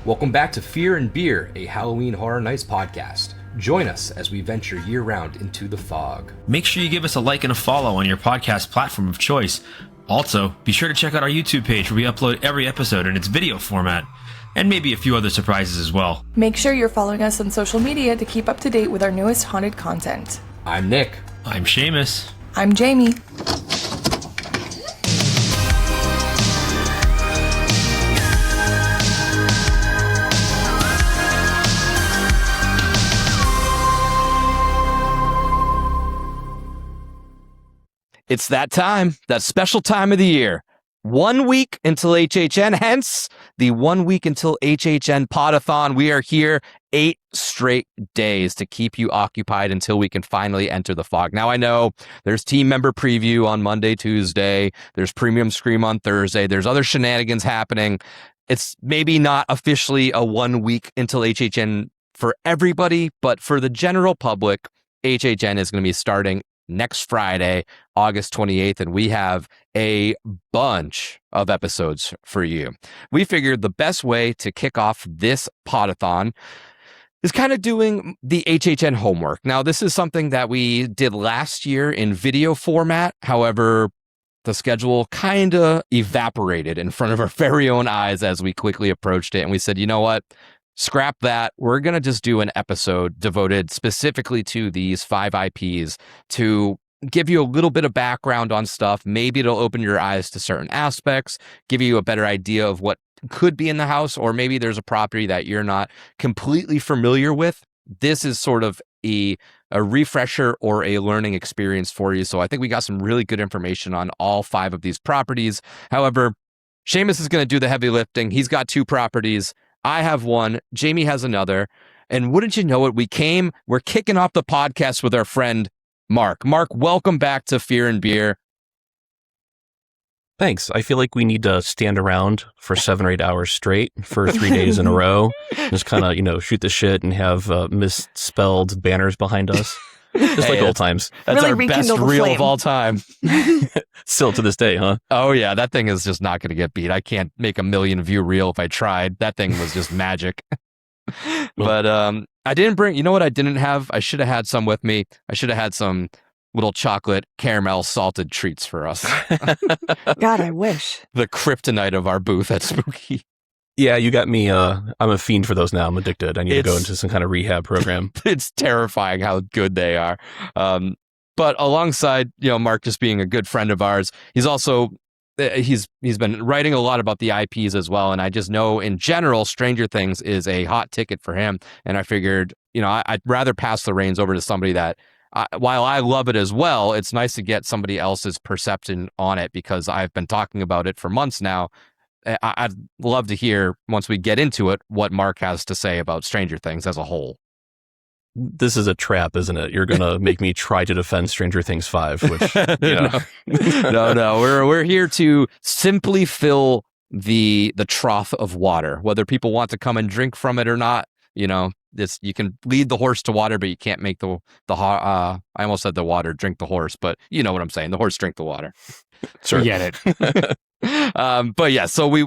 Welcome back to Fear and Beer, a Halloween Horror Nights podcast. Join us as we venture year-round into the fog. Make sure you give us a like and a follow on your podcast platform of choice. Also, be sure to check out our YouTube page where we upload every episode in its video format, and maybe a few other surprises as well. Make sure you're following us on social media to keep up to date with our newest haunted content. I'm Nick. I'm Seamus. I'm Jamie. It's that time, that special time of the year. 1 week until HHN, hence the 1 week until HHN PODATHON. We are here 8 straight days to keep you occupied until we can finally enter the fog. Now, I know there's team member preview on Monday, Tuesday. There's premium scream on Thursday. There's other shenanigans happening. It's maybe not officially a 1 week until HHN for everybody, but for the general public, HHN is going to be starting next Friday, August 28th, and we have a bunch of episodes for you. We figured the best way to kick off this podathon is kind of doing the HHN homework. Now, this is something that we did last year in video format. However, the schedule kind of evaporated in front of our very own eyes as we quickly approached it, and we said, you know what? Scrap that. We're going to just do an episode devoted specifically to these 5 IPs to give you a little bit of background on stuff. Maybe it'll open your eyes to certain aspects, give you a better idea of what could be in the house, or maybe there's a property that you're not completely familiar with. This is sort of a refresher or a learning experience for you. So I think we got some really good information on all 5 of these properties. However, Seamus is going to do the heavy lifting. He's got 2 properties. I have 1, Jamie has another, and wouldn't you know it, we're kicking off the podcast with our friend, Marc. Marc, welcome back to Fear and Beer. Thanks. I feel like we need to stand around for 7 or 8 hours straight for 3 days in a row. Just kind of, shoot the shit and have misspelled banners behind us. Just like old times. That's really our best reel of all time. Still to this day, huh? Oh, yeah. That thing is just not going to get beat. I can't make a 1 million view reel if I tried. That thing was just magic. But I didn't bring, you know what I didn't have? I should have had some with me. I should have had some little chocolate caramel salted treats for us. God, I wish. The kryptonite of our booth at Spooky. Yeah, you got me. I'm a fiend for those now. I'm addicted. I need to go into some kind of rehab program. It's terrifying how good they are. But alongside, Marc just being a good friend of ours, he's also, he's been writing a lot about the IPs as well. And I just know in general, Stranger Things is a hot ticket for him. And I figured, I'd rather pass the reins over to somebody that, while I love it as well, it's nice to get somebody else's perception on it because I've been talking about it for months now. I'd love to hear, once we get into it, what Marc has to say about Stranger Things as a whole. This is a trap, isn't it? You're going to make me try to defend Stranger Things 5, which, No. We're here to simply fill the trough of water, whether people want to come and drink from it or not. You can lead the horse to water, but you can't make I almost said the water drink the horse, but you know what I'm saying. The horse drink the water. Sure. Get it. But yeah, so we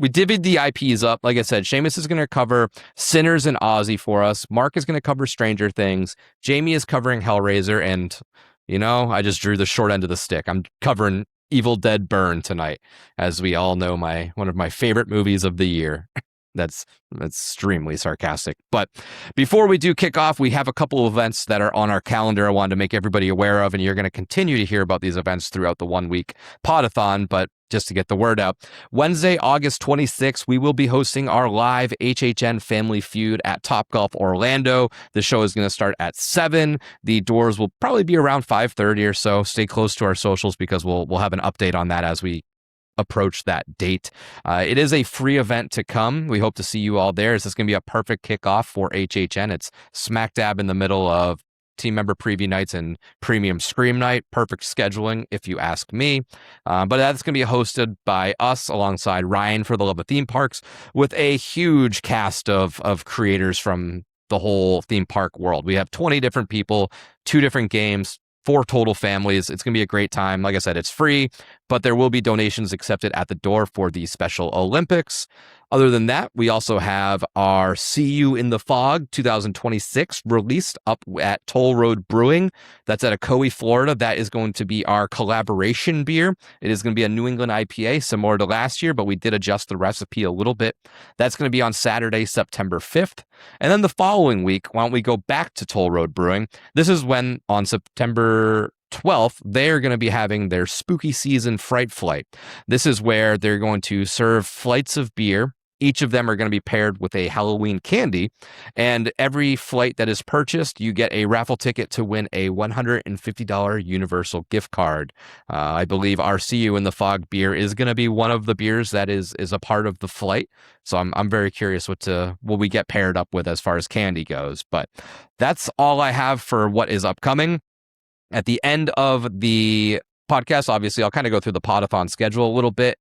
divvied the IPs up. Like I said, Seamus is going to cover Sinners and Ozzy for us. Marc is going to cover Stranger Things. Jamie is covering Hellraiser, and I just drew the short end of the stick. I'm covering Evil Dead Burn tonight, as we all know, one of my favorite movies of the year. That's extremely sarcastic. But before we do kick off, we have a couple of events that are on our calendar I wanted to make everybody aware of, and you're going to continue to hear about these events throughout the 1 week podathon, but just to get the word out. Wednesday, August 26th, we will be hosting our live HHN Family Feud at Topgolf Orlando. The show is going to start at 7. The doors will probably be around 5:30 or so. Stay close to our socials because we'll have an update on that as we approach that date. It is a free event to come. We hope to see you all there. This is going to be a perfect kickoff for HHN. It's smack dab in the middle of team member preview nights and premium scream night. Perfect scheduling, if you ask me. But that's going to be hosted by us alongside Ryan for the Love of Theme Parks, with a huge cast of creators from the whole theme park world. We have 20 different people, 2 different games, 4 total families. It's going to be a great time. Like I said, it's free, but there will be donations accepted at the door for the Special Olympics. Other than that, we also have our See You in the Fog 2026 released up at Toll Road Brewing. That's at Ocoee, Florida. That is going to be our collaboration beer. It is going to be a New England IPA, similar to last year, but we did adjust the recipe a little bit. That's going to be on Saturday, September 5th. And then the following week, why don't we go back to Toll Road Brewing? This is when on September 12th, they're going to be having their spooky season Fright Flight. This is where they're going to serve flights of beer. Each of them are going to be paired with a Halloween candy, and every flight that is purchased, you get a raffle ticket to win a $150 Universal gift card. I believe our See You in the Fog beer is going to be one of the beers that is a part of the flight. So I'm very curious what we get paired up with as far as candy goes. But that's all I have for what is upcoming. At the end of the podcast, obviously, I'll kind of go through the Podathon schedule a little bit,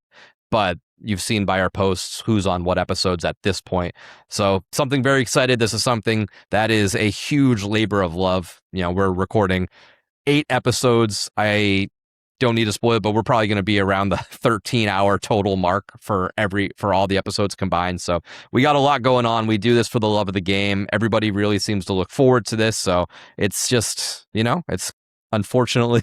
but you've seen by our posts who's on what episodes at this point. So something very excited. This is something that is a huge labor of love. We're recording 8 episodes. I don't need to spoil it, but we're probably going to be around the 13-hour total mark for all the episodes combined. So we got a lot going on. We do this for the love of the game. Everybody really seems to look forward to this. So it's just, it's unfortunately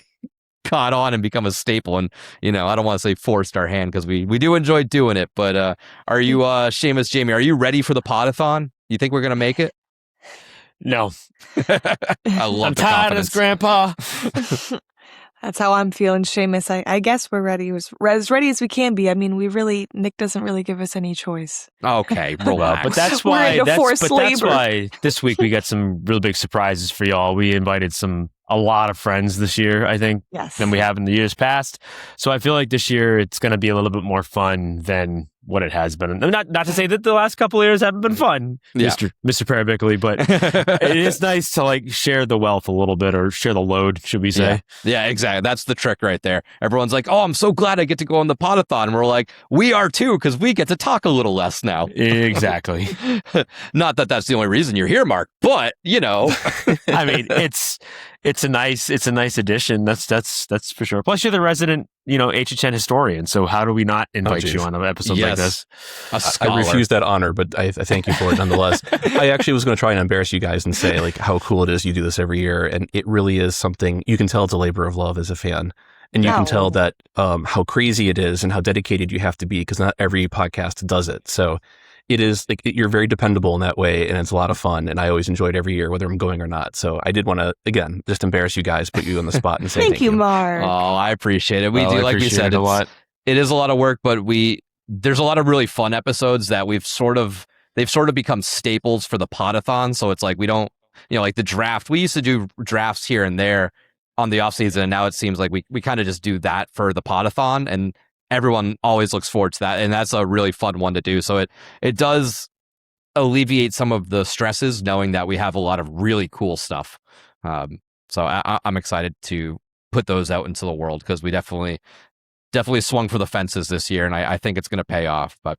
caught on and become a staple, and I don't want to say forced our hand because we do enjoy doing it. But are you Seamus, Jamie, are you ready for the Podathon? You think we're gonna make it? No. I love I'm the tired of confidence. this, Grandpa. That's how I'm feeling, Seamus. I guess we're ready. As ready as we can be. I mean, Nick doesn't really give us any choice. Okay, relax. But that's We're why into forced that's labor. why this week we got some real big surprises for y'all. We invited a lot of friends this year, I think, Yes. than we have in the years past. So I feel like this year it's going to be a little bit more fun than what it has been. Not to say that the last couple of years haven't been fun, Yeah. Mr. Parabickley, but it is nice to share the wealth a little bit, or share the load, should we say? Yeah, exactly. That's the trick right there. Everyone's like, "Oh, I'm so glad I get to go on the Podathon." And we're like, "We are too, because we get to talk a little less now." Exactly. Not that that's the only reason you're here, Mark, but I mean, it's a nice addition. That's for sure. Plus, you're the resident, HHN historian. So how do we not invite you on an episode like this? I refuse that honor, but I thank you for it nonetheless. I actually was going to try and embarrass you guys and say how cool it is you do this every year, and it really is something you can tell it's a labor of love as a fan. And you can tell that how crazy it is and how dedicated you have to be, because not every podcast does it. So it is you're very dependable in that way, and it's a lot of fun. And I always enjoy it every year, whether I'm going or not. So I did want to, again, just embarrass you guys, put you on the spot and say Thank you, Mark. Oh, I appreciate it. We do, like we said, a lot. It is a lot of work, but there's a lot of really fun episodes that they've sort of become staples for the Podathon. So it's like we don't, like the draft. We used to do drafts here and there on the off season, and now it seems like we kind of just do that for the Podathon, and everyone always looks forward to that, and that's a really fun one to do. So it does alleviate some of the stresses knowing that we have a lot of really cool stuff. So I'm excited to put those out into the world, because we definitely swung for the fences this year, and I think it's going to pay off. But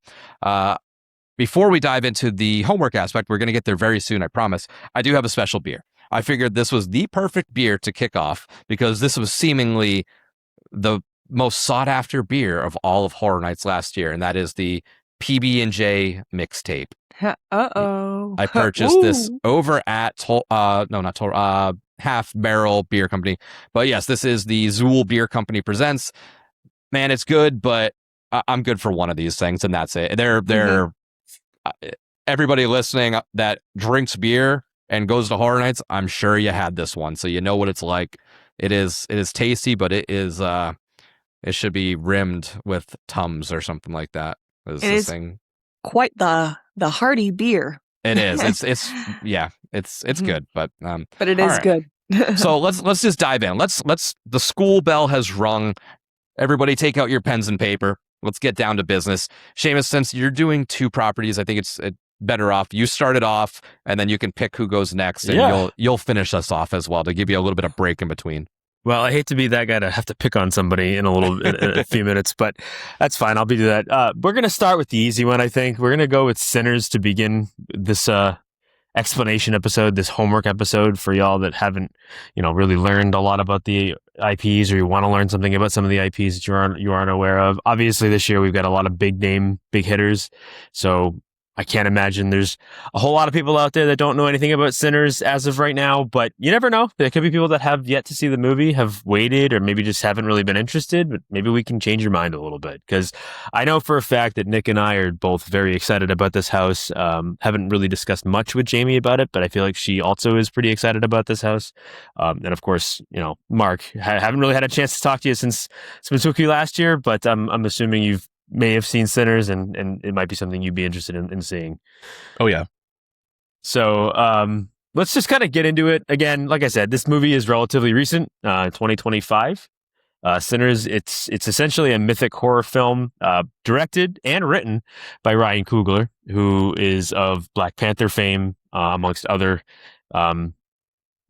before we dive into the homework aspect, we're going to get there very soon, I promise. I do have a special beer. I figured this was the perfect beer to kick off, because this was seemingly the most sought after beer of all of Horror Nights last year, and that is the PB&J mixtape. Uh-oh. I purchased this over at Half Barrel Beer Company. But yes, this is the Zool Beer Company presents. Man, it's good, but I'm good for one of these things, and that's it. They're everybody listening that drinks beer and goes to Horror Nights, I'm sure you had this one, so you know what it's like. It is tasty, but it should be rimmed with Tums or something like that. It is quite the hearty beer. It is. It's good, but it is good. So let's just dive in. The school bell has rung. Everybody take out your pens and paper. Let's get down to business. Seamus, since you're doing 2 properties, I think it's better off you start it off, and then you can pick who goes next, and you'll finish us off as well to give you a little bit of break in between. Well, I hate to be that guy to have to pick on somebody in a few minutes, but that's fine. I'll be do that. We're going to start with the easy one, I think. We're going to go with Sinners to begin this explanation episode, this homework episode for y'all that haven't, really learned a lot about the IPs, or you want to learn something about some of the IPs that you aren't aware of. Obviously, this year we've got a lot of big hitters. So I can't imagine there's a whole lot of people out there that don't know anything about Sinners as of right now, but you never know. There could be people that have yet to see the movie, have waited, or maybe just haven't really been interested, but maybe we can change your mind a little bit, because I know for a fact that Nick and I are both very excited about this house. Haven't really discussed much with Jamie about it, but I feel like she also is pretty excited about this house. And of course, Mark, haven't really had a chance to talk to you since Spooky last year, but I'm assuming you may have seen Sinners, and it might be something you'd be interested in seeing. Oh, yeah. So let's just kind of get into it. Again, like I said, this movie is relatively recent, 2025. Sinners, it's essentially a mythic horror film directed and written by Ryan Coogler, who is of Black Panther fame, amongst other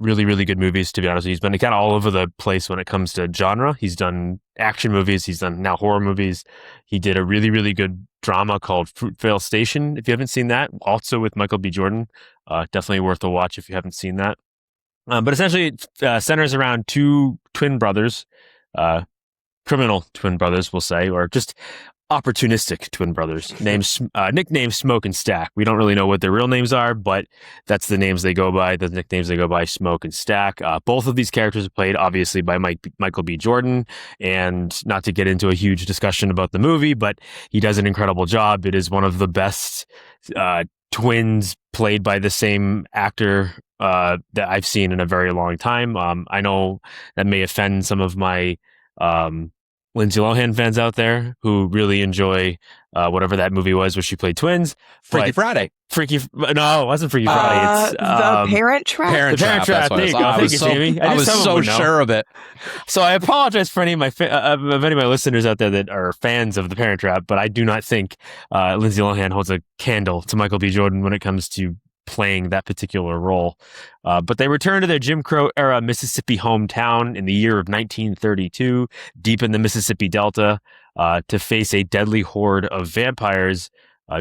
really, really good movies, to be honest. He's been kind of all over the place when it comes to genre. He's done action movies. He's done now horror movies. He did a really, really good drama called Fruitvale Station, if you haven't seen that, also with Michael B. Jordan. Definitely worth a watch if you haven't seen that. But essentially, it centers around two twin brothers, criminal twin brothers, we'll say, or just opportunistic twin brothers, nicknamed Smoke and Stack. We don't really know what their real names are, but that's the names they go by, the nicknames they go by, Smoke and Stack. Both of these characters are played, obviously, by Michael B. Jordan, and not to get into a huge discussion about the movie, but he does an incredible job. It is one of the best twins played by the same actor that I've seen in a very long time. I know that may offend some of my Lindsay Lohan fans out there who really enjoy whatever that movie was where she played twins. Freaky Friday. No, it wasn't Freaky Friday. It's The Parent Trap. Parent The Parent Trap. Trap. There you go. Thank you, Jamie. I was so sure of it. So I apologize for any of my listeners out there that are fans of The Parent Trap, but I do not think Lindsay Lohan holds a candle to Michael B. Jordan when it comes to playing that particular role. But they returned to their Jim Crow era Mississippi hometown in the year of 1932, deep in the Mississippi Delta, to face a deadly horde of vampires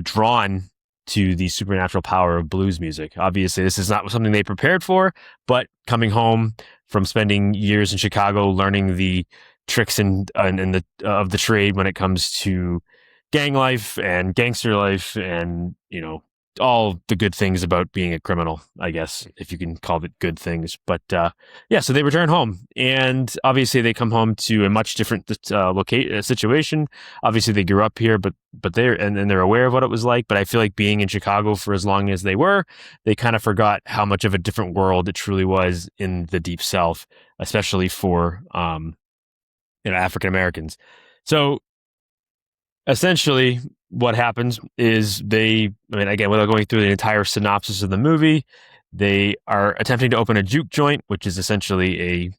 drawn to the supernatural power of blues music. Obviously, this is not something they prepared for, but coming home from spending years in Chicago, learning the tricks of the trade when it comes to gang life and gangster life, and all the good things about being a criminal, I guess, if you can call it good things. But so they return home, and obviously they come home to a much different situation. Obviously they grew up here, but they're aware of what it was like. But I feel like being in Chicago for as long as they were, they kind of forgot how much of a different world it truly was in the Deep South, especially for African Americans. So essentially, what happens is without going through the entire synopsis of the movie, they are attempting to open a juke joint, which is essentially a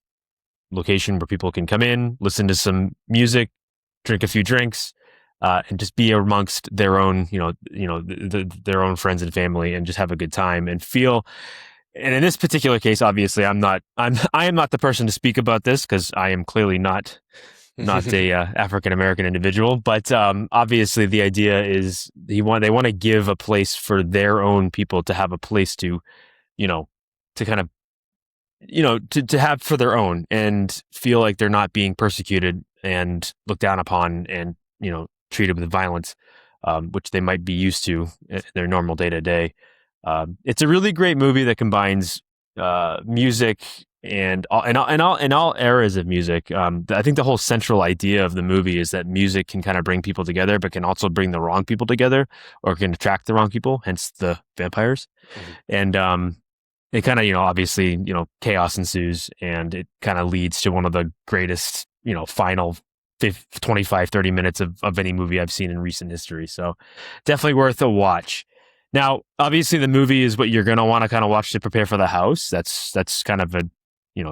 location where people can come in, listen to some music, drink a few drinks, and just be amongst their own, their own friends and family, and just have a good time and feel. And in this particular case, obviously, I am not the person to speak about this, because I am clearly not a African American individual, but obviously the idea is they want to give a place for their own people to have a place to kind of to have for their own, and feel like they're not being persecuted and looked down upon and treated with violence, which they might be used to in their normal day to day. It's a really great movie that combines music and all eras of music. I think the whole central idea of the movie is that music can kind of bring people together, but can also bring the wrong people together, or can attract the wrong people, hence the vampires. Mm-hmm. And it kind of, obviously, chaos ensues, and it kind of leads to one of the greatest, final 25, 30 minutes of any movie I've seen in recent history. So definitely worth a watch. Now, obviously, the movie is what you're going to want to kind of watch to prepare for the house. That's kind of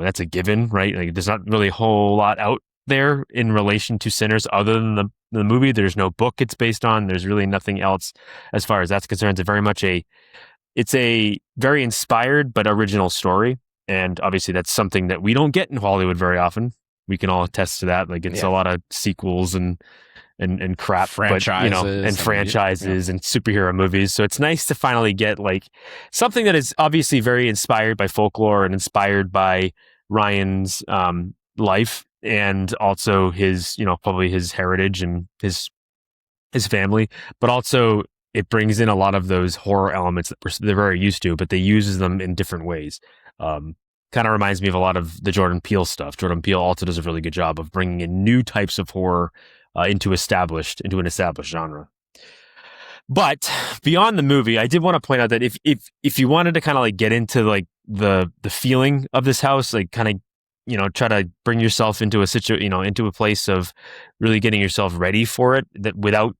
that's a given, right? Like, there's not really a whole lot out there in relation to Sinners other than the movie. There's no book it's based on. There's really nothing else as far as that's concerned. It's very much it's a very inspired but original story. And obviously that's something that we don't get in Hollywood very often. We can all attest to that. Like, it's a lot of sequels and and crap, Franchises but, and franchises and superhero movies. So it's nice to finally get like something that is obviously very inspired by folklore and inspired by Ryan's life, and also his, probably his heritage and his family, but also it brings in a lot of those horror elements that they're very used to, but they uses them in different ways. Kind of reminds me of a lot of the Jordan Peele stuff. Jordan Peele also does a really good job of bringing in new types of horror into an established genre. But beyond the movie, I did want to point out that if you wanted to kind of like get into like the feeling of this house, like kind of try to bring yourself into into a place of really getting yourself ready for it, that without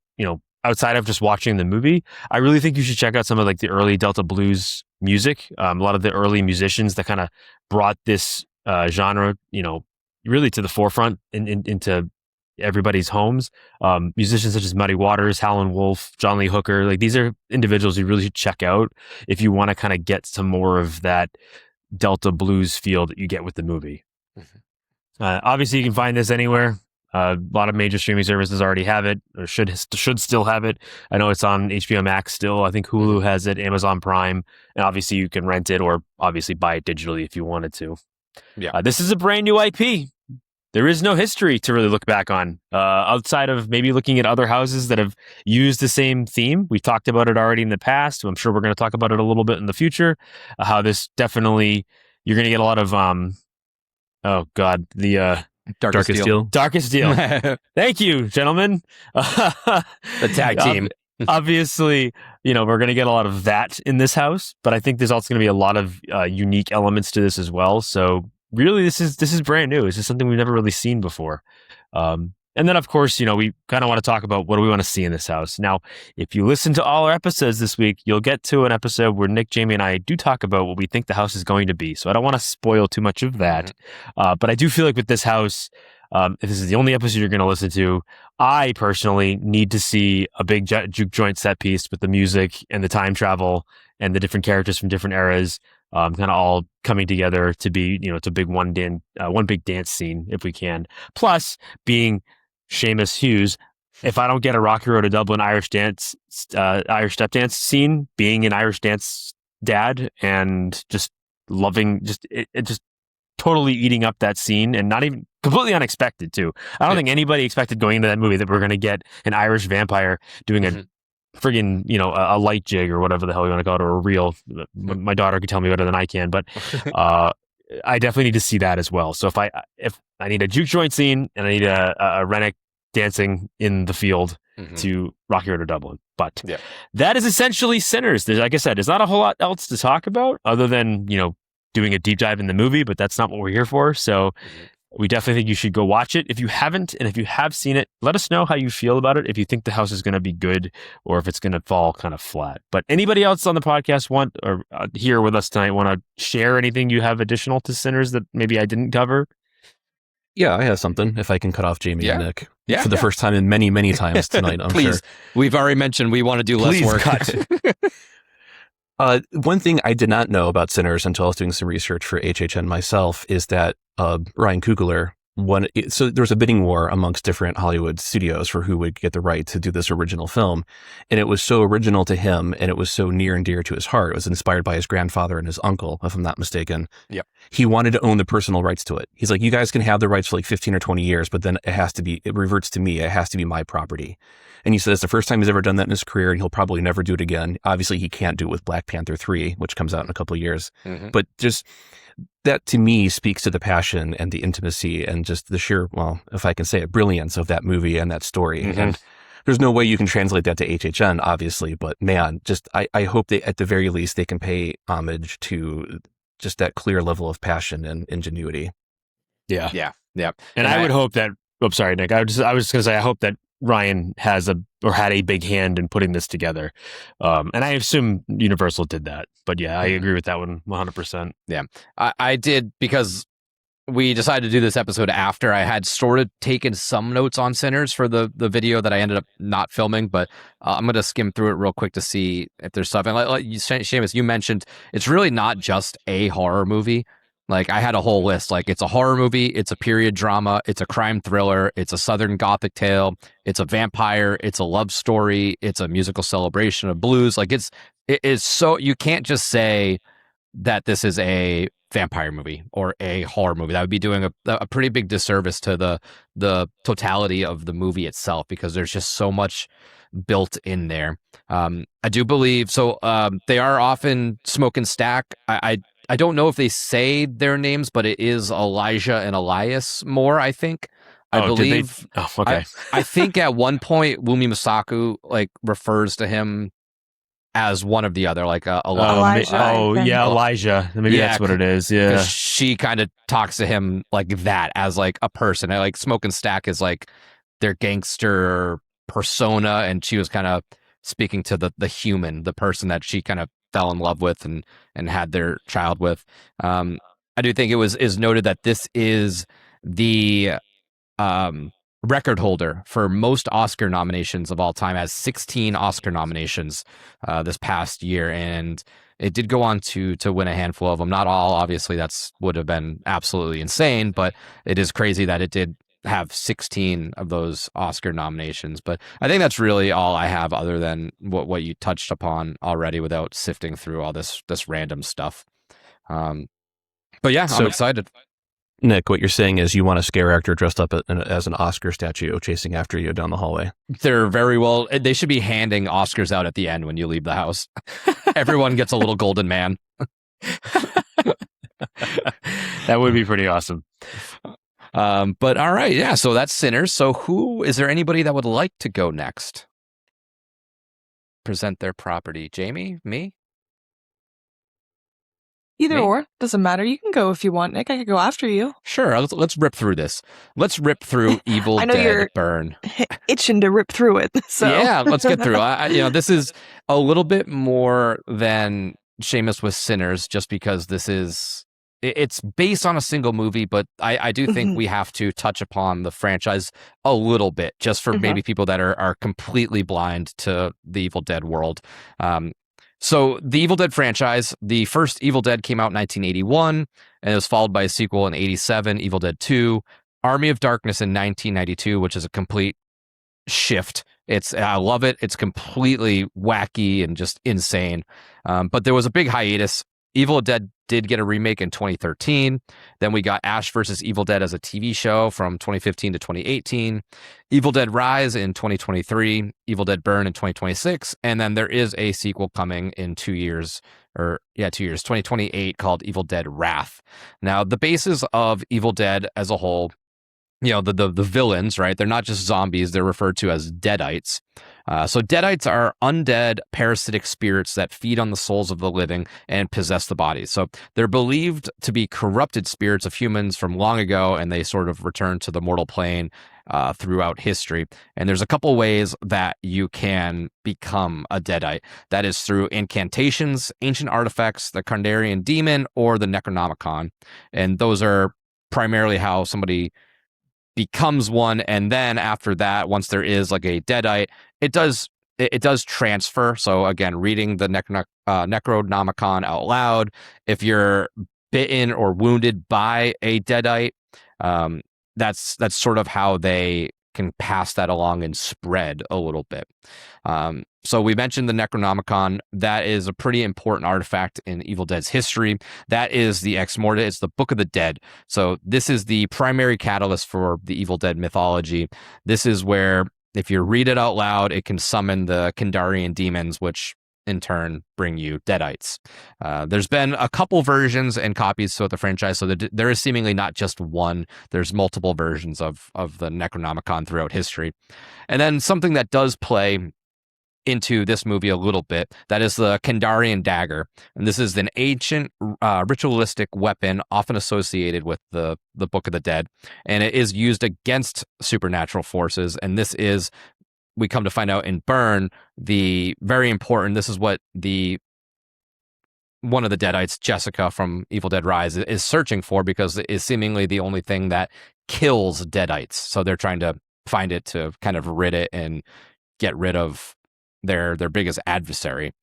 outside of just watching the movie, I really think you should check out some of like the early Delta blues music. A lot of the early musicians that kind of brought this genre, really to the forefront into everybody's homes. Musicians such as Muddy Waters, Howlin' Wolf, John Lee Hooker, like these are individuals you really should check out if you want to kind of get some more of that Delta blues feel that you get with the movie. Obviously, you can find this anywhere. A lot of major streaming services already have it, or should still have it. I know it's on HBO Max still. I think Hulu has it, Amazon Prime, and obviously you can rent it or obviously buy it digitally if you wanted to. Yeah, this is a brand new IP. There is no history to really look back on outside of maybe looking at other houses that have used the same theme. We've talked about it already in the past. I'm sure we're going to talk about it a little bit in the future. How this definitely, you're going to get a lot of the Darkest Deal. Darkest Deal. Thank you, gentlemen. The tag team. Obviously, we're going to get a lot of that in this house, but I think there's also going to be a lot of unique elements to this as well. So really, this is brand new. This is something we've never really seen before. And then, of course, we kind of want to talk about what do we want to see in this house. Now, if you listen to all our episodes this week, you'll get to an episode where Nick, Jamie, and I do talk about what we think the house is going to be. So I don't want to spoil too much of that. But I do feel like with this house, if this is the only episode you're going to listen to, I personally need to see a big juke joint set piece with the music and the time travel and the different characters from different eras, kind of all coming together to be, it's a big one big dance scene if we can. Plus, being Seamus Hughes, if I don't get a Rocky Road to Dublin Irish step dance scene, being an Irish dance dad and just loving, just totally eating up that scene, and not even completely unexpected too. I don't think anybody expected going into that movie that we're going to get an Irish vampire doing a friggin', a light jig or whatever the hell you want to call it, or a reel. My daughter could tell me better than I can, but I definitely need to see that as well. So if I need a juke joint scene and I need a Rennick dancing in the field to Rocky Road to Dublin. But that is essentially Sinners. Like I said, there's not a whole lot else to talk about other than, doing a deep dive in the movie, but that's not what we're here for. So we definitely think you should go watch it. If you haven't, and if you have seen it, let us know how you feel about it. If you think the house is going to be good or if it's going to fall kind of flat. But anybody else on the podcast here with us tonight want to share anything you have additional to Sinners that maybe I didn't cover? Yeah, I have something. If I can cut off Jamie and Nick for the first time in many, many times tonight, I'm Please. sure. We've already mentioned we want to do less work. Cut. One thing I did not know about Sinners until I was doing some research for HHN myself is that Ryan Coogler so there was a bidding war amongst different Hollywood studios for who would get the right to do this original film. And it was so original to him and it was so near and dear to his heart. It was inspired by his grandfather and his uncle, if I'm not mistaken. Yep. He wanted to own the personal rights to it. He's like, you guys can have the rights for like 15 or 20 years, but then it reverts to me. It has to be my property. And he says the first time he's ever done that in his career, and he'll probably never do it again. Obviously, he can't do it with Black Panther 3, which comes out in a couple of years. But just that to me speaks to the passion and the intimacy and just the sheer, well, if I can say it, brilliance of that movie and that story. And there's no way you can translate that to HHN, obviously, but man, just I hope they, at the very least, they can pay homage to just that clear level of passion and ingenuity. Yeah. And I would hope that, sorry, Nick, I was just going to say, I hope that Ryan had a big hand in putting this together. And I assume Universal did that. But yeah, I agree with that one 100%. Yeah, I did, because we decided to do this episode after I had sort of taken some notes on Sinners for the video that I ended up not filming, but I'm going to skim through it real quick to see if there's stuff. And like Seamus, you mentioned, it's really not just a horror movie. Like I had a whole list. Like it's a horror movie, it's a period drama, it's a crime thriller, it's a Southern Gothic tale, it's a vampire, it's a love story, it's a musical celebration of blues. Like it is so you can't just say that this is a vampire movie or a horror movie. That would be doing a pretty big disservice to the totality of the movie itself, because there's just so much built in there. I do believe so. They are often Smoke and Stack. I don't know if they say their names, but it is Elijah and Elias Moore, I think. I believe. Okay. I think at one point Wumi Masaku like refers to him as one of the other, like Elijah, I think. Elijah. Maybe that's what it is. Yeah. She kind of talks to him like that as like a person. I like Smoke and Stack is like their gangster persona, and she was kind of speaking to the human, the person that she kind of fell in love with and had their child with. I do think is noted that this is the record holder for most Oscar nominations of all time, has 16 Oscar nominations this past year, and it did go on to win a handful of them. Not all, obviously, that's would have been absolutely insane, but it is crazy that it did have 16 of those Oscar nominations. But I think that's really all I have, other than what you touched upon already, without sifting through all this random stuff. But yeah, I'm excited. Nick, what you're saying is you want a scare actor dressed up as an Oscar statue chasing after you down the hallway. They're very well. They should be handing Oscars out at the end when you leave the house. Everyone gets a little golden man. That would be pretty awesome. But all right, yeah. So that's Sinners. So is there anybody that would like to go next? Present their property. Jamie, me. Either Me? or, doesn't matter. You can go if you want, Nick. I could go after you. Sure, let's rip through this. Let's rip through Evil I know Dead you're Burn. itching to rip through it. So Yeah, let's get through. This is a little bit more than Seamus with Sinners, just because it's based on a single movie, but I do think we have to touch upon the franchise a little bit, just for maybe people that are completely blind to the Evil Dead world. So the Evil Dead franchise, the first Evil Dead came out in 1981, and it was followed by a sequel in 87, Evil Dead 2, Army of Darkness in 1992, which is a complete shift. I love it. It's completely wacky and just insane. But there was a big hiatus. Evil Dead did get a remake in 2013. Then we got Ash vs. Evil Dead as a TV show from 2015 to 2018. Evil Dead Rise in 2023. Evil Dead Burn in 2026. And then there is a sequel coming in 2 years, 2028, called Evil Dead Wrath. Now, the basis of Evil Dead as a whole, the villains, right? They're not just zombies. They're referred to as deadites. So deadites are undead parasitic spirits that feed on the souls of the living and possess the bodies. So they're believed to be corrupted spirits of humans from long ago, and they sort of return to the mortal plane throughout history. And there's a couple ways that you can become a deadite. That is through incantations, ancient artifacts, the Kandarian demon, or the Necronomicon. And those are primarily how somebody becomes one. And then after that, once there is like a deadite, it does transfer. So again, reading the Necronomicon out loud, if you're bitten or wounded by a deadite, that's sort of how they can pass that along and spread a little bit. So we mentioned the Necronomicon. That is a pretty important artifact in Evil Dead's history. That is the Ex Morta. It's the Book of the Dead. So this is the primary catalyst for the Evil Dead mythology. This is where, if you read it out loud, it can summon the Kandarian demons, which in turn bring you deadites. There's been a couple versions and copies throughout the franchise, so there is seemingly not just one. There's multiple versions of the Necronomicon throughout history. And then something that does play into this movie a little bit, that is the Kandarian dagger. And this is an ancient ritualistic weapon often associated with the Book of the Dead, and it is used against supernatural forces. And this is, we come to find out in Burn, the very important, this is what one of the deadites, Jessica from Evil Dead Rise, is searching for, because it is seemingly the only thing that kills deadites. So they're trying to find it to kind of rid it and get rid of their biggest adversary.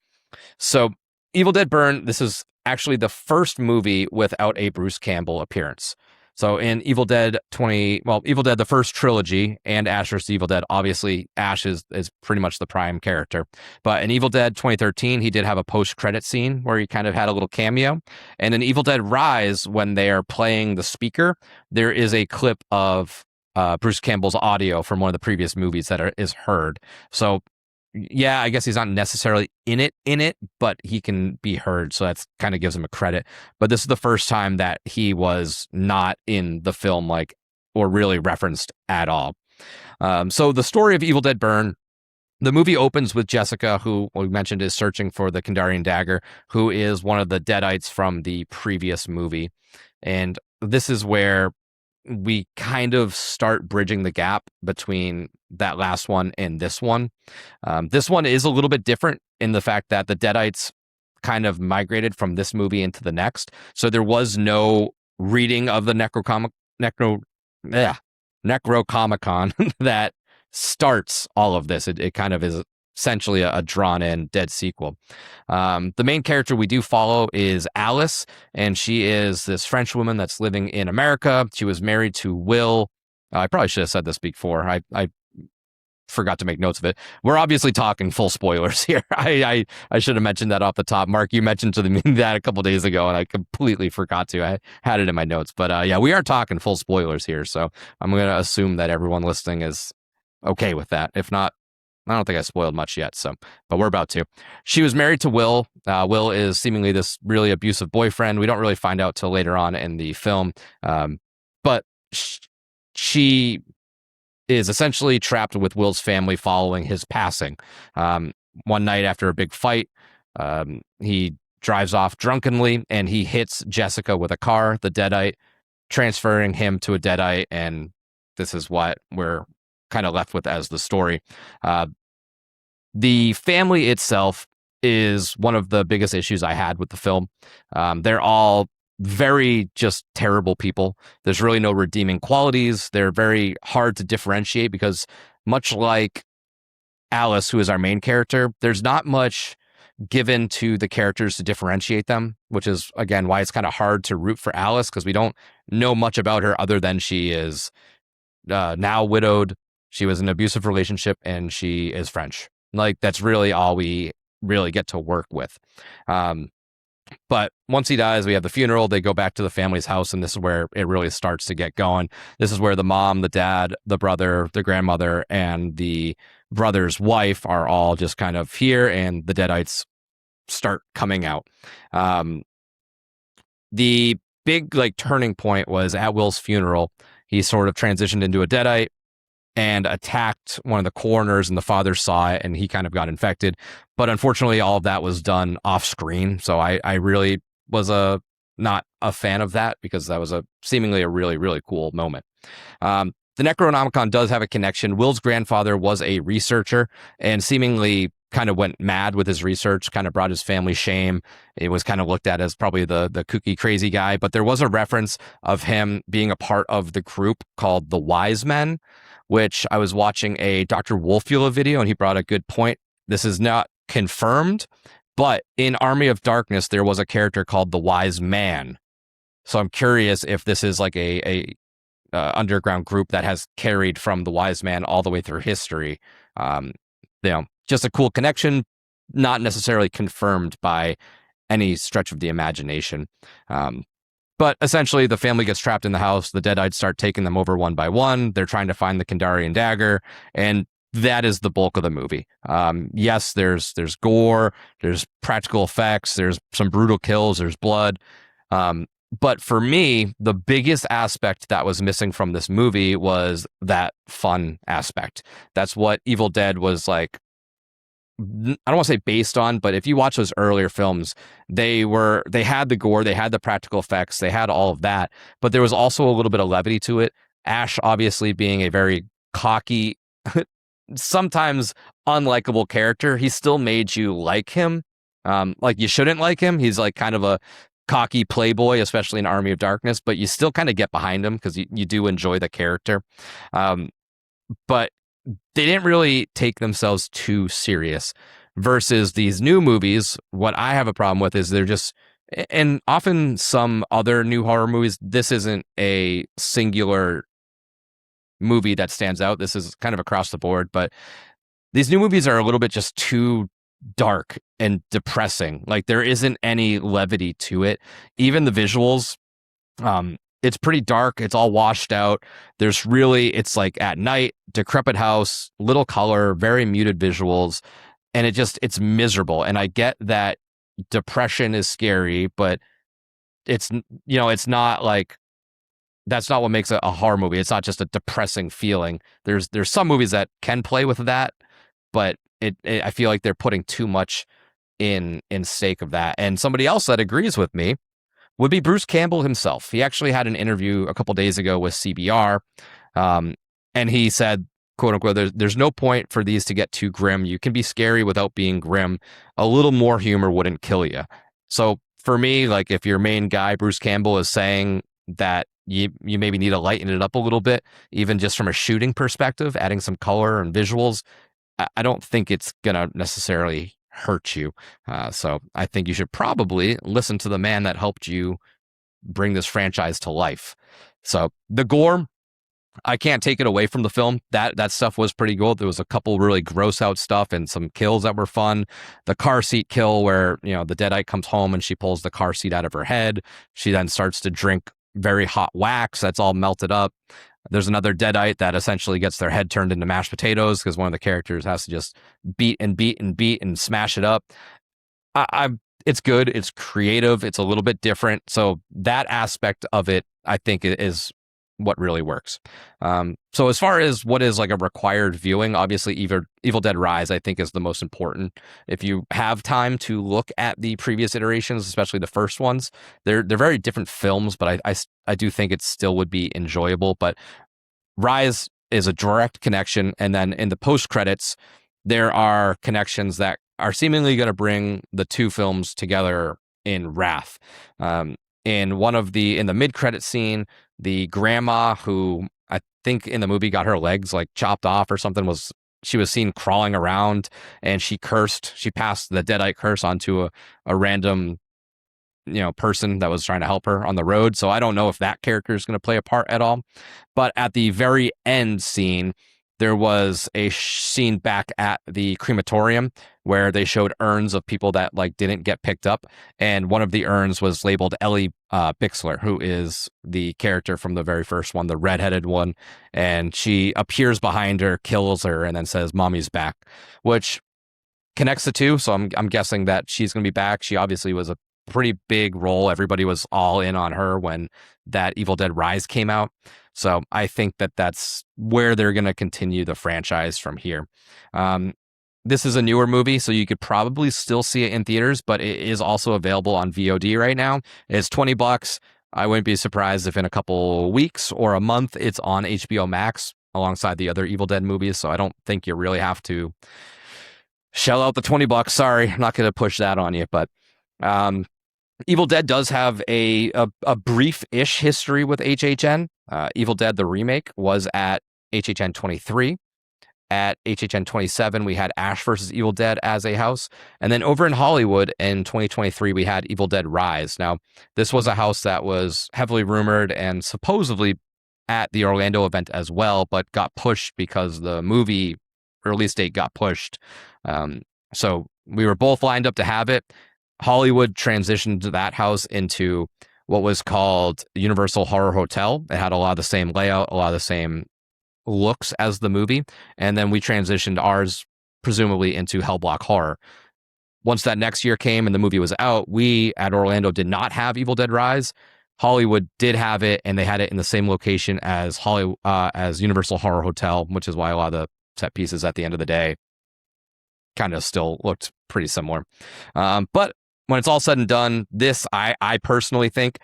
So Evil Dead Burn, this is actually the first movie without a Bruce Campbell appearance. So in Evil Dead the first trilogy and Ash vs. Evil Dead, obviously Ash is pretty much the prime character. But in Evil Dead 2013, he did have a post-credit scene where he kind of had a little cameo. And in Evil Dead Rise, when they are playing the speaker, there is a clip of Bruce Campbell's audio from one of the previous movies that is heard. So yeah, I guess he's not necessarily in it, but he can be heard. So that's kind of gives him a credit. But this is the first time that he was not in the film, or really referenced at all. So the story of Evil Dead Burn, the movie opens with Jessica, who we mentioned is searching for the Kandarian dagger, who is one of the Deadites from the previous movie. And this is where we kind of start bridging the gap between that last one and this one. This one is a little bit different in the fact that the Deadites kind of migrated from this movie into the next. So there was no reading of the Necronomicon that starts all of this. It kind of is essentially a drawn-in dead sequel. The main character we do follow is Alice, and she is this French woman that's living in America. She was married to Will. I probably should have said this before. I forgot to make notes of it. We're obviously talking full spoilers here. I should have mentioned that off the top. Mark, you mentioned to me that a couple days ago, and I completely forgot to. I had it in my notes. But yeah, we are talking full spoilers here, so I'm going to assume that everyone listening is okay with that. If not, I don't think I spoiled much yet, but we're about to. She was married to Will. Will is seemingly this really abusive boyfriend. We don't really find out till later on in the film, but she is essentially trapped with Will's family following his passing. One night after a big fight, he drives off drunkenly and he hits Jessica with a car, the Deadite, transferring him to a Deadite, and this is what we're kind of left with as the story. The family itself is one of the biggest issues I had with the film. They're all very just terrible people. There's really no redeeming qualities. They're very hard to differentiate because much like Alice, who is our main character, there's not much given to the characters to differentiate them, which is, again, why it's kind of hard to root for Alice, because we don't know much about her other than she is now widowed. She was in an abusive relationship and she is French. That's really all we really get to work with. But once he dies, we have the funeral. They go back to the family's house, and this is where it really starts to get going. This is where the mom, the dad, the brother, the grandmother, and the brother's wife are all just kind of here, and the Deadites start coming out. The big turning point was at Will's funeral. He sort of transitioned into a Deadite and attacked one of the coroners, and the father saw it and he kind of got infected. But unfortunately, all of that was done off screen. So I really was not a fan of that, because that was seemingly a really, really cool moment. The Necronomicon does have a connection. Will's grandfather was a researcher and seemingly kind of went mad with his research, kind of brought his family shame. It was kind of looked at as probably the kooky, crazy guy, but there was a reference of him being a part of the group called the Wise Men, which I was watching a Dr. Wolfula video, and he brought a good point. This is not confirmed, but in Army of Darkness, there was a character called the Wise Man. So I'm curious if this is like a underground group that has carried from the Wise Man all the way through history. Just a cool connection, not necessarily confirmed by any stretch of the imagination. But essentially, the family gets trapped in the house. The Deadites start taking them over one by one. They're trying to find the Kandarian dagger, and that is the bulk of the movie. Yes, there's gore, there's practical effects, there's some brutal kills, there's blood. But for me, the biggest aspect that was missing from this movie was that fun aspect. That's what Evil Dead was like. I don't want to say based on, but if you watch those earlier films, they had the gore, they had the practical effects, they had all of that, but there was also a little bit of levity to it. Ash, obviously being a very cocky, sometimes unlikable character, he still made you like him. You shouldn't like him. He's like kind of a cocky playboy, especially in Army of Darkness, but you still kind of get behind him because you do enjoy the character. But they didn't really take themselves too serious versus these new movies. What I have a problem with is they're just And often some other new horror movies, this isn't a singular movie that stands out. This is kind of across the board, but these new movies are a little bit just too dark and depressing. Like there isn't any levity to it. Even the visuals, it's pretty dark. It's all washed out. It's like at night, decrepit house, little color, very muted visuals. And it's miserable. And I get that depression is scary, but it's not like, that's not what makes a horror movie. It's not just a depressing feeling. There's some movies that can play with that, but I feel like they're putting too much in sake of that. And somebody else that agrees with me would be Bruce Campbell himself. He actually had an interview a couple days ago with CBR, and he said, quote unquote, there's no point for these to get too grim. You can be scary without being grim. A little more humor wouldn't kill you. So for me, like if your main guy, Bruce Campbell, is saying that you maybe need to lighten it up a little bit, even just from a shooting perspective, adding some color and visuals, I don't think it's going to necessarily hurt you. So I think you should probably listen to the man that helped you bring this franchise to life. So the gore, I can't take it away from the film. That stuff was pretty good. There was a couple really gross out stuff and some kills that were fun. The car seat kill where, the deadite comes home and she pulls the car seat out of her head. She then starts to drink very hot wax that's all melted up. There's another deadite that essentially gets their head turned into mashed potatoes because one of the characters has to just beat and smash it up. It's good. It's creative. It's a little bit different. So that aspect of it, I think, is what really works. So as far as what is like a required viewing, obviously Evil Dead Rise, I think, is the most important. If you have time to look at the previous iterations, especially the first ones, they're very different films, but I do think it still would be enjoyable. But Rise is a direct connection. And then in the post credits, there are connections that are seemingly going to bring the two films together in Wrath. In the mid-credit scene, the grandma who I think in the movie got her legs like chopped off or something she was seen crawling around, and she cursed. She passed the deadite curse onto a random person that was trying to help her on the road. So I don't know if that character is going to play a part at all. But at the very end scene, there was a scene back at the crematorium where they showed urns of people that like didn't get picked up, and one of the urns was labeled Ellie Bixler, who is the character from the very first one, the redheaded one, and she appears behind her, kills her, and then says, "Mommy's back," which connects the two. So I'm guessing that she's going to be back. She obviously was a pretty big role. Everybody was all in on her when that Evil Dead Rise came out. So I think that that's where they're going to continue the franchise from here. This is a newer movie, so you could probably still see it in theaters, but it is also available on VOD right now. It's $20. I wouldn't be surprised if in a couple weeks or a month it's on HBO Max alongside the other Evil Dead movies. So I don't think you really have to shell out the $20. Sorry, I'm not going to push that on you, but Evil Dead does have a brief-ish history with HHN. Evil Dead, the remake, was at HHN23. At HHN27, we had Ash vs. Evil Dead as a house. And then over in Hollywood in 2023, we had Evil Dead Rise. Now, this was a house that was heavily rumored and supposedly at the Orlando event as well, but got pushed because the movie release date got pushed. So we were both lined up to have it. Hollywood transitioned that house into what was called Universal Horror Hotel. It had a lot of the same layout, a lot of the same looks as the movie. And then we transitioned ours, presumably, into Hell Block Horror. Once that next year came and the movie was out, we at Orlando did not have Evil Dead Rise. Hollywood did have it, and they had it in the same location as Universal Horror Hotel, which is why a lot of the set pieces at the end of the day kind of still looked pretty similar. But when it's all said and done, this, I personally think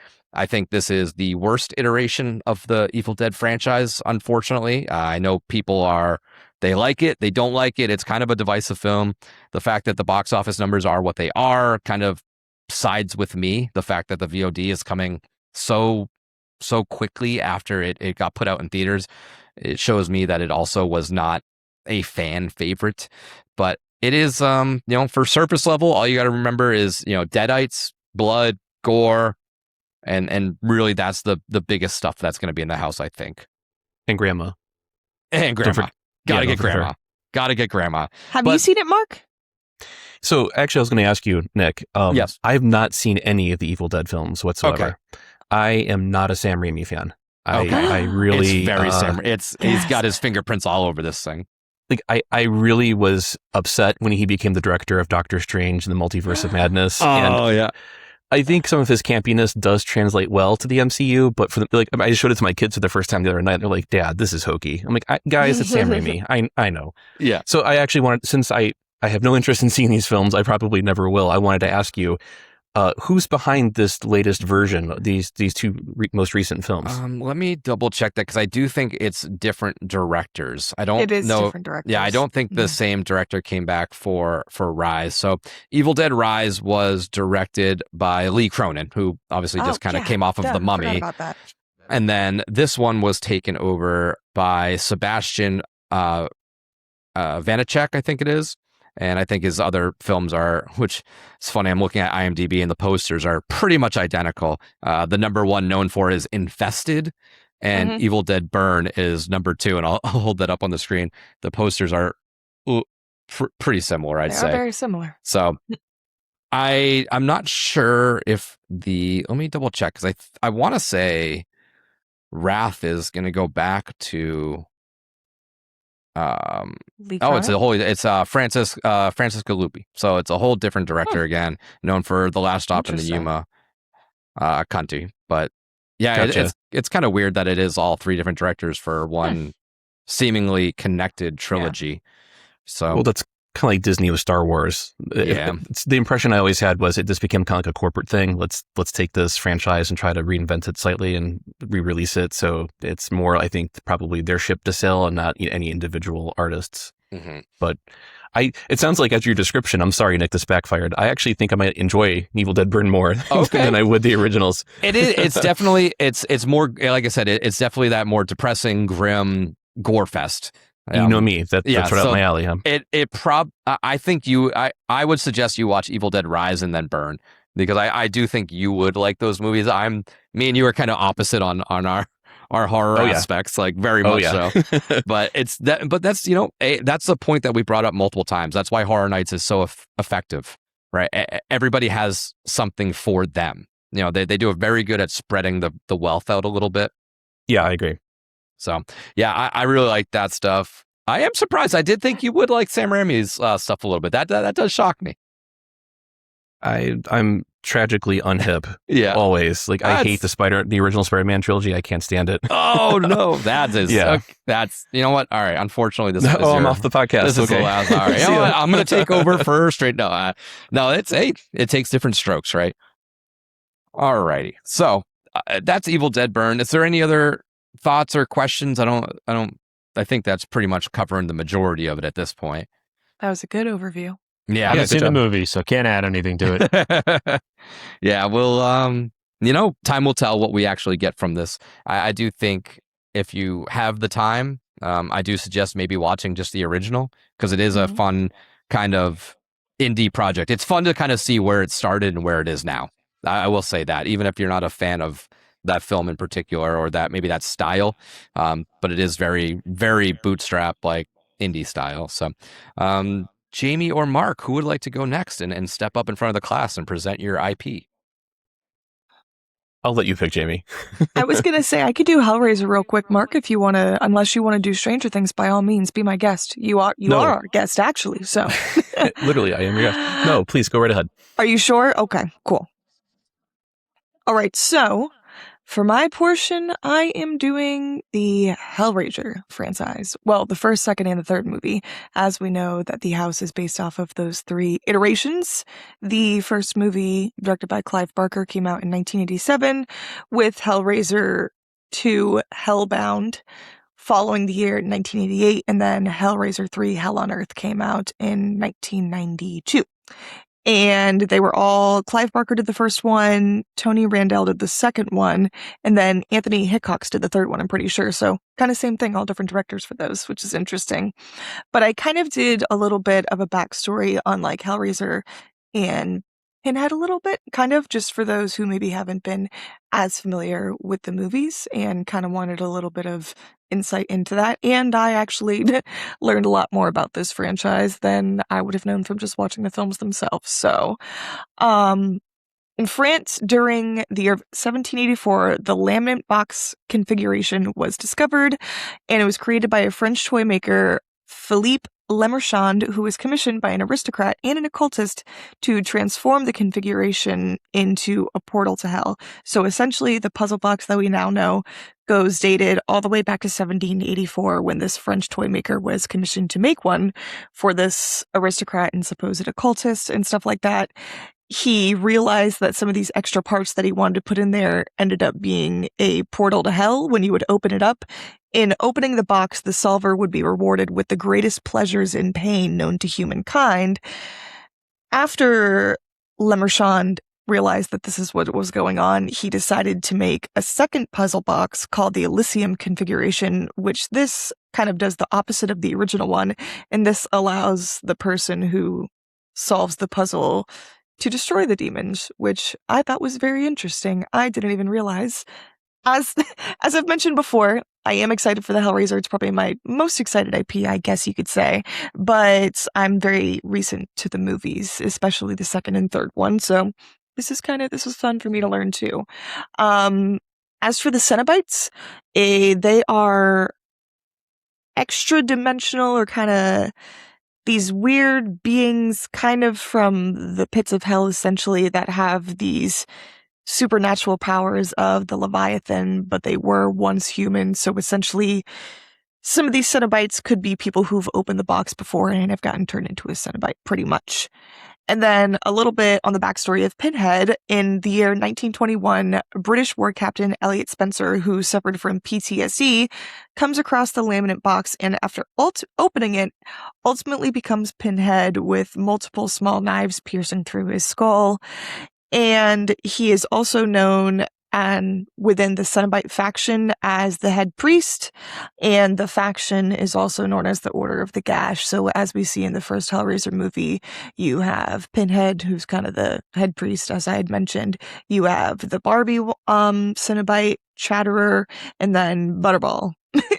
this is the worst iteration of the Evil Dead franchise, unfortunately. I know people they like it, they don't like it. It's kind of a divisive film. The fact that the box office numbers are what they are kind of sides with me. The fact that the VOD is coming so quickly after it got put out in theaters, it shows me that it also was not a fan favorite. But it is, for surface level, all you got to remember is, deadites, blood, gore, and really that's the biggest stuff that's going to be in the house, I think. And grandma. And grandma. Gotta get grandma. Her. Gotta get grandma. Have you seen it, Mark? So actually, I was going to ask you, Nick. Yes. I have not seen any of the Evil Dead films whatsoever. Okay. I am not a Sam Raimi fan. Okay. I really... It's very Sam. He's got his fingerprints all over this thing. Like, I really was upset when he became the director of Doctor Strange and the Multiverse of Madness. Yeah. I think some of his campiness does translate well to the MCU, but I showed it to my kids for the first time the other night. They're like, "Dad, this is hokey." I'm like, "Guys, it's Sam Raimi. I know." Yeah. So I actually wanted, since I have no interest in seeing these films, I probably never will. I wanted to ask you, who's behind this latest version, these two most recent films? Let me double check that, because I do think it's different directors. I don't know. It is different directors. Yeah, I don't think the same director came back for Rise. So Evil Dead Rise was directed by Lee Cronin, who obviously just kind of came off of The Mummy. Forgot about that. And then this one was taken over by Sebastian Vanacek, I think it is. And I think his other films are, which is funny, I'm looking at IMDb and the posters are pretty much identical. The number one known for is Infested, and Evil Dead Burn is number two. And I'll hold that up on the screen. The posters are pretty similar, I'd say. They are very similar. So I'm not sure if let me double check, because I want to say Wrath is going to go back to... it's Francisco Lupi. So it's a whole different director again, known for The Last Stop in the Yuma country. But yeah, Gotcha. it's kind of weird that it is all three different directors for one seemingly connected trilogy. Yeah. So Well, that's kind of like Disney with Star Wars. Yeah. The impression I always had was it just became kind of like a corporate thing. Let's take this franchise and try to reinvent it slightly and re-release it. So it's more, I think, probably their ship to sail and not any individual artists. But it sounds like, as your description, I'm sorry, Nick, this backfired. I actually think I might enjoy Evil Dead Burn more than I would the originals. It is. It's definitely. It's more. Like I said, it's definitely that more depressing, grim gore fest. You know me. That's right up my alley. Huh? I think I would suggest you watch Evil Dead Rise and then Burn, because I do think you would like those movies. Me and you are kind of opposite on our horror aspects, like very much so. But that's that's the point that we brought up multiple times. That's why Horror Nights is so effective, right? Everybody has something for them. They do a very good at spreading the wealth out a little bit. Yeah, I agree. So, yeah, I really like that stuff. I am surprised. I did think you would like Sam Raimi's stuff a little bit. That does shock me. I'm tragically unhip. Yeah, always. Like, I hate the original Spider-Man trilogy. I can't stand it. Oh no, that is. Yeah. Okay, that's, you know what? All right. Unfortunately, this. I'm off the podcast. This is the last. All right. You know what? I'm going to take over for straight. No, it takes different strokes, right? All righty. So that's Evil Dead Burn. Is there any other thoughts or questions? I think that's pretty much covering the majority of it at this point. That was a good overview. Yeah, I haven't seen the movie, so can't add anything to it. Yeah, well, time will tell what we actually get from this. I do think if you have the time, I do suggest maybe watching just the original, because it is a fun kind of indie project. It's fun to kind of see where it started and where it is now. I will say that, even if you're not a fan of that film in particular, or that style, but it is very, very bootstrap, like indie style. So, Jamie or Mark, who would like to go next and step up in front of the class and present your IP? I'll let you pick, Jamie. I was going to say, I could do Hellraiser real quick, Mark, if you want to, unless you want to do Stranger Things, by all means, be my guest. You are our guest, actually, so. Literally, I am your guest. No, please, go right ahead. Are you sure? Okay, cool. All right, so for my portion, I am doing the Hellraiser franchise. Well, the first, second, and the third movie. As we know that the house is based off of those three iterations. The first movie, directed by Clive Barker, came out in 1987, with Hellraiser 2 Hellbound following the year 1988, and then Hellraiser 3 Hell on Earth came out in 1992. And they were all, Clive Barker did the first one, Tony Randall did the second one, and then Anthony Hickox did the third one, I'm pretty sure. So kind of same thing, all different directors for those, which is interesting. But I kind of did a little bit of a backstory on like Hellraiser and Pinhead a little bit, kind of, just for those who maybe haven't been as familiar with the movies and kind of wanted a little bit of insight into that. And I actually learned a lot more about this franchise than I would have known from just watching the films themselves. So, in France, during the year of 1784, the laminate box configuration was discovered, and it was created by a French toy maker, Philippe Lemarchand, who was commissioned by an aristocrat and an occultist to transform the configuration into a portal to hell. So essentially, the puzzle box that we now know goes dated all the way back to 1784, when this French toy maker was commissioned to make one for this aristocrat and supposed occultist and stuff like that. He realized that some of these extra parts that he wanted to put in there ended up being a portal to hell when you would open it up. In opening the box, the solver would be rewarded with the greatest pleasures and pain known to humankind. After Lemarchand realized that this is what was going on, he decided to make a second puzzle box called the Elysium configuration, which this kind of does the opposite of the original one, and this allows the person who solves the puzzle to destroy the demons, which I thought was very interesting. I didn't even realize. As I've mentioned before, I am excited for the Hellraiser. It's probably my most excited IP, I guess you could say. But I'm very recent to the movies, especially the second and third one. So this was fun for me to learn too. As for the Cenobites, they are extra dimensional, or kind of these weird beings kind of from the pits of hell, essentially, that have these supernatural powers of the Leviathan, but they were once human. So essentially, some of these Cenobites could be people who've opened the box before and have gotten turned into a Cenobite, pretty much. And then a little bit on the backstory of Pinhead. In the year 1921, British war captain Elliot Spencer, who suffered from PTSD, comes across the laminate box and, after opening it, ultimately becomes Pinhead with multiple small knives piercing through his skull. And he is also known within the Cenobite faction as the head priest, and the faction is also known as the Order of the Gash. So as we see in the first Hellraiser movie, you have Pinhead, who's kind of the head priest, as I had mentioned. You have the Barbie Cenobite, Chatterer, and then Butterball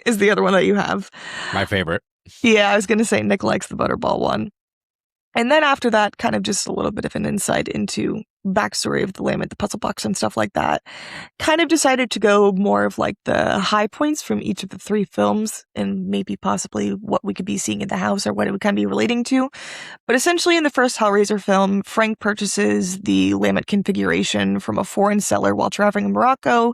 is the other one that you have. My favorite. Yeah, I was going to say Nick likes the Butterball one. And then after that, kind of just a little bit of an insight into backstory of the laminate, the puzzle box and stuff like that. Kind of decided to go more of like the high points from each of the three films, and maybe possibly what we could be seeing in the house or what it would kind of be relating to. But essentially, in the first Hellraiser film, Frank purchases the laminate configuration from a foreign seller while traveling in Morocco.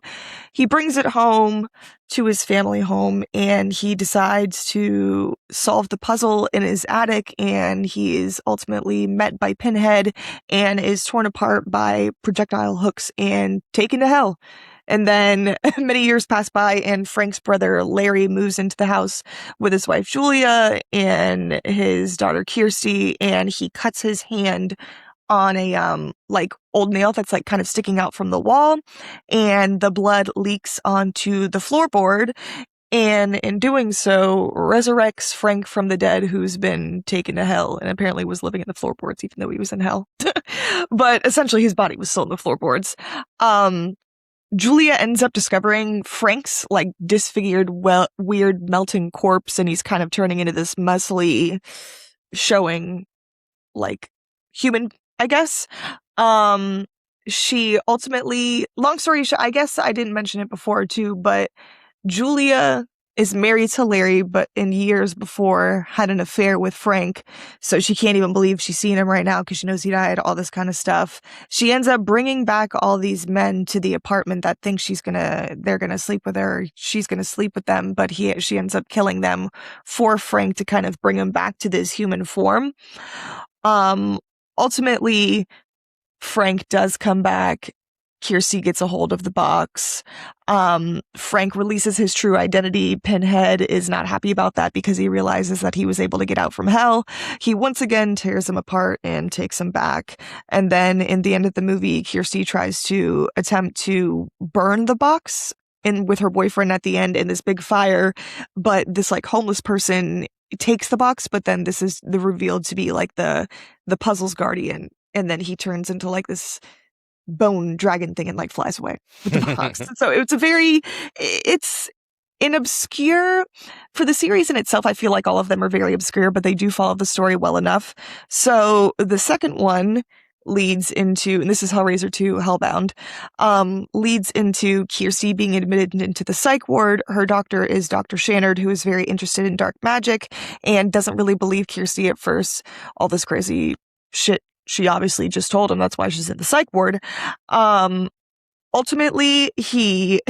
He brings it home to his family home, and he decides to solve the puzzle in his attic, and he is ultimately met by Pinhead and is torn apart by projectile hooks and taken to hell. And then many years pass by, and Frank's brother Larry moves into the house with his wife Julia and his daughter Kirsty, and he cuts his hand on a old nail that's like kind of sticking out from the wall, and the blood leaks onto the floorboard, and in doing so resurrects Frank from the dead, who's been taken to hell and apparently was living in the floorboards even though he was in hell. But essentially his body was still in the floorboards. Julia ends up discovering Frank's like disfigured, weird melting corpse, and he's kind of turning into this muscly showing like human, I guess. She ultimately, long story short, I guess I didn't mention it before too, but Julia is married to Larry, but in years before had an affair with Frank. So she can't even believe she's seeing him right now because she knows he died, all this kind of stuff. She ends up bringing back all these men to the apartment that think they're gonna sleep with her. She's gonna sleep with them, but she ends up killing them for Frank to kind of bring him back to this human form. Ultimately, Frank does come back. Kirsty gets a hold of the box. Frank releases his true identity. Pinhead is not happy about that because he realizes that he was able to get out from hell. He once again tears him apart and takes him back. And then in the end of the movie, Kirsty tries to attempt to burn the box with her boyfriend at the end in this big fire. But this like homeless person takes the box, but then this is revealed to be like the puzzle's guardian. and then he turns into like this bone dragon thing and like flies away with the box. So it's an obscure, for the series in itself, I feel like all of them are very obscure, but they do follow the story well enough. So the second one leads into, and this is Hellraiser 2 Hellbound, leads into Kirsty being admitted into the psych ward. Her doctor is Dr. Shannard, who is very interested in dark magic and doesn't really believe Kirsty at first. All this crazy shit she obviously just told him, that's why she's in the psych ward. Ultimately, he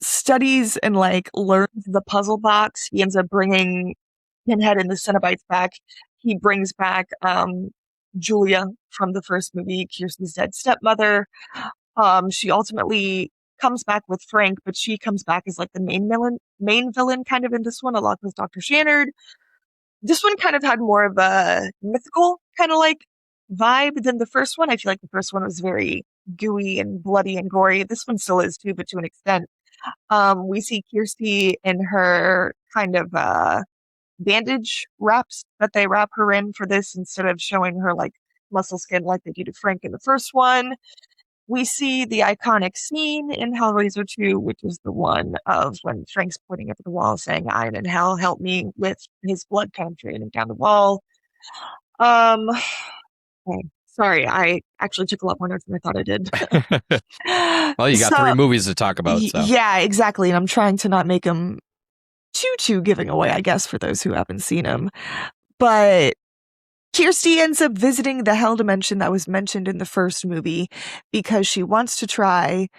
studies and like learns the puzzle box. He ends up bringing Pinhead and the Cenobites back. He brings back Julia from the first movie, Kirsty's dead stepmother. She ultimately comes back with Frank, but she comes back as like the main villain kind of in this one, along with Dr. Shannard. This one kind of had more of a mythical kind of like vibe than the first one. I feel like the first one was very gooey and bloody and gory. This one still is too, but to an extent. We see Kirsty in her kind of bandage wraps that they wrap her in for this instead of showing her like muscle skin like they do to Frank in the first one. We see the iconic scene in Hellraiser 2, which is the one of when Frank's pointing up at the wall saying, "I'm in hell, help me," with his blood kind of draining down the wall. Okay. Sorry, I actually took a lot more notes than I thought I did. Well, you got 3 movies to talk about. So. Yeah, exactly. And I'm trying to not make them too giving away, I guess, for those who haven't seen them. But Kirsty ends up visiting the hell dimension that was mentioned in the first movie because she wants to try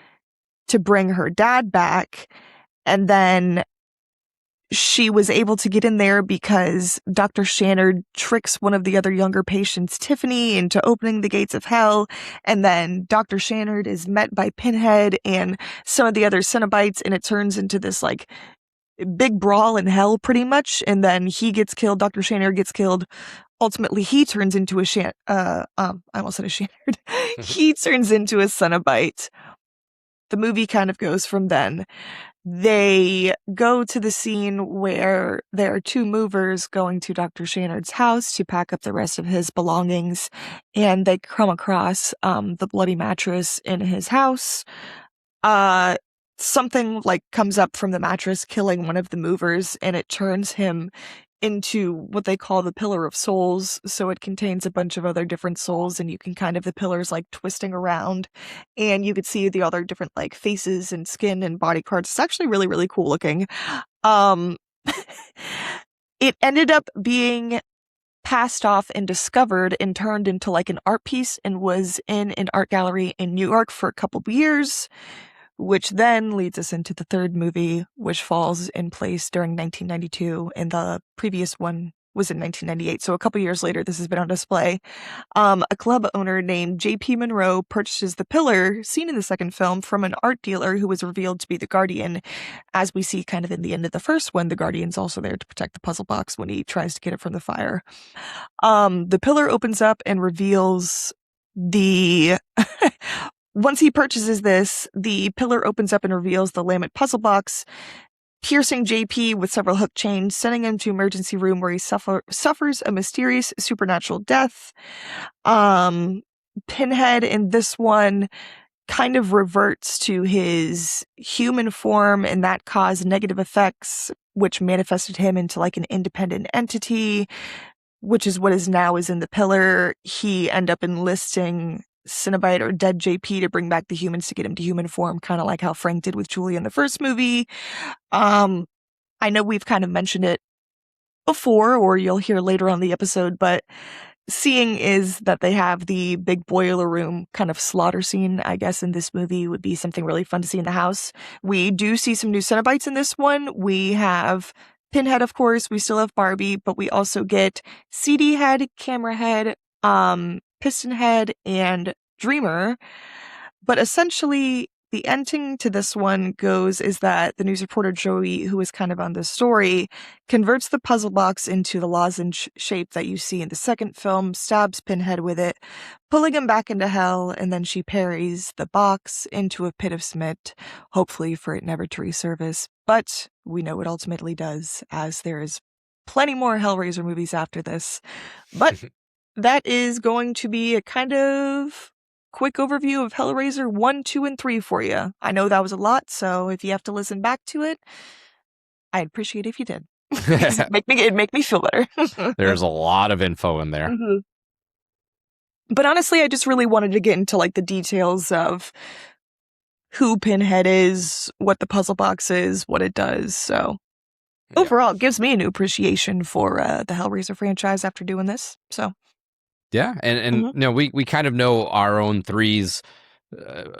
to bring her dad back. And then she was able to get in there because Dr. Shannard tricks one of the other younger patients, Tiffany, into opening the gates of hell. And then Dr. Shannard is met by Pinhead and some of the other Cenobites, and it turns into this like big brawl in hell pretty much. And then he gets killed. Dr. Shannard gets killed. Ultimately, he turns into I almost said a Shannard. He turns into a Cenobite. The movie kind of goes from then. They go to the scene where there are 2 movers going to Dr. Shannard's house to pack up the rest of his belongings, and they come across the bloody mattress in his house. Something like comes up from the mattress, killing one of the movers, and it turns him into what they call the Pillar of Souls. So it contains a bunch of other different souls, and you can kind of, the pillars like twisting around, and you could see the other different like faces and skin and body parts. It's actually really, really cool looking. It ended up being passed off and discovered and turned into like an art piece and was in an art gallery in New York for a couple of years, which then leads us into the third movie, which falls in place during 1992, and the previous one was in 1998. So a couple years later, this has been on display. A club owner named J.P. Monroe purchases the pillar seen in the second film from an art dealer who was revealed to be the Guardian. As we see kind of in the end of the first one, the Guardian's also there to protect the puzzle box when he tries to get it from the fire. The pillar opens up and reveals the... Once he purchases this, the pillar opens up and reveals the Lamet puzzle box, piercing JP with several hook chains, sending him to an emergency room where he suffers a mysterious supernatural death. Pinhead in this one kind of reverts to his human form, and that caused negative effects, which manifested him into like an independent entity, which is what is now is in the pillar. He ended up enlisting Cenobite or dead JP to bring back the humans to get him to human form, kind of like how Frank did with Julie in the first movie. I know we've kind of mentioned it before, or you'll hear later on the episode, but seeing is that they have the big boiler room kind of slaughter scene, I guess, in this movie would be something really fun to see in the house. We do see some new Cenobites in this one. We have Pinhead, of course. We still have Barbie, but we also get CD Head, Camera Head, Piston Head, and Dreamer. But essentially, the ending to this one goes is that the news reporter Joey, who is kind of on this story, converts the puzzle box into the lozenge shape that you see in the second film, stabs Pinhead with it, pulling him back into hell, and then she parries the box into a pit of smit, hopefully for it never to resurface. But we know it ultimately does, as there is plenty more Hellraiser movies after this. But that is going to be a kind of quick overview of Hellraiser 1, 2, and 3 for you. I know that was a lot, so if you have to listen back to it, I'd appreciate it if you did. It'd make me feel better. There's a lot of info in there. Mm-hmm. But honestly, I just really wanted to get into like the details of who Pinhead is, what the puzzle box is, what it does. So overall, it gives me a new appreciation for the Hellraiser franchise after doing this. So yeah, and you know, we kind of know our own three's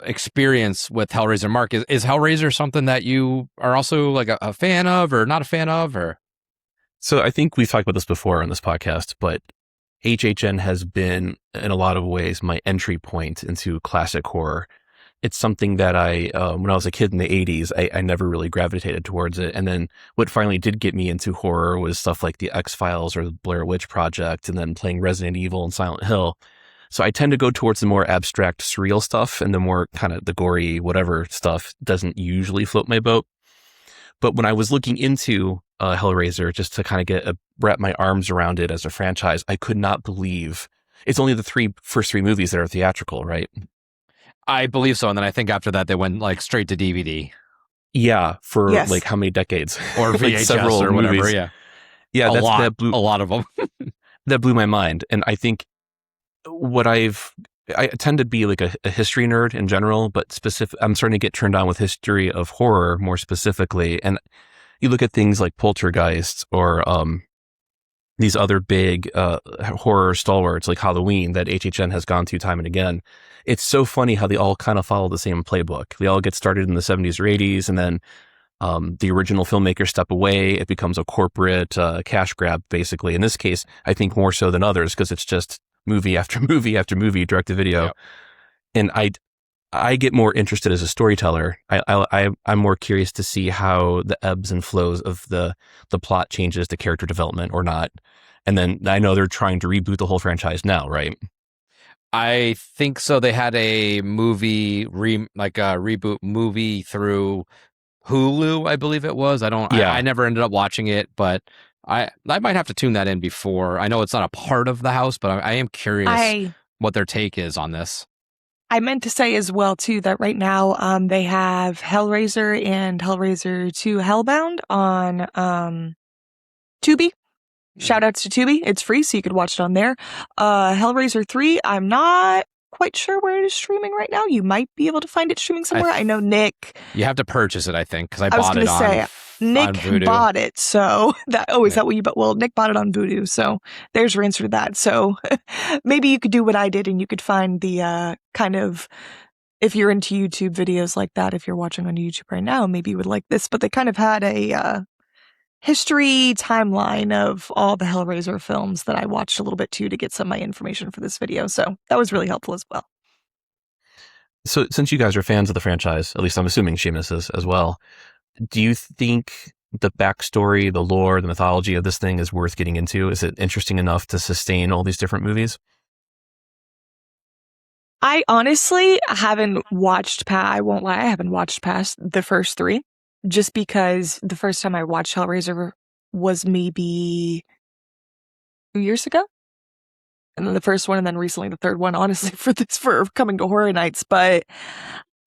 experience with Hellraiser. Mark, is Hellraiser something that you are also like a fan of or not a fan of, or? So I think we've talked about this before on this podcast, but HHN has been in a lot of ways my entry point into classic horror. It's something that when I was a kid in the 80s, I never really gravitated towards it. And then what finally did get me into horror was stuff like the X-Files or the Blair Witch Project, and then playing Resident Evil and Silent Hill. So I tend to go towards the more abstract, surreal stuff, and the more kind of the gory, whatever stuff doesn't usually float my boat. But when I was looking into Hellraiser, just to kind of wrap my arms around it as a franchise, I could not believe it's only the first three movies that are theatrical, right? I believe so. And then I think after that, they went like straight to DVD. Yeah. For like how many decades? Or VHS like several or whatever. movies. Yeah. Yeah. A lot of them. That blew my mind. And I think I tend to be like a history nerd in general, but I'm starting to get turned on with history of horror more specifically. And you look at things like Poltergeist or these other big horror stalwarts like Halloween that HHN has gone to time and again. It's so funny how they all kind of follow the same playbook. They all get started in the 70s or 80s, and then the original filmmakers step away. It becomes a corporate cash grab, basically. In this case, I think more so than others because it's just movie after movie after movie, direct to video. Yep. And I get more interested as a storyteller. I'm more curious to see how the ebbs and flows of the plot changes to character development or not. And then I know they're trying to reboot the whole franchise now, right? I think so. They had a movie, reboot movie through Hulu, I believe it was. I never ended up watching it, but I might have to tune that in before. I know it's not a part of the house, but I am curious what their take is on this. I meant to say as well, too, that right now they have Hellraiser and Hellraiser 2 Hellbound on Tubi. Shout outs to Tubi. It's free, so you could watch it on there. Hellraiser 3, I'm not quite sure where it is streaming right now. You might be able to find it streaming somewhere. I know Nick. You have to purchase it, I think, because I bought it on Nick Vudu. bought it, so is that what you bought? Well, Nick bought it on Vudu, so there's your answer to that. So maybe you could do what I did and you could find the kind of, if you're into YouTube videos like that, if you're watching on YouTube right now, maybe you would like this, but they kind of had a history timeline of all the Hellraiser films that I watched a little bit too to get some of my information for this video. So that was really helpful as well. So since you guys are fans of the franchise, at least I'm assuming Seamus is as well, do you think the backstory, the lore, the mythology of this thing is worth getting into? Is it interesting enough to sustain all these different movies? I honestly haven't watched I won't lie, I haven't watched past the first three, just because the first time I watched Hellraiser was maybe 2 years ago. And then the first one, and then recently the third one, honestly, for coming to horror nights. But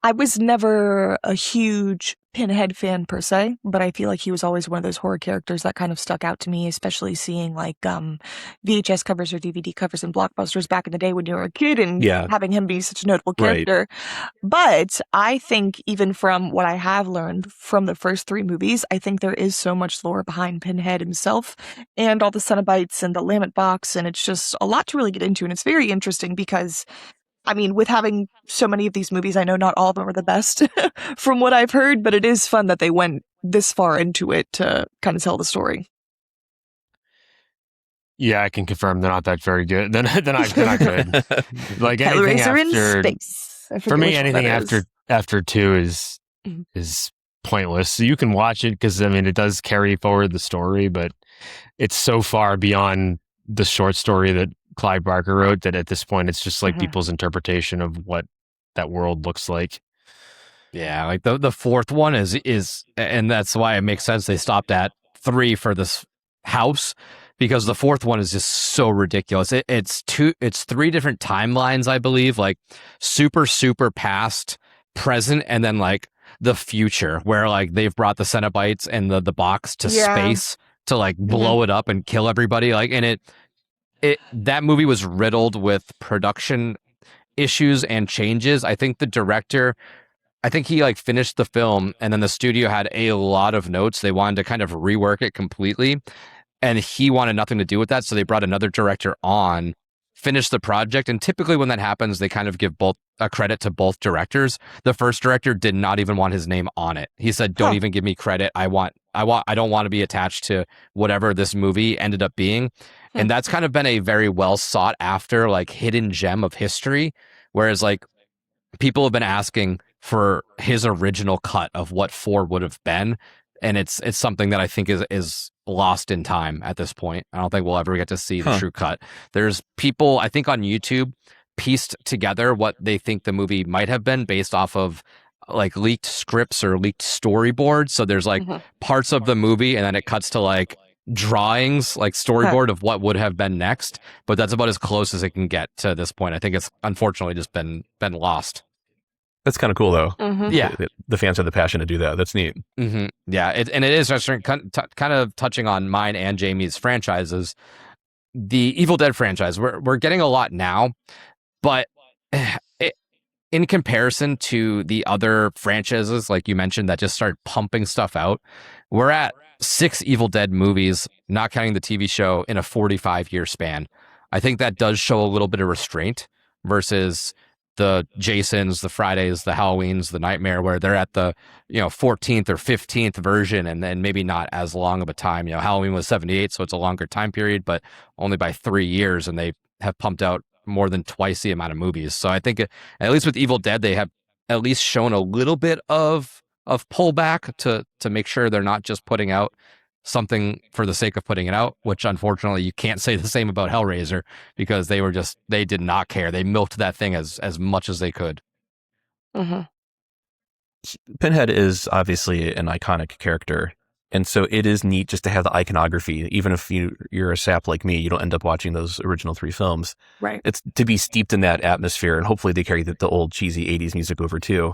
I was never a huge Pinhead fan per se, but I feel like he was always one of those horror characters that kind of stuck out to me, especially seeing like VHS covers or DVD covers in Blockbusters back in the day when you were a kid and having him be such a notable character. Right. But I think even from what I have learned from the first three movies, I think there is so much lore behind Pinhead himself and all the Cenobites and the Lament Box, and it's just a lot to really get into, and it's very interesting because I mean, with having so many of these movies, I know not all of them are the best from what I've heard, but it is fun that they went this far into it to kind of tell the story. Yeah, I can confirm they're not that very good. They're not good. Like anything after in space. For me, anything after two is pointless. So you can watch it because I mean it does carry forward the story, but it's so far beyond the short story that Clive Barker wrote that at this point it's just like people's interpretation of what that world looks like. Yeah, like the fourth one is and that's why it makes sense they stopped at 3 for this house, because the fourth one is just so ridiculous. It's 3 different timelines, I believe, like super past, present, and then like the future, where like they've brought the Cenobites and the box to space to like blow it up and kill everybody. Like, and that movie was riddled with production issues and changes. I think the director, he like finished the film and then the studio had a lot of notes. They wanted to kind of rework it completely, and he wanted nothing to do with that. So they brought another director on, finished the project. And typically when that happens, they kind of give both a credit to both directors. The first director did not even want his name on it. He said, don't even give me credit. I don't want to be attached to whatever this movie ended up being. And that's kind of been a very well sought after, like, hidden gem of history. Whereas like people have been asking for his original cut of what 4 would have been. And it's something that I think is lost in time at this point. I don't think we'll ever get to see the true cut. There's people, I think, on YouTube pieced together what they think the movie might have been based off of like leaked scripts or leaked storyboards. So there's like parts of the movie and then it cuts to like drawings, like storyboard of what would have been next. But that's about as close as it can get to this point. I think it's unfortunately just been lost. That's kind of cool, though. Yeah. The fans have the passion to do that. That's neat. Yeah. It is kind of touching on mine and Jamie's franchises. The Evil Dead franchise, we're getting a lot now, but in comparison to the other franchises, like you mentioned, that just started pumping stuff out, we're at 6 Evil Dead movies, not counting the TV show, in a 45-year span. I think that does show a little bit of restraint versus the Jasons, the Fridays, the Halloweens, the Nightmare, where they're at the 14th or 15th version, and then maybe not as long of a time. Halloween was 78, so it's a longer time period, but only by 3 years, and they have pumped out more than twice the amount of movies. So I think at least with Evil Dead, they have at least shown a little bit of pullback to make sure they're not just putting out something for the sake of putting it out, which unfortunately you can't say the same about Hellraiser, because they did not care. They milked that thing as much as they could. Pinhead is obviously an iconic character, and so it is neat just to have the iconography. Even if you're a sap like me, you don't end up watching those original 3 films. Right. It's to be steeped in that atmosphere, and hopefully they carry the old cheesy 80s music over too.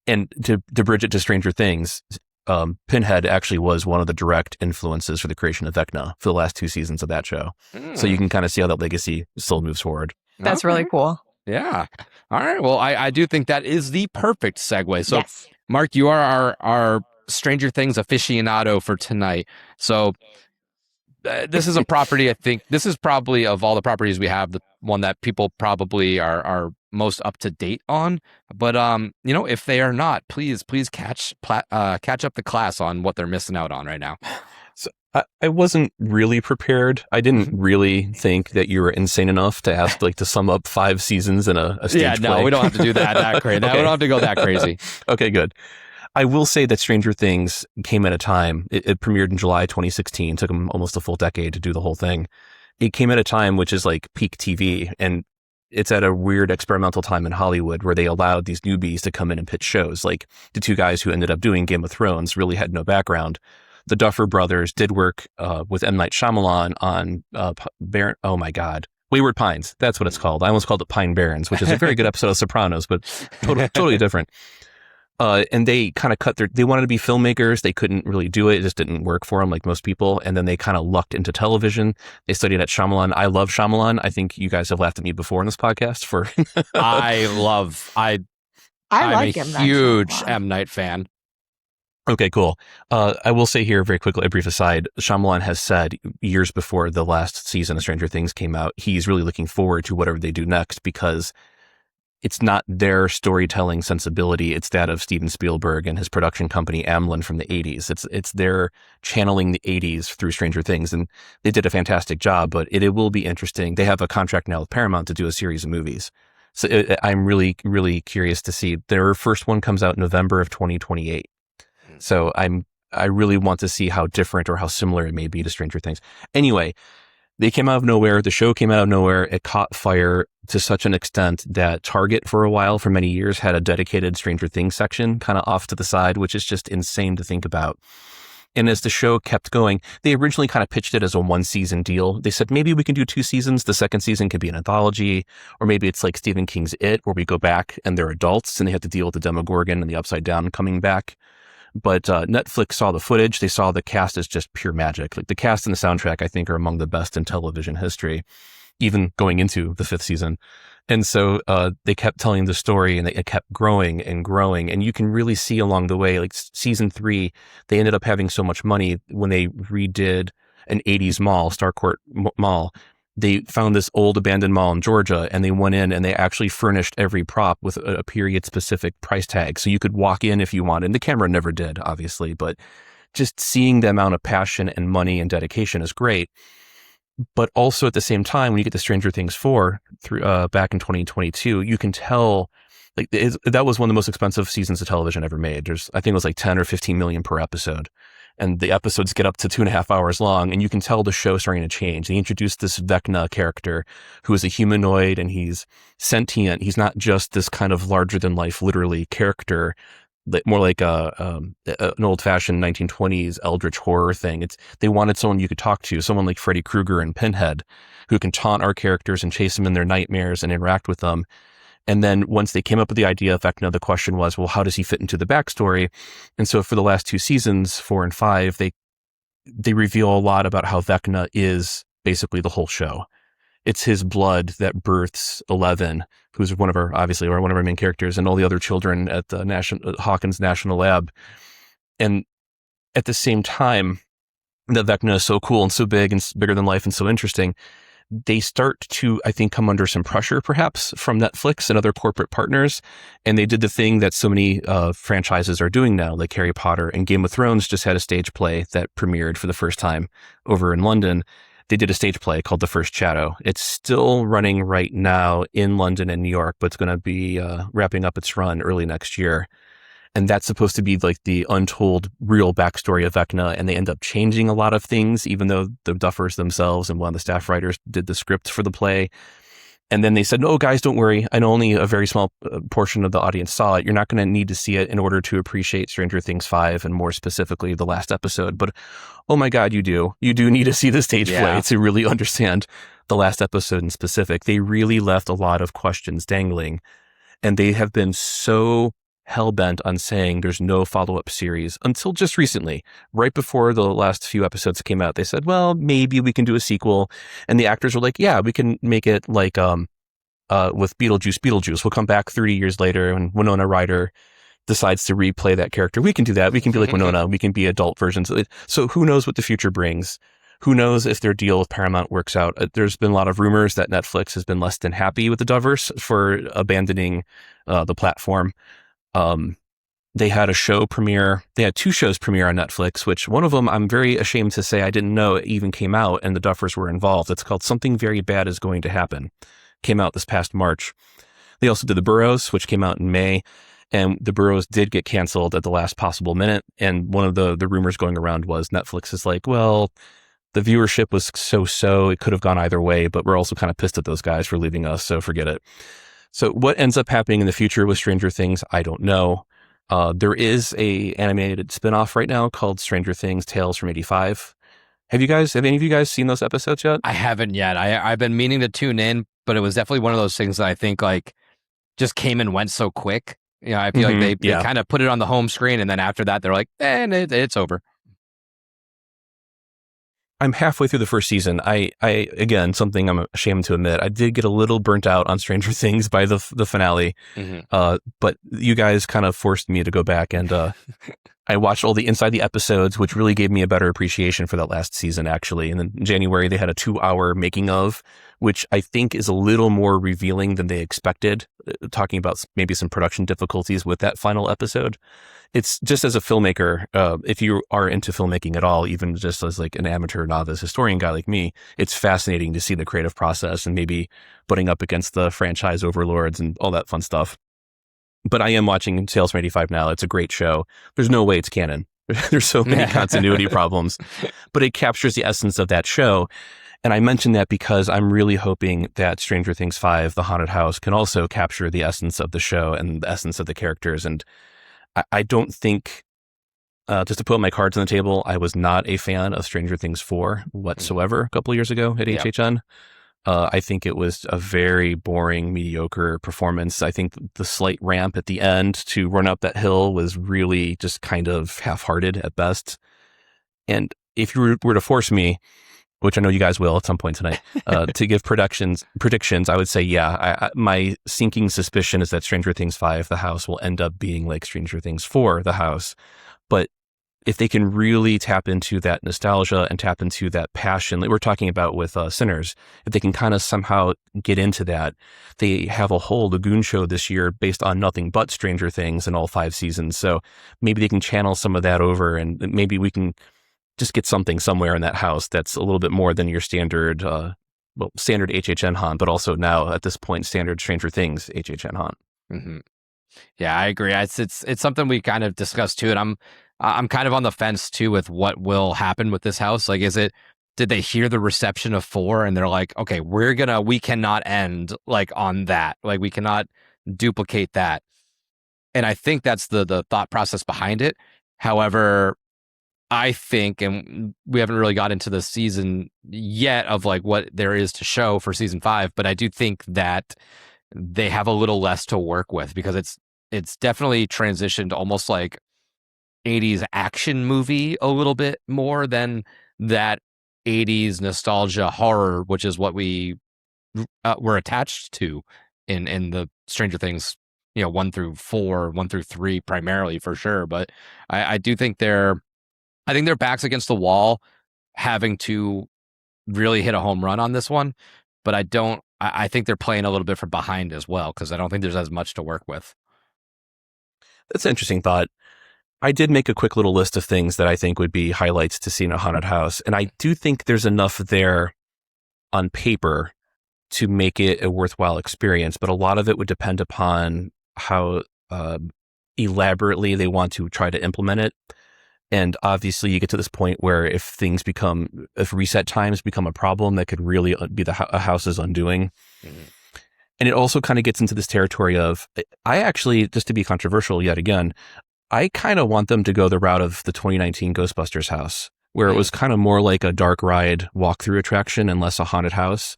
And to bridge it to Stranger Things, Pinhead actually was one of the direct influences for the creation of Vecna for the last 2 seasons of that show. So you can kind of see how that legacy still moves forward. That's really cool. Yeah. All right. Well, I do think that is the perfect segue. So, Mark, you are our Stranger Things aficionado for tonight. So this is a property, I think, this is probably, of all the properties we have, the one that people probably are most up to date on. But if they are not, please catch up the class on what they're missing out on right now. So I wasn't really prepared. I didn't really think that you were insane enough to ask to sum up 5 seasons in a stage play. No, we don't have to do that crazy. Okay. We don't have to go that crazy. Okay, good. I will say that Stranger Things came at a time, it premiered in July 2016, took them almost a full decade to do the whole thing. It came at a time which is like peak TV, and it's at a weird experimental time in Hollywood where they allowed these newbies to come in and pitch shows. Like the 2 guys who ended up doing Game of Thrones really had no background. The Duffer Brothers did work with M. Night Shyamalan on Wayward Pines. That's what it's called. I almost called it Pine Barrens, which is a very good episode of Sopranos, but totally different. And they kind of they wanted to be filmmakers. They couldn't really do it. It just didn't work for them like most people. And then they kind of lucked into television. They studied at Shyamalan. I love Shyamalan. I think you guys have laughed at me before in this podcast for... I'm like a M. Night huge Shyamalan. M. Night fan. Okay, cool. I will say here very quickly, a brief aside, Shyamalan has said years before the last season of Stranger Things came out, he's really looking forward to whatever they do next, because it's not their storytelling sensibility. It's that of Steven Spielberg and his production company, Amblin, from the 80s. It's their channeling the 80s through Stranger Things. And they did a fantastic job, but it will be interesting. They have a contract now with Paramount to do a series of movies. So I'm really, really curious to see. Their first one comes out November of 2028. So I really want to see how different or how similar it may be to Stranger Things. Anyway, they came out of nowhere. The show came out of nowhere. It caught fire to such an extent that Target, for a while, for many years, had a dedicated Stranger Things section kind of off to the side, which is just insane to think about. And as the show kept going, they originally kind of pitched it as a 1-season deal. They said, maybe we can do 2 seasons. The second season could be an anthology, or maybe it's like Stephen King's It, where we go back and they're adults and they have to deal with the Demogorgon and the Upside Down coming back. But Netflix saw the footage. They saw the cast as just pure magic. Like the cast and the soundtrack, I think, are among the best in television history, even going into the 5th season. And so they kept telling the story, and it kept growing and growing. And you can really see along the way, like season 3, they ended up having so much money when they redid an 80s mall, Starcourt Mall. They found this old abandoned mall in Georgia, and they went in and they actually furnished every prop with a period specific price tag. So you could walk in if you wanted. And the camera never did, obviously, but just seeing the amount of passion and money and dedication is great. But also at the same time, when you get to Stranger Things 4 back in 2022, you can tell like that was one of the most expensive seasons of television ever made. I think it was like 10 or 15 million per episode. And the episodes get up to 2.5 hours long, and you can tell the show starting to change. They introduced this Vecna character who is a humanoid, and he's sentient. He's not just this kind of larger than life, literally character, more like an old fashioned 1920s eldritch horror thing. They wanted someone you could talk to, someone like Freddy Krueger and Pinhead, who can taunt our characters and chase them in their nightmares and interact with them. And then once they came up with the idea of Vecna, the question was, well, how does he fit into the backstory? And so for the last 2 seasons, 4 and 5, they reveal a lot about how Vecna is basically the whole show. It's his blood that births Eleven, who's one of our main characters, and all the other children at the Hawkins National Lab. And at the same time that Vecna is so cool and so big and bigger than life and so interesting, they start to, I think, come under some pressure, perhaps, from Netflix and other corporate partners. And they did the thing that so many franchises are doing now, like Harry Potter and Game of Thrones just had a stage play that premiered for the first time over in London. They did a stage play called The First Shadow. It's still running right now in London and New York, but it's going to be wrapping up its run early next year. And that's supposed to be like the untold real backstory of Vecna. And they end up changing a lot of things, even though the Duffers themselves and one of the staff writers did the script for the play. And then they said, no, guys, don't worry. I know only a very small portion of the audience saw it. You're not going to need to see it in order to appreciate Stranger Things 5 and more specifically the last episode. But oh my God, you do. You do need to see the stage play to really understand the last episode in specific. They really left a lot of questions dangling. And they have been so hell-bent on saying there's no follow-up series until just recently. Right before the last few episodes came out, they said, well, maybe we can do a sequel. And the actors were like, yeah, we can make it like with Beetlejuice. We'll come back 30 years later and Winona Ryder decides to replay that character. We can do that. We can be like Winona. We can be adult versions. So who knows what the future brings? Who knows if their deal with Paramount works out? There's been a lot of rumors that Netflix has been less than happy with the Duffers for abandoning the platform. They had a show premiere. They had 2 shows premiere on Netflix, which one of them I'm very ashamed to say I didn't know it even came out and the Duffers were involved. It's called Something Very Bad Is Going to Happen. Came out this past March. They also did The Burrows, which came out in May. And The Burrows did get canceled at the last possible minute. And one of the rumors going around was Netflix is like, well, the viewership was so, it could have gone either way, but we're also kind of pissed at those guys for leaving us, so forget it. So what ends up happening in the future with Stranger Things, I don't know. There is a animated spinoff right now called Stranger Things Tales from 85. Have any of you guys seen those episodes yet? I haven't yet. I've been meaning to tune in, but it was definitely one of those things that I think like just came and went so quick. You know, I feel like they kind of put it on the home screen, and then after that, they're like, it's over. I'm halfway through the first season. I again, something I'm ashamed to admit, I did get a little burnt out on Stranger Things by the finale. But you guys kind of forced me to go back and I watched all the inside the episodes, which really gave me a better appreciation for that last season, actually. And then in January, they had a 2-hour making of, which I think is a little more revealing than they expected, talking about maybe some production difficulties with that final episode. It's just as a filmmaker, if you are into filmmaking at all, even just as like an amateur novice historian guy like me, it's fascinating to see the creative process and maybe butting up against the franchise overlords and all that fun stuff. But I am watching Tales from 85 now. It's a great show. There's no way it's canon. There's so many continuity problems, but it captures the essence of that show. And I mention that because I'm really hoping that Stranger Things 5, The Haunted House, can also capture the essence of the show and the essence of the characters. And I don't think Just to put my cards on the table, I was not a fan of Stranger Things 4 whatsoever a couple of years ago at HHN. I think it was a very boring, mediocre performance. I think the slight ramp at the end to run up that hill was really just kind of half-hearted at best. And if you were to force me, which I know you guys will at some point tonight, to give predictions, I would say, my sinking suspicion is that Stranger Things 5, The House, will end up being like Stranger Things 4, The House. But if they can really tap into that nostalgia and tap into that passion that we're talking about with Sinners, if they can kind of somehow get into that, they have a whole Lagoon show this year based on nothing but Stranger Things in all 5 seasons. So maybe they can channel some of that over, and maybe we can just get something somewhere in that house that's a little bit more than your standard, standard HHN Han, but also now at this point, standard Stranger Things HHN Han. Mm-hmm. Yeah, I agree. It's something we kind of discussed too, and I'm kind of on the fence too with what will happen with this house. Like, did they hear the reception of 4 and they're like, okay, we cannot end like on that. Like, we cannot duplicate that. And I think that's the thought process behind it. However, I think, and we haven't really got into the season yet of like what there is to show for season 5, but I do think that they have a little less to work with, because it's definitely transitioned almost like 80s action movie a little bit more than that 80s nostalgia horror, which is what we were attached to in the Stranger Things, 1 through 4, 1 through 3 primarily, for sure. But I do think their backs against the wall, having to really hit a home run on this one. But I think they're playing a little bit from behind as well, because I don't think there's as much to work with. That's an interesting thought. I did make a quick little list of things that I think would be highlights to see in a haunted house. And I do think there's enough there on paper to make it a worthwhile experience. But a lot of it would depend upon how elaborately they want to try to implement it. And obviously you get to this point where if reset times become a problem, that could really be a house's undoing. Mm-hmm. And it also kind of gets into this territory of, I actually, just to be controversial yet again, I kind of want them to go the route of the 2019 Ghostbusters house, where it was kind of more like a dark ride walkthrough attraction and less a haunted house.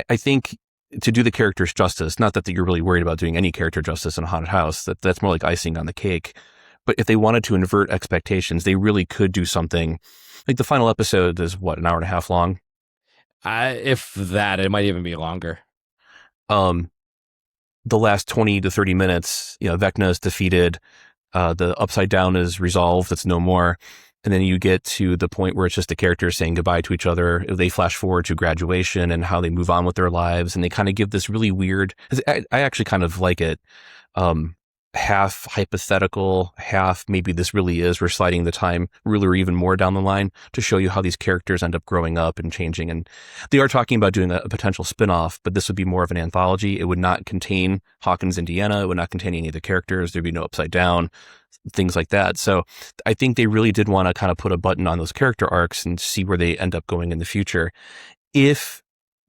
I think to do the characters justice, not that you're really worried about doing any character justice in a haunted house, that's more like icing on the cake. But if they wanted to invert expectations, they really could do something. Like the final episode is an hour and a half long? If that, it might even be longer. The last 20 to 30 minutes, Vecna is defeated. The Upside Down is resolved. It's no more. And then you get to the point where it's just the characters saying goodbye to each other. They flash forward to graduation and how they move on with their lives. And they kind of give this really weird, I actually kind of like it. Half hypothetical, half maybe this really is, we're sliding the time ruler even more down the line to show you how these characters end up growing up and changing. And they are talking about doing a potential spin-off, but this would be more of an anthology. It would not contain Hawkins, Indiana. It would not contain any of the characters. There'd be no Upside Down, things like that. So I think they really did want to kind of put a button on those character arcs and see where they end up going in the future. If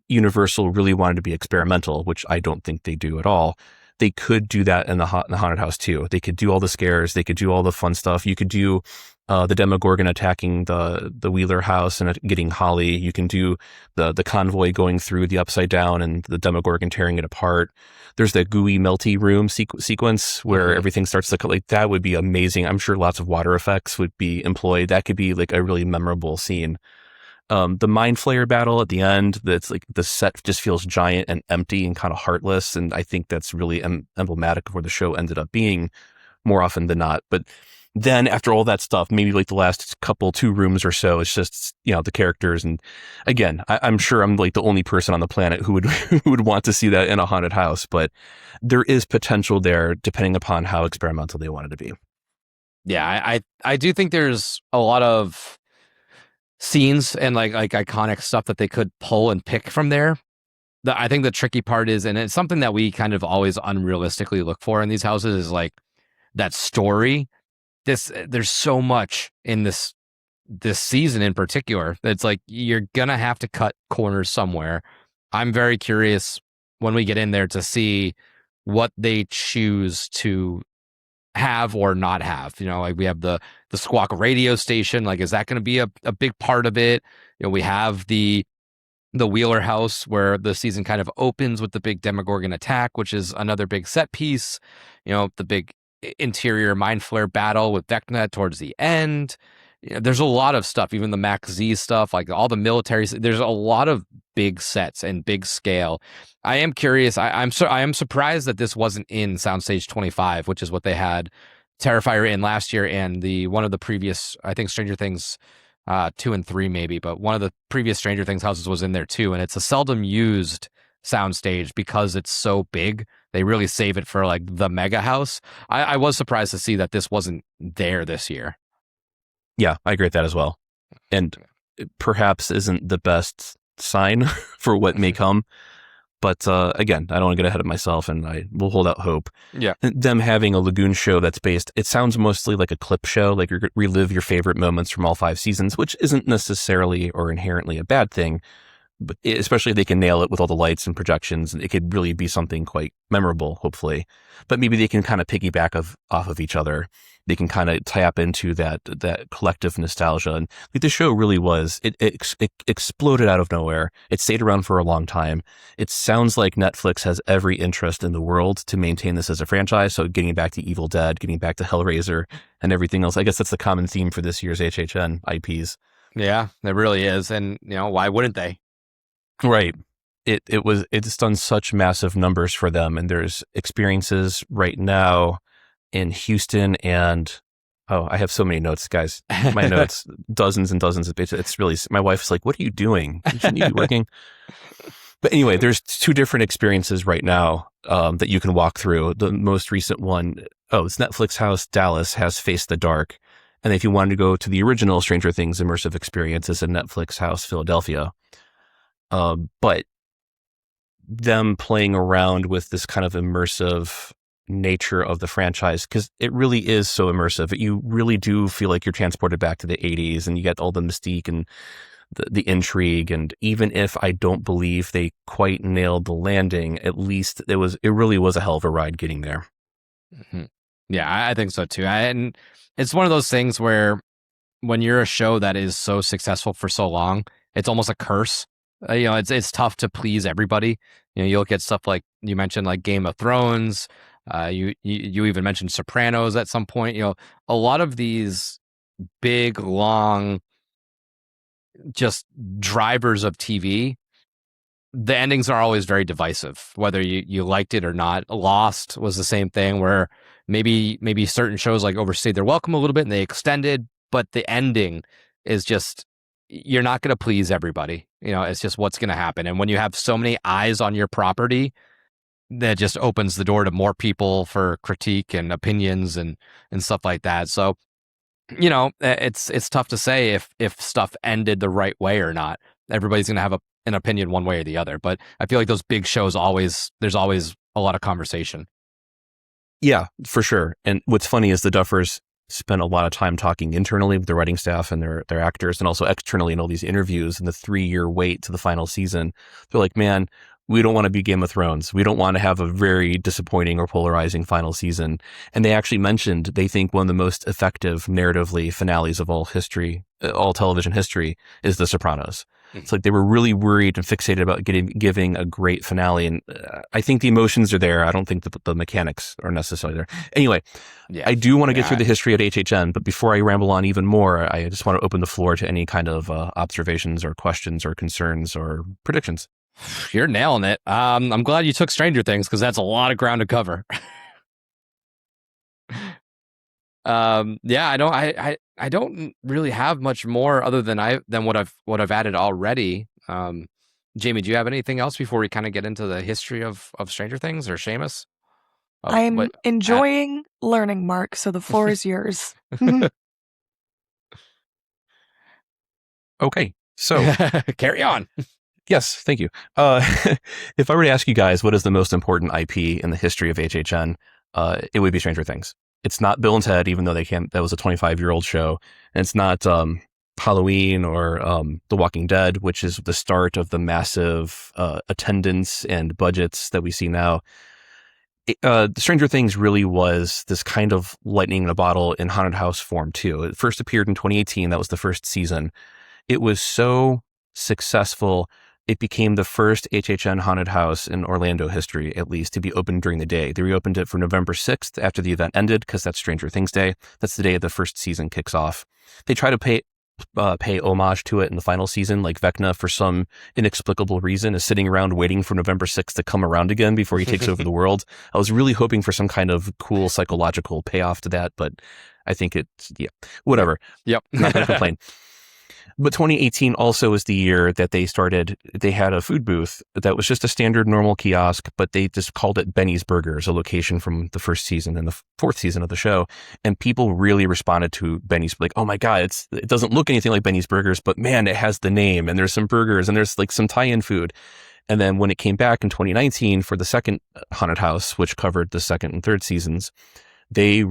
Universal really wanted to be experimental, which I don't think they do at all, they could do that in the haunted house too. They could do all the scares. They could do all the fun stuff. You could do the Demogorgon attacking the Wheeler house and getting Holly. You can do the convoy going through the Upside Down and the Demogorgon tearing it apart. There's that gooey, melty room sequence where everything starts to like that would be amazing. I'm sure lots of water effects would be employed. That could be like a really memorable scene. The Mind Flayer battle at the end, that's like the set just feels giant and empty and kind of heartless. And I think that's really emblematic of where the show ended up being more often than not. But then after all that stuff, maybe like the last 2 rooms or so, it's just, the characters. And again, I'm sure I'm like the only person on the planet who would want to see that in a haunted house, but there is potential there depending upon how experimental they want it to be. Yeah, I do think there's a lot of scenes and like iconic stuff that they could pull and pick from there. I think the tricky part is, and it's something that we kind of always unrealistically look for in these houses, is like that story. There's so much in this season in particular that's like you're gonna have to cut corners somewhere. I'm very curious when we get in there to see what they choose to have or not have. Like we have the Squawk radio station. Like, is that going to be a big part of it? We have the Wheeler house where the season kind of opens with the big Demogorgon attack, which is another big set piece. The big interior Mind Flare battle with Vecna towards the end. There's a lot of stuff, even the Max Z stuff, like all the military. There's a lot of big sets and big scale. I am curious. I am surprised that this wasn't in Soundstage 25, which is what they had Terrifier in last year, and one of the previous, I think, Stranger Things 2 and 3 maybe, but one of the previous Stranger Things houses was in there too, and it's a seldom used soundstage because it's so big. They really save it for like the mega house. I was surprised to see that this wasn't there this year. Yeah, I agree with that as well. And perhaps isn't the best sign for what may come. But again, I don't want to get ahead of myself, and I will hold out hope. Yeah. Them having a Lagoon show that's based, it sounds mostly like a clip show, like you relive your favorite moments from all 5 seasons, which isn't necessarily or inherently a bad thing. But especially if they can nail it with all the lights and projections, it could really be something quite memorable, hopefully. But maybe they can kind of piggyback off of each other. They can kind of tap into that collective nostalgia. And like the show really was, it exploded out of nowhere. It stayed around for a long time. It sounds like Netflix has every interest in the world to maintain this as a franchise. So getting back to Evil Dead, getting back to Hellraiser and everything else. I guess that's the common theme for this year's HHN IPs. Yeah, it really is. And, why wouldn't they? Right. It's done such massive numbers for them, and there's experiences right now in Houston and I have so many notes, guys. My notes, dozens and dozens of pages. It's really, my wife's like, "What are you doing? Shouldn't you be working?" But anyway, there's 2 different experiences right now that you can walk through. The most recent one, it's Netflix House Dallas has Face the Dark, and if you wanted to go to the original Stranger Things immersive experience, it's in Netflix House Philadelphia. But them playing around with this kind of immersive nature of the franchise, because it really is so immersive. You really do feel like you're transported back to the 80s, and you get all the mystique and the intrigue. And even if I don't believe they quite nailed the landing, at least it really was a hell of a ride getting there. Mm-hmm. Yeah, I think so too. And it's one of those things where when you're a show that is so successful for so long, it's almost a curse. It's tough to please everybody. You look at stuff like you mentioned, like Game of Thrones. You even mentioned Sopranos at some point. A lot of these big, long, just drivers of TV. The endings are always very divisive, whether you liked it or not. Lost was the same thing, where maybe certain shows like overstayed their welcome a little bit and they extended, but the ending is just, you're not going to please everybody. It's just what's going to happen. And when you have so many eyes on your property, that just opens the door to more people for critique and opinions and stuff like that. So, it's tough to say if stuff ended the right way or not. Everybody's going to have an opinion one way or the other. But I feel like those big shows there's always a lot of conversation. Yeah, for sure. And what's funny is the Duffers spent a lot of time talking internally with the writing staff and their actors, and also externally in all these interviews and the 3-year wait to the final season. They're like, man, we don't want to be Game of Thrones. We don't want to have a very disappointing or polarizing final season. And they actually mentioned they think one of the most effective narratively finales of all television history is The Sopranos. It's like they were really worried and fixated about giving a great finale. And I think the emotions are there. I don't think that the mechanics are necessarily there. Anyway, yeah, I do want to get through the history of HHN, but before I ramble on even more, I just want to open the floor to any kind of observations or questions or concerns or predictions. You're nailing it. I'm glad you took Stranger Things, because that's a lot of ground to cover. Yeah, I don't really have much more other than what I've added already. Jamie, do you have anything else before we kind of get into the history of Stranger Things, or Seamus? I'm enjoying learning, Mark, so the floor is yours. Okay, so carry on. Yes, thank you. If I were to ask you guys what is the most important IP in the history of HHN, it would be Stranger Things. It's not Bill and Ted, even though that was a 25-year-old show. And it's not Halloween or The Walking Dead, which is the start of the massive attendance and budgets that we see now. Stranger Things really was this kind of lightning in a bottle in haunted house form too. It first appeared in 2018. That was the first season. It was so successful. It became the first HHN haunted house in Orlando history, at least, to be opened during the day. They reopened it for November 6th after the event ended, because that's Stranger Things Day. That's the day the first season kicks off. They try to pay homage to it in the final season. Like Vecna, for some inexplicable reason, is sitting around waiting for November 6th to come around again before he takes over the world. I was really hoping for some kind of cool psychological payoff to that, but I think whatever. Yep. Not going to complain. But 2018 also is the year that they had a food booth that was just a standard normal kiosk, but they just called it Benny's Burgers, a location from the first season and the fourth season of the show. And people really responded to Benny's, like, oh my God, it doesn't look anything like Benny's Burgers, but man, it has the name, and there's some burgers and there's like some tie-in food. And then when it came back in 2019 for the second haunted house, which covered the second and third seasons, I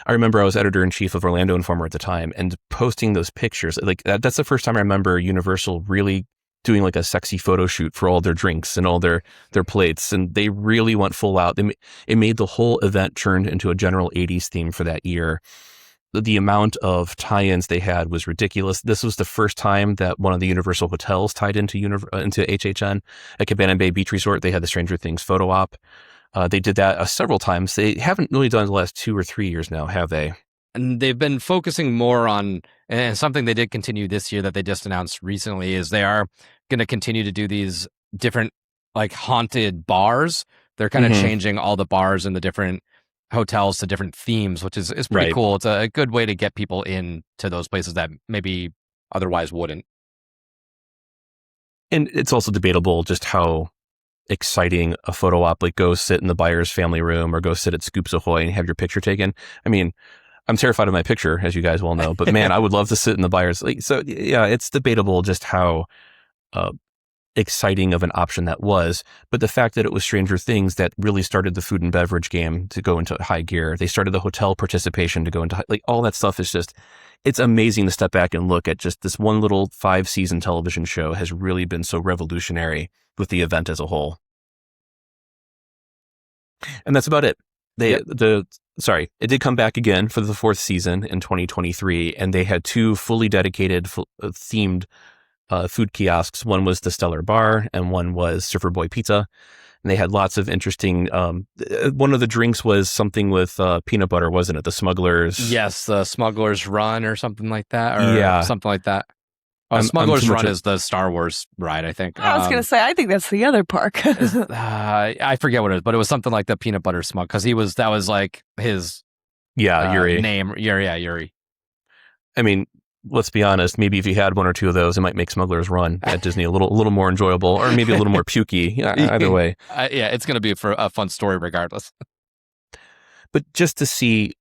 remember I was editor-in-chief of Orlando Informer at the time, and posting those pictures, like that's the first time I remember Universal really doing like a sexy photo shoot for all their drinks and all their plates. And they really went full out. It made the whole event turn into a general 80s theme for that year. The amount of tie-ins they had was ridiculous. This was the first time that one of the Universal hotels tied into HHN. At Cabana Bay Beach Resort, they had the Stranger Things photo op. They did that several times. They haven't really done it the last 2 or 3 years now, have they? And they've been focusing more on, and something they did continue this year that they just announced recently, is they are going to continue to do these different like haunted bars. They're kind of changing all the bars in the different hotels to different themes, which is pretty cool. It's a good way to get people into those places that maybe otherwise wouldn't. And it's also debatable just how exciting a photo op, like go sit in the Byers family room or go sit at Scoops Ahoy and have your picture taken. I mean, I'm terrified of my picture, as you guys well know, but man, I would love to sit in the Byers. So yeah, it's debatable just how exciting of an option that was. But the fact that it was Stranger Things that really started the food and beverage game to go into high gear. They started the hotel participation to go into all that stuff is just, it's amazing to step back and look at just this one little 5-season television show has really been so revolutionary with the event as a whole. And that's about it. It did come back again for the fourth season in 2023, and they had 2 fully dedicated themed food kiosks. One was the Stellar Bar and one was Surfer Boy Pizza. And they had lots of interesting, one of the drinks was something with peanut butter, wasn't it? The Smuggler's. Yes, the Smuggler's Run or something like that. Or something like that. Smuggler's Run is the Star Wars ride, I think. I was going to say, I think that's the other park. I forget what it is, but it was something like the peanut butter smug, because that was like his Yuri name. Yuri. I mean, let's be honest, maybe if you had 1 or 2 of those, it might make Smuggler's Run at Disney a little more enjoyable, or maybe a little more pukey. Either way. It's going to be for a fun story regardless. But just to see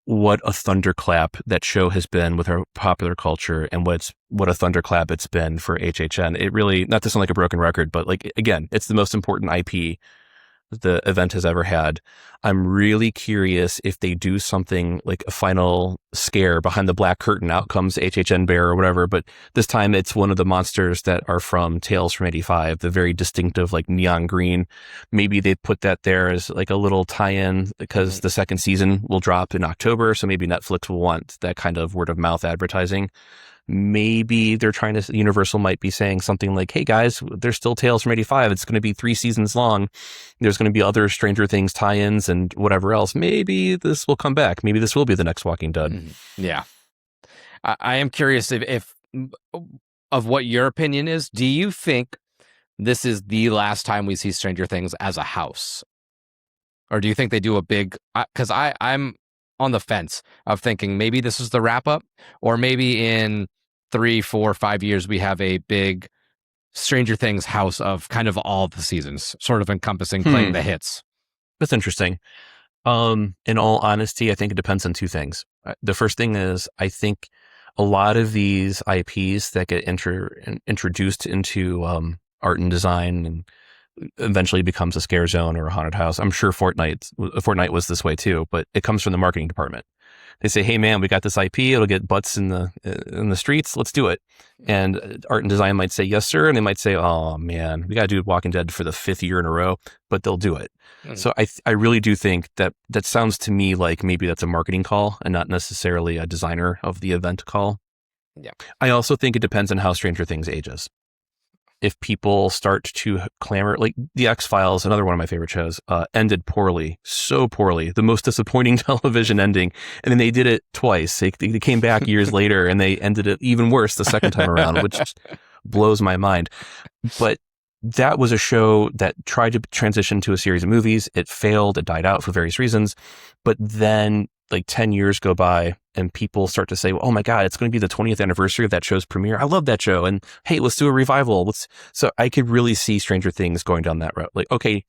what a thunderclap that show has been with our popular culture, and what a thunderclap it's been for HHN. It really, not to sound like a broken record, but like, again, it's the most important IP the event has ever had. I'm really curious if they do something like a final scare behind the black curtain, out comes HHN Bear or whatever, but this time it's one of the monsters that are from Tales from 85, the very distinctive like neon green. Maybe they put that there as like a little tie-in because the second season will drop in October, so maybe Netflix will want that kind of word of mouth advertising. Maybe they're Universal might be saying something like, hey guys, there's still Tales from 85. It's going to be 3 seasons long. There's going to be other Stranger Things tie-ins and whatever else. Maybe this will come back. Maybe this will be the next Walking Dead. Yeah. I am curious if of what your opinion is. Do you think this is the last time we see Stranger Things as a house? Or do you think they do a big, because I'm on the fence of thinking maybe this is the wrap up, or maybe in 3, 4, 5 years, we have a big Stranger Things house of kind of all the seasons, sort of encompassing playing the hits. That's interesting. In all honesty, I think it depends on 2 things. The first thing is, I think a lot of these IPs that get introduced into art and design and eventually becomes a scare zone or a haunted house. I'm sure Fortnite was this way too, but it comes from the marketing department. They say, hey man, we got this IP, it'll get butts in the streets, let's do it. And art and design might say yes sir, and they might say, oh man, we got to do Walking Dead for the 5th year in a row, but they'll do it. So I really do think that sounds to me like maybe that's a marketing call and not necessarily a designer of the event call. Yeah. I also think it depends on how Stranger Things ages. If people start to clamor, like The X-Files, another one of my favorite shows, ended poorly, so poorly, the most disappointing television ending. And then they did it twice. They came back years later and they ended it even worse the second time around, which just blows my mind. But that was a show that tried to transition to a series of movies. It failed. It died out for various reasons. But then like 10 years go by and people start to say, well, oh my God, it's going to be the 20th anniversary of that show's premiere. I love that show. And hey, let's do a revival. So I could really see Stranger Things going down that route. Like, okay,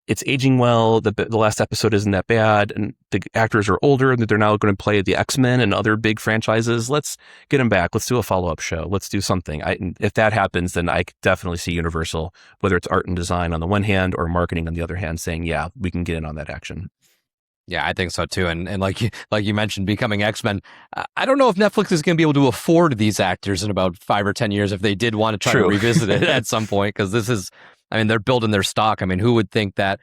it's aging well. The last episode isn't that bad. And the actors are older and they're now going to play the X-Men and other big franchises. Let's get them back. Let's do a follow-up show. Let's do something. If that happens, then I could definitely see Universal, whether it's art and design on the one hand or marketing on the other hand, saying, yeah, we can get in on that action. Yeah, I think so too. And like you mentioned, becoming X-Men, I don't know if Netflix is going to be able to afford these actors in about 5 or 10 years if they did want to try to revisit it at some point, because this is, I mean, they're building their stock. I mean, who would think that,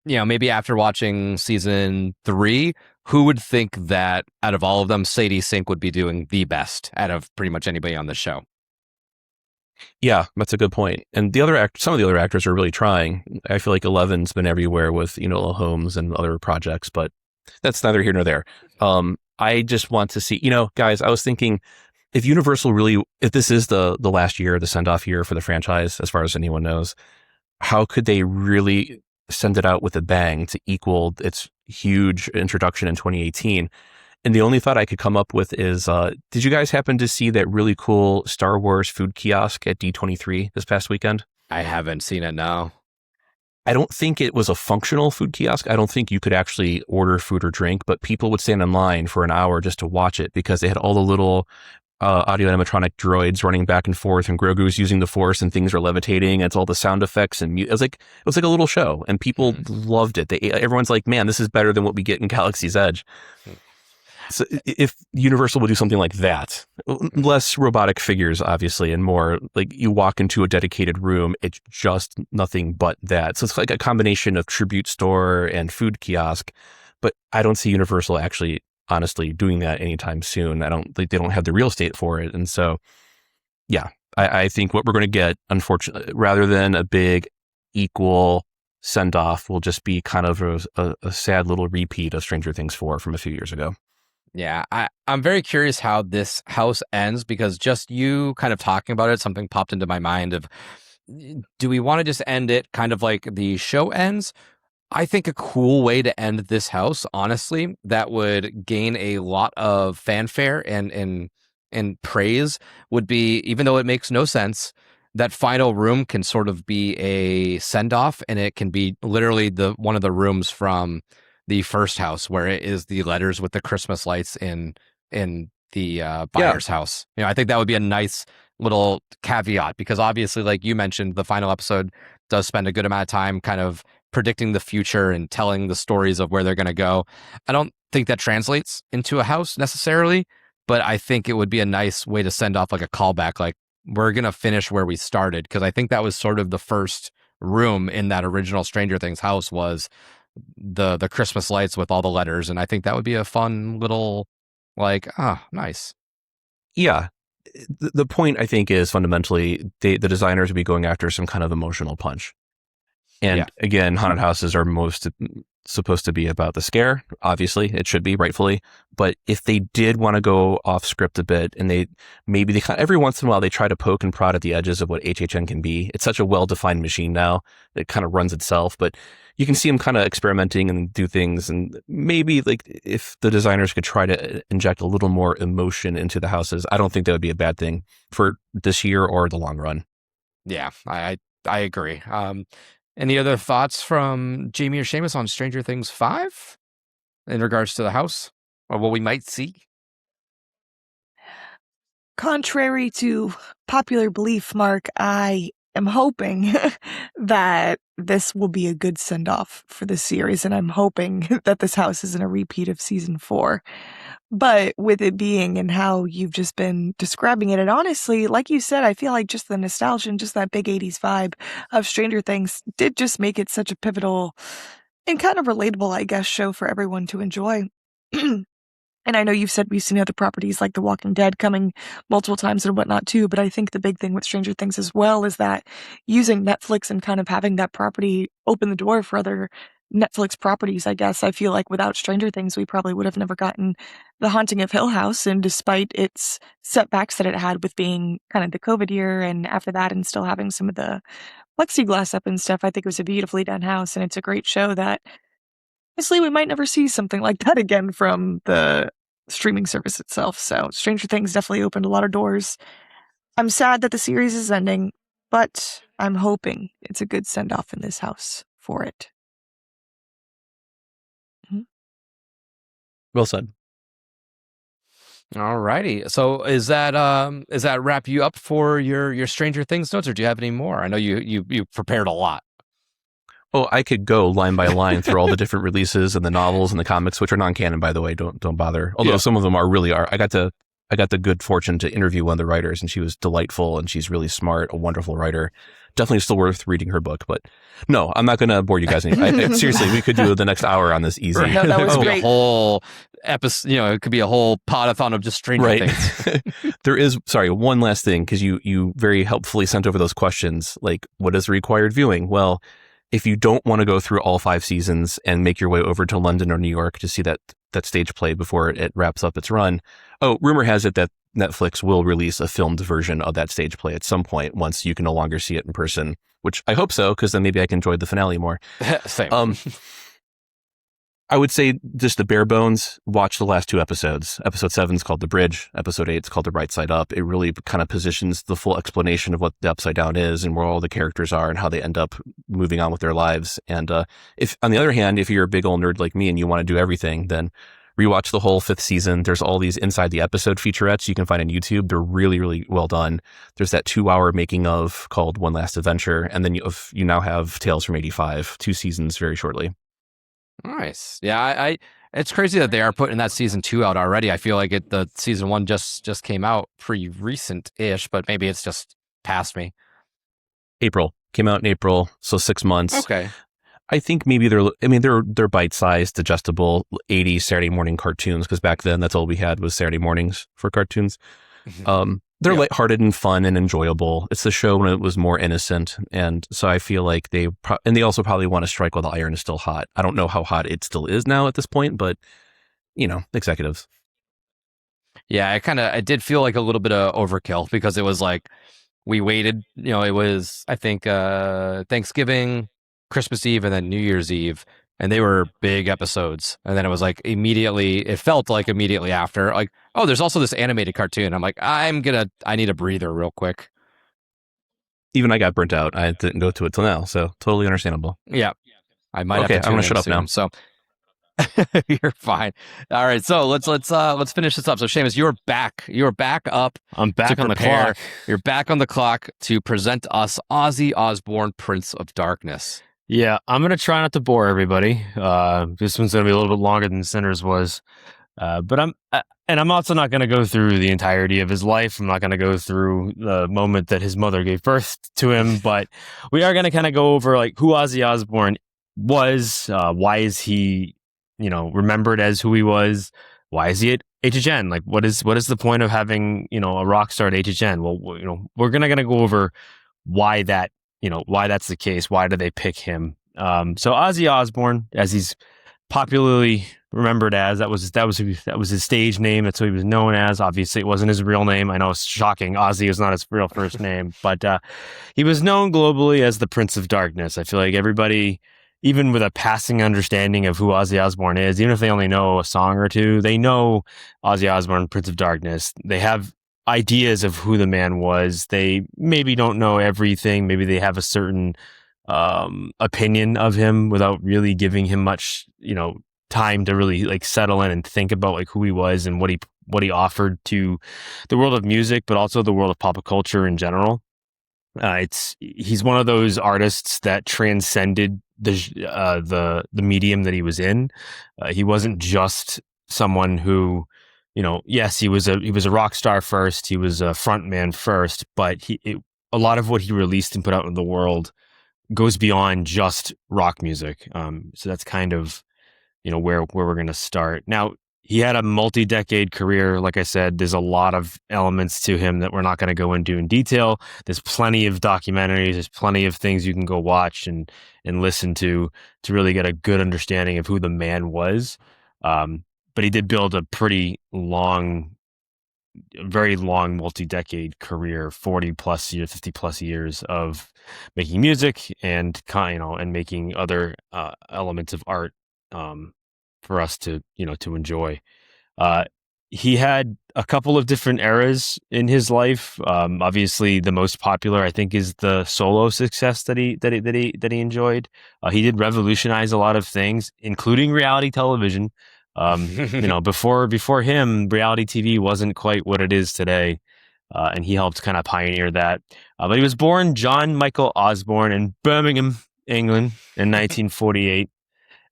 maybe after watching season 3, who would think that out of all of them, Sadie Sink would be doing the best out of pretty much anybody on the show? Yeah, that's a good point. And some of the other actors are really trying. I feel like Eleven's been everywhere with, Holmes and other projects, but that's neither here nor there. I just want to see, guys, I was thinking if Universal really, if this is the last year, the send-off year for the franchise, as far as anyone knows, how could they really send it out with a bang to equal its huge introduction in 2018? And the only thought I could come up with is, did you guys happen to see that really cool Star Wars food kiosk at D23 this past weekend? I haven't seen it, no. I don't think it was a functional food kiosk. I don't think you could actually order food or drink, but people would stand in line for an hour just to watch it because they had all the little audio animatronic droids running back and forth, and Grogu's using the Force and things are levitating. And it's all the sound effects and it was like a little show, and people loved it. Everyone's like, man, this is better than what we get in Galaxy's Edge. So if Universal would do something like that, less robotic figures, obviously, and more like you walk into a dedicated room, it's just nothing but that. So it's like a combination of tribute store and food kiosk, but I don't see Universal actually, honestly, doing that anytime soon. They don't have the real estate for it. And so, yeah, I think what we're going to get, unfortunately, rather than a big equal send off, will just be kind of a sad little repeat of Stranger Things 4 from a few years ago. Yeah, I'm very curious how this house ends, because just you kind of talking about it, something popped into my mind of, do we want to just end it kind of like the show ends? I think a cool way to end this house, honestly, that would gain a lot of fanfare and praise would be, even though it makes no sense, that final room can sort of be a send-off, and it can be literally one of the rooms from the first house where it is the letters with the Christmas lights in the buyer's house. I think that would be a nice little caveat, because obviously, like you mentioned, the final episode does spend a good amount of time kind of predicting the future and telling the stories of where they're going to go. I don't think that translates into a house necessarily, but I think it would be a nice way to send off like a callback, like we're going to finish where we started, because I think that was sort of the first room in that original Stranger Things house was the Christmas lights with all the letters, and I think that would be a fun little nice. Yeah. The point, I think, is fundamentally the designers would be going after some kind of emotional punch. And again, haunted houses are most supposed to be about the scare. Obviously, it should be, rightfully. But if they did want to go off script a bit, and every once in a while they try to poke and prod at the edges of what HHN can be. It's such a well-defined machine now that it kind of runs itself. But you can see them kind of experimenting and do things. And maybe like if the designers could try to inject a little more emotion into the houses, I don't think that would be a bad thing for this year or the long run. Yeah, I agree. Any other thoughts from Jamie or Seamus on Stranger Things 5 in regards to the house or what we might see? Contrary to popular belief, Mark, I am hoping that this will be a good send-off for the series, and I'm hoping that this house isn't a repeat of season 4. But with it being and how you've just been describing it, and honestly, like you said, I feel like just the nostalgia and just that big 80s vibe of Stranger Things did just make it such a pivotal and kind of relatable, I guess, show for everyone to enjoy. And I know you've said we've seen other properties like The Walking Dead coming multiple times and whatnot too, but I think the big thing with Stranger Things as well is that using Netflix and kind of having that property open the door for other Netflix properties, I guess. I feel like without Stranger Things, we probably would have never gotten The Haunting of Hill House, and despite its setbacks that it had with being kind of the COVID year and after that and still having some of the plexiglass up and stuff, I think it was a beautifully done house, and it's a great show that honestly, we might never see something like that again from the streaming service itself. So Stranger Things definitely opened a lot of doors. I'm sad that the series is ending, but I'm hoping it's a good send-off in this house for it. Well said. All righty. So is that wrap you up for your Stranger Things notes, or do you have any more? I know you prepared a lot. Oh, I could go line by line through all the different releases and the novels and the comics, which are non-canon, by the way. Don't bother. Although some of them really are. I got the good fortune to interview one of the writers, and she was delightful, and she's really smart, a wonderful writer. Definitely still worth reading her book. But no, I'm not going to bore you guys. Seriously, we could do the next hour on this easy. No, that was It could be great. a whole episode. It could be a whole podathon of just Stranger Things. There is, one last thing, because you very helpfully sent over those questions. Like, what is the required viewing? Well, if you don't want to go through all 5 seasons and make your way over to London or New York to see that stage play before it wraps up its run, rumor has it that Netflix will release a filmed version of that stage play at some point once you can no longer see it in person, which I hope so, because then maybe I can enjoy the finale more. Same. I would say just the bare bones, watch the last 2 episodes. Episode 7 is called The Bridge. Episode 8 is called The Right Side Up. It really kind of positions the full explanation of what the Upside Down is and where all the characters are and how they end up moving on with their lives. And if, on the other hand, if you're a big old nerd like me and you want to do everything, then rewatch the whole 5th season. There's all these inside the episode featurettes you can find on YouTube. They're really, really well done. There's that 2-hour making of called One Last Adventure. And then you now have Tales from 85, 2 seasons very shortly. Nice. Yeah, it's crazy that they are putting that season 2 out already. I feel like the season 1 just came out pretty recent-ish, but maybe it's just past me. April. Came out in April, so 6 months. Okay. I think maybe they're bite-sized, digestible 80s Saturday morning cartoons, because back then that's all we had was Saturday mornings for cartoons. They're lighthearted and fun and enjoyable. It's the show when it was more innocent, and so I feel like they also probably want to strike while the iron is still hot. I don't know how hot it still is now at this point, but executives. Yeah, it did feel like a little bit of overkill, because it was like we waited. It was, I think, Thanksgiving, Christmas Eve, and then New Year's Eve. And they were big episodes. And then it was like it felt like immediately after, like, oh, there's also this animated cartoon. I'm like, I need a breather real quick. Even I got burnt out. I didn't go to it till now. So totally understandable. Yeah. I might Okay, have to I'm going tune to shut in up soon, now. So you're fine. All right. So let's finish this up. So Seamus, you're back. You're back up. I'm back on the clock. You're back on the clock to present us Ozzy Osbourne, Prince of Darkness. Yeah, I'm going to try not to bore everybody. This one's going to be a little bit longer than Sinners was. But I'm also not going to go through the entirety of his life. I'm not going to go through the moment that his mother gave birth to him, but we are going to kind of go over like who Ozzy Osbourne was, why is he, remembered as who he was? Why is he at HHN? Like, what is the point of having, a rock star at HHN? Well, we're going to go over why that's the case. Why do they pick him? So Ozzy Osbourne, as he's popularly remembered as, that was his stage name. That's what he was known as. Obviously, it wasn't his real name. I know it's shocking. Ozzy is not his real first name, but he was known globally as the Prince of Darkness. I feel like everybody, even with a passing understanding of who Ozzy Osbourne is, even if they only know a song or two, they know Ozzy Osbourne, Prince of Darkness. They have ideas of who the man was. They maybe don't know everything. Maybe they have a certain opinion of him without really giving him much, time to really like settle in and think about like who he was and what he offered to the world of music, but also the world of pop culture in general. He's one of those artists that transcended the medium that he was in. He wasn't just someone who, yes, he was a rock star first. He was a frontman first, but a lot of what he released and put out in the world goes beyond just rock music. So that's kind of, where we're going to start. Now, he had a multi-decade career. Like I said, there's a lot of elements to him that we're not going to go into in detail. There's plenty of documentaries. There's plenty of things you can go watch and listen to really get a good understanding of who the man was. But he did build a pretty very long multi-decade career, 40 plus years, 50 plus years of making music and making other elements of art for us to enjoy. He had a couple of different eras in his life. Obviously, the most popular, I think, is the solo success that he enjoyed. He did revolutionize a lot of things, including reality television. Before him, reality TV wasn't quite what it is today, and he helped kind of pioneer that. But he was born John Michael Osbourne in Birmingham, England, in 1948.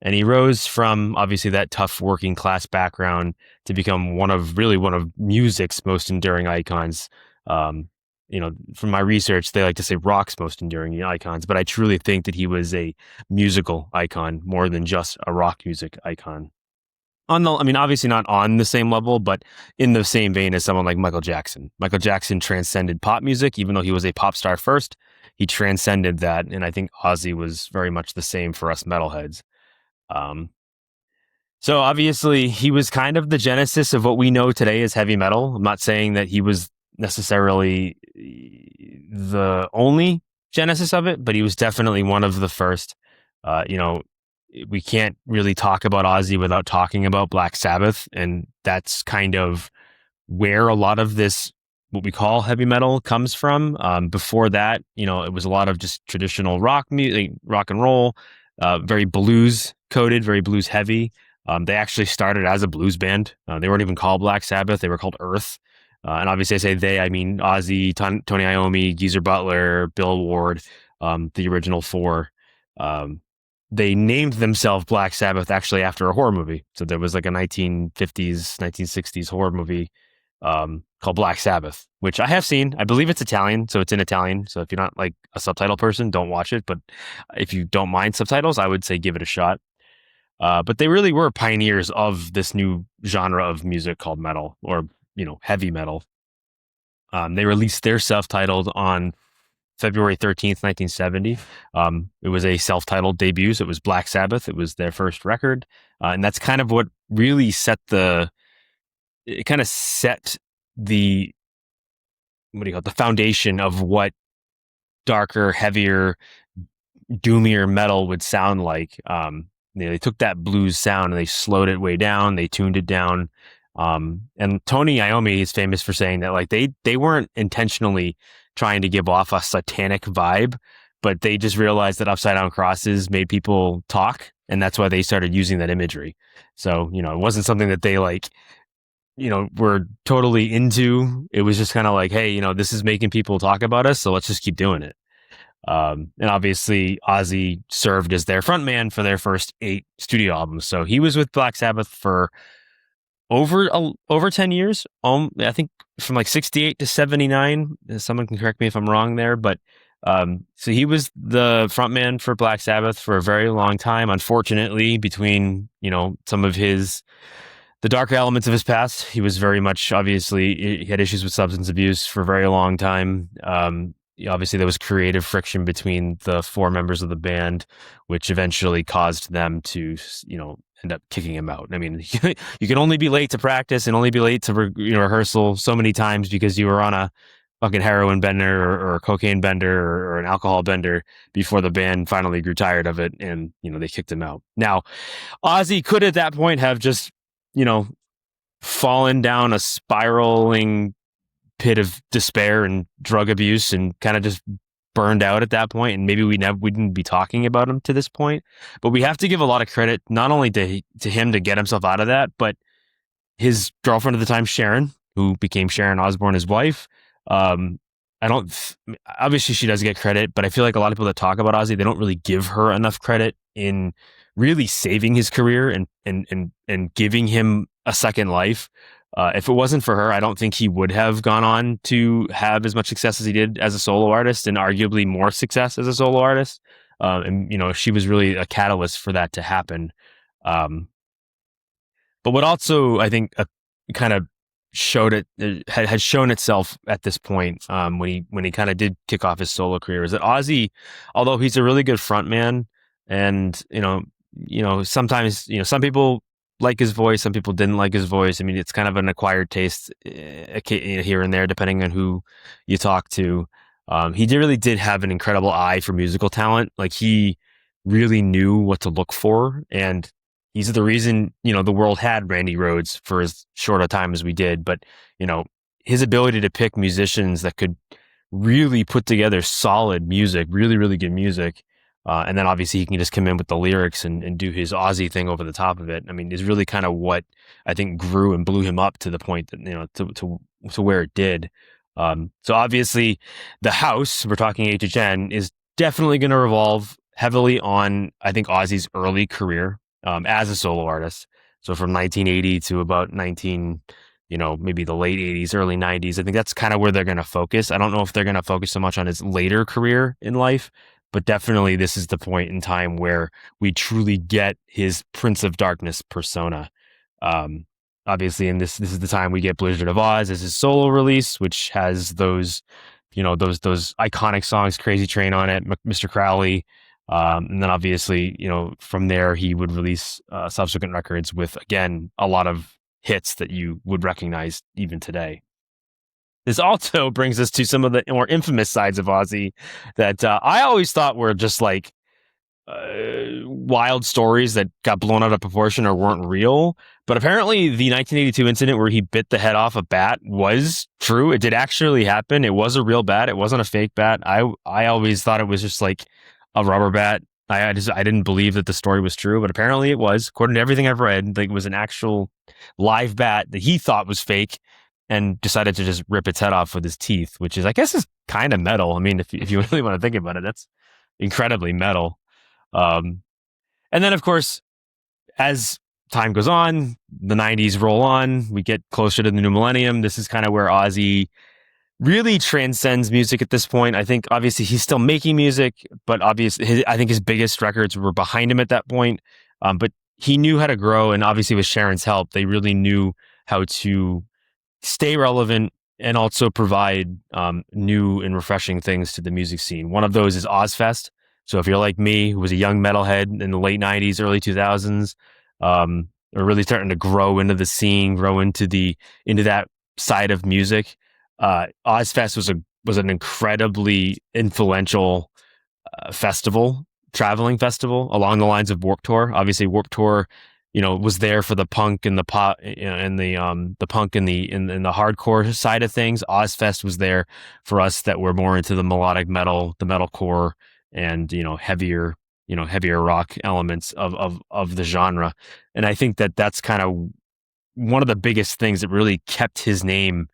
And he rose from obviously that tough working class background to become one of music's most enduring icons. From my research, they like to say rock's most enduring icons, but I truly think that he was a musical icon more than just a rock music icon. Obviously not on the same level, but in the same vein as someone like Michael Jackson. Michael Jackson transcended pop music, even though he was a pop star first. He transcended that, and I think Ozzy was very much the same for us metalheads. So obviously he was kind of the genesis of what we know today as heavy metal. I'm not saying that he was necessarily the only genesis of it, but he was definitely one of the first. We can't really talk about Ozzy without talking about Black Sabbath, and that's kind of where a lot of this, what we call heavy metal, comes from. Before that, it was a lot of just traditional rock music, rock and roll, very blues coded, very blues heavy. They actually started as a blues band. They weren't even called Black Sabbath. They were called Earth. And obviously I say they, I mean Ozzy, Tony Iommi, Geezer Butler, Bill Ward, the original four. They named themselves Black Sabbath actually after a horror movie. So there was like a 1950s, 1960s horror movie called Black Sabbath, which I have seen. I believe it's Italian, so it's in Italian. So if you're not like a subtitle person, don't watch it. But if you don't mind subtitles, I would say give it a shot. But they really were pioneers of this new genre of music called metal, or heavy metal. They released their self-titled on February 13th, 1970. It was a self-titled debut, so it was Black Sabbath. It was their first record, and that's kind of what really set the foundation of what darker, heavier, doomier metal would sound like. They took that blues sound and they slowed it way down. They tuned it down. And Tony Iommi is famous for saying that like they weren't intentionally trying to give off a satanic vibe, but they just realized that upside down crosses made people talk, and that's why they started using that imagery. So, it wasn't something that they were totally into. It was just kind of like, hey, this is making people talk about us, so let's just keep doing it. And obviously Ozzy served as their frontman for their first 8 studio albums. So he was with Black Sabbath for over 10 years. I think from like 68 to 79. Someone can correct me if I'm wrong there, but so he was the frontman for Black Sabbath for a very long time. Unfortunately, between some of the darker elements of his past, he was very much, obviously, he had issues with substance abuse for a very long time. Obviously, there was creative friction between the 4 members of the band, which eventually caused them to, end up kicking him out. I mean, you can only be late to practice and only be late to rehearsal so many times because you were on a fucking heroin bender or a cocaine bender or an alcohol bender before the band finally grew tired of it and, they kicked him out. Now, Ozzy could at that point have just, fallen down a spiraling pit of despair and drug abuse and kind of just burned out at that point, and maybe we wouldn't be talking about him to this point. But we have to give a lot of credit not only to him to get himself out of that, but his girlfriend at the time, Sharon, who became Sharon Osbourne, his wife. I obviously she does get credit, but I feel like a lot of people that talk about Ozzy, they don't really give her enough credit in really saving his career and giving him a second life. If it wasn't for her, I don't think he would have gone on to have as much success as he did as a solo artist, and arguably more success as a solo artist. And she was really a catalyst for that to happen. But what also I think kind of had shown itself at this point when he kind of did kick off his solo career is that Ozzy, although he's a really good frontman, and sometimes some people like his voice, some people didn't like his voice. I mean, it's kind of an acquired taste here and there, depending on who you talk to. He really did have an incredible eye for musical talent. Like, he really knew what to look for, and he's the reason, the world had Randy Rhoads for as short a time as we did. But, his ability to pick musicians that could really put together solid music, really, really good music. And then obviously he can just come in with the lyrics and do his Ozzy thing over the top of it. I mean, is really kind of what I think grew and blew him up to the point that, to where it did. So obviously the house, we're talking HHN, is definitely going to revolve heavily on, I think, Ozzy's early career as a solo artist. So from 1980 to about maybe the late 80s, early 90s, I think that's kind of where they're going to focus. I don't know if they're going to focus so much on his later career in life, but definitely this is the point in time where we truly get his Prince of Darkness persona. Obviously, and this is the time we get Blizzard of Oz as his solo release, which has those iconic songs, Crazy Train on it, Mr. Crowley. And then obviously, from there he would release subsequent records with, again, a lot of hits that you would recognize even today. This also brings us to some of the more infamous sides of Ozzy that I always thought were just like wild stories that got blown out of proportion or weren't real. But apparently the 1982 incident where he bit the head off a bat was true. It did actually happen. It was a real bat. It wasn't a fake bat. I always thought it was just like a rubber bat. I didn't believe that the story was true, but apparently it was. According to everything I've read, like, it was an actual live bat that he thought was fake and decided to just rip its head off with his teeth, which is, I guess, is kind of metal. I mean, if you really want to think about it, that's incredibly metal. And then, of course, as time goes on, the 90s roll on, we get closer to the new millennium. This is kind of where Ozzy really transcends music at this point. I think obviously he's still making music, but obviously I think his biggest records were behind him at that point. But he knew how to grow, and obviously with Sharon's help, they really knew how to stay relevant and also provide new and refreshing things to the music scene. One of those is Ozfest. So if you're like me, who was a young metalhead in the late 90s, early 2000s, are really starting to grow into the scene, grow into that side of music, Ozfest was an incredibly influential traveling festival along the lines of Warped Tour. Obviously, Warped Tour, was there for the punk and the pop, and the punk and the hardcore side of things. Ozfest was there for us that were more into the melodic metal, the metalcore, and heavier rock elements of the genre. And I think that that's kind of one of the biggest things that really kept his name,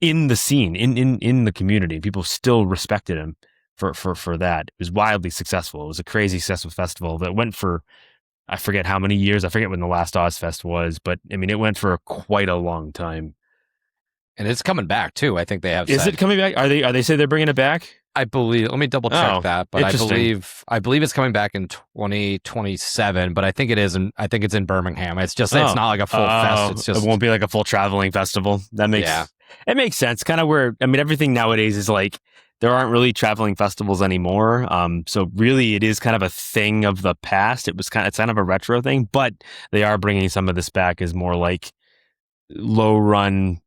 in the scene, in the community. People still respected him for that. It was wildly successful. It was a crazy successful festival that went for, I forget how many years. I forget when the last Ozfest was, but I mean, it went for quite a long time. And it's coming back too. I think they have. Is it coming back? Are they say they're bringing it back? I believe. Let me double check that, but I believe it's coming back in 2027. But I think it is, I think it's in Birmingham. It's just it's not like a full fest. It's just, it won't be like a full traveling festival. That makes it makes sense. Kind of where, I mean, everything nowadays is like, there aren't really traveling festivals anymore. So really, it is kind of a thing of the past. It's kind of a retro thing, but they are bringing some of this back as more like low run.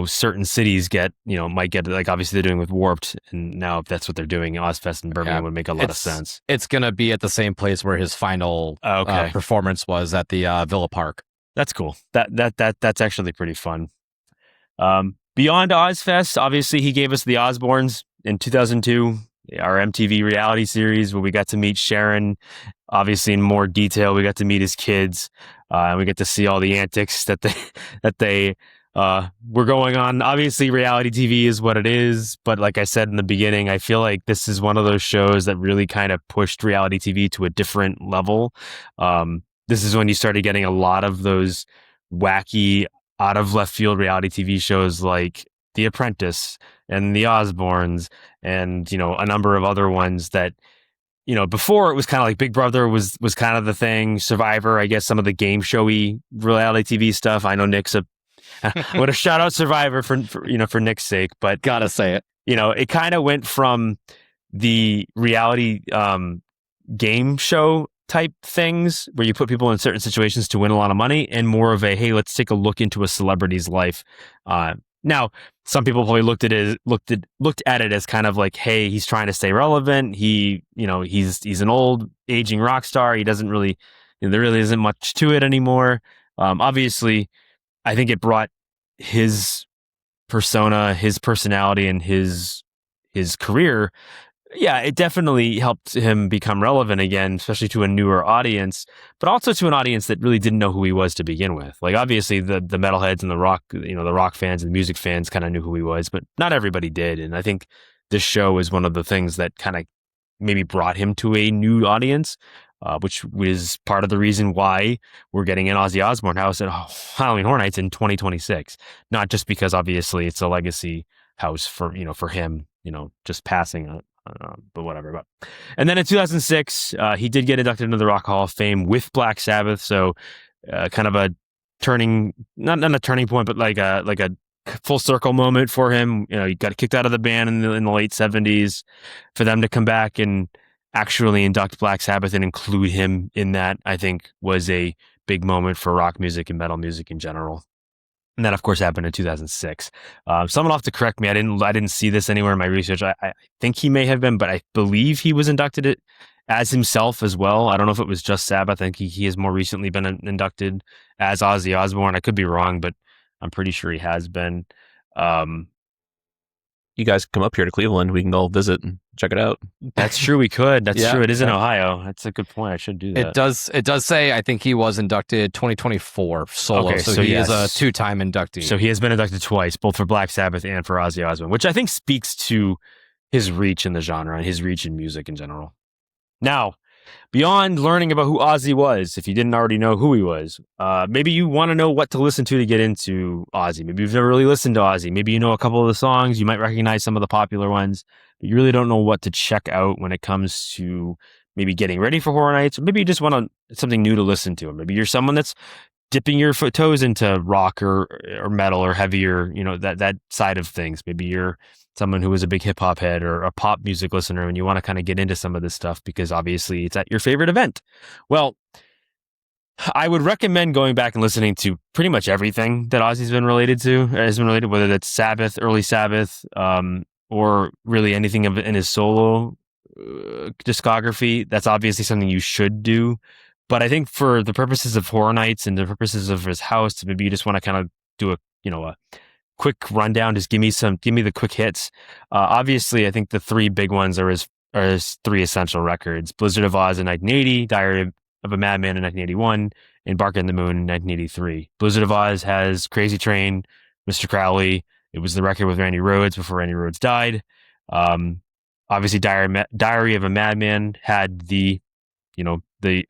Certain cities might get, like, obviously they're doing with Warped, and now if that's what they're doing, Ozfest in Birmingham would make a lot of sense. It's going to be at the same place where his final performance was at the Villa Park. That's cool. That's actually pretty fun. Beyond Ozfest, obviously he gave us the Osbournes in 2002, our MTV reality series where we got to meet Sharon, obviously in more detail. We got to meet his kids, and we get to see all the antics that they we're going on. Obviously, reality TV is what it is, but like I said in the beginning, I feel like this is one of those shows that really kind of pushed reality TV to a different level. This is when you started getting a lot of those wacky, out of left field reality TV shows like The Apprentice and The Osbournes, and a number of other ones that. Before it was kind of like Big Brother was kind of the thing. Survivor, I guess, some of the game showy reality TV stuff. I know Nick's what a shout out Survivor for Nick's sake, but Gotta say it. it kind of went from the reality game show type things where you put people in certain situations to win a lot of money, and more of a, hey, let's take a look into a celebrity's life. Now, some people probably looked at it as kind of like, hey, he's trying to stay relevant. He's an old aging rock star. He doesn't really, there really isn't much to it anymore. Obviously, I think it brought his persona, his personality, and his career. Yeah, it definitely helped him become relevant again, especially to a newer audience, but also to an audience that really didn't know who he was to begin with. Like, obviously the metalheads and the rock fans and the music fans kind of knew who he was, but not everybody did. And I think this show is one of the things that kind of maybe brought him to a new audience, which was part of the reason why we're getting an Ozzy Osbourne house at Halloween Horror Nights in 2026. Not just because obviously it's a legacy house for him, just passing but whatever. And then in 2006, he did get inducted into the Rock Hall of Fame with Black Sabbath. So kind of a turning, not a turning point, but like a full circle moment for him. He got kicked out of the band in the late 70s. For them to come back and actually induct Black Sabbath and include him in that, I think was a big moment for rock music and metal music in general. And that, of course, happened in 2006. Someone will have to correct me. I didn't see this anywhere in my research. I think he may have been, but I believe he was inducted as himself as well. I don't know if it was just Sabbath. I think he has more recently been inducted as Ozzy Osbourne. I could be wrong, but I'm pretty sure he has been. You guys come up here to Cleveland. We can go visit and check it out. That's true. We could. That's Yeah. true. It is in Ohio. That's a good point. I should do that. It does say, I think he was inducted 2024 solo. Okay, so so he is a yes. 2-time inductee. So he has been inducted twice, both for Black Sabbath and for Ozzy Osbourne, which I think speaks to his reach in the genre and his reach in music in general. Now, beyond learning about who Ozzy was, if you didn't already know who he was, maybe you want to know what to listen to get into Ozzy. Maybe you've never really listened to Ozzy. Maybe you know a couple of the songs. You might recognize some of the popular ones, but you really don't know what to check out when it comes to maybe getting ready for Horror Nights, or maybe you just want something new to listen to. Or maybe you're someone that's dipping your toes into rock or metal or heavier, that side of things. Maybe you're someone who is a big hip hop head or a pop music listener, and you want to kind of get into some of this stuff because obviously it's at your favorite event. Well, I would recommend going back and listening to pretty much everything that Ozzy's been related to, whether that's Sabbath, early Sabbath, or really anything in his solo discography. That's obviously something you should do. But I think for the purposes of Horror Nights and the purposes of his house, maybe you just want to kind of do a quick rundown. Just give me the quick hits. Obviously, I think the three big ones are his three essential records: Blizzard of Oz in 1980, Diary of a Madman in 1981, and Bark at the Moon in 1983. Blizzard of Oz has Crazy Train, Mr. Crowley. It was the record with Randy Rhoads before Randy Rhoads died. Obviously, Diary of a Madman had the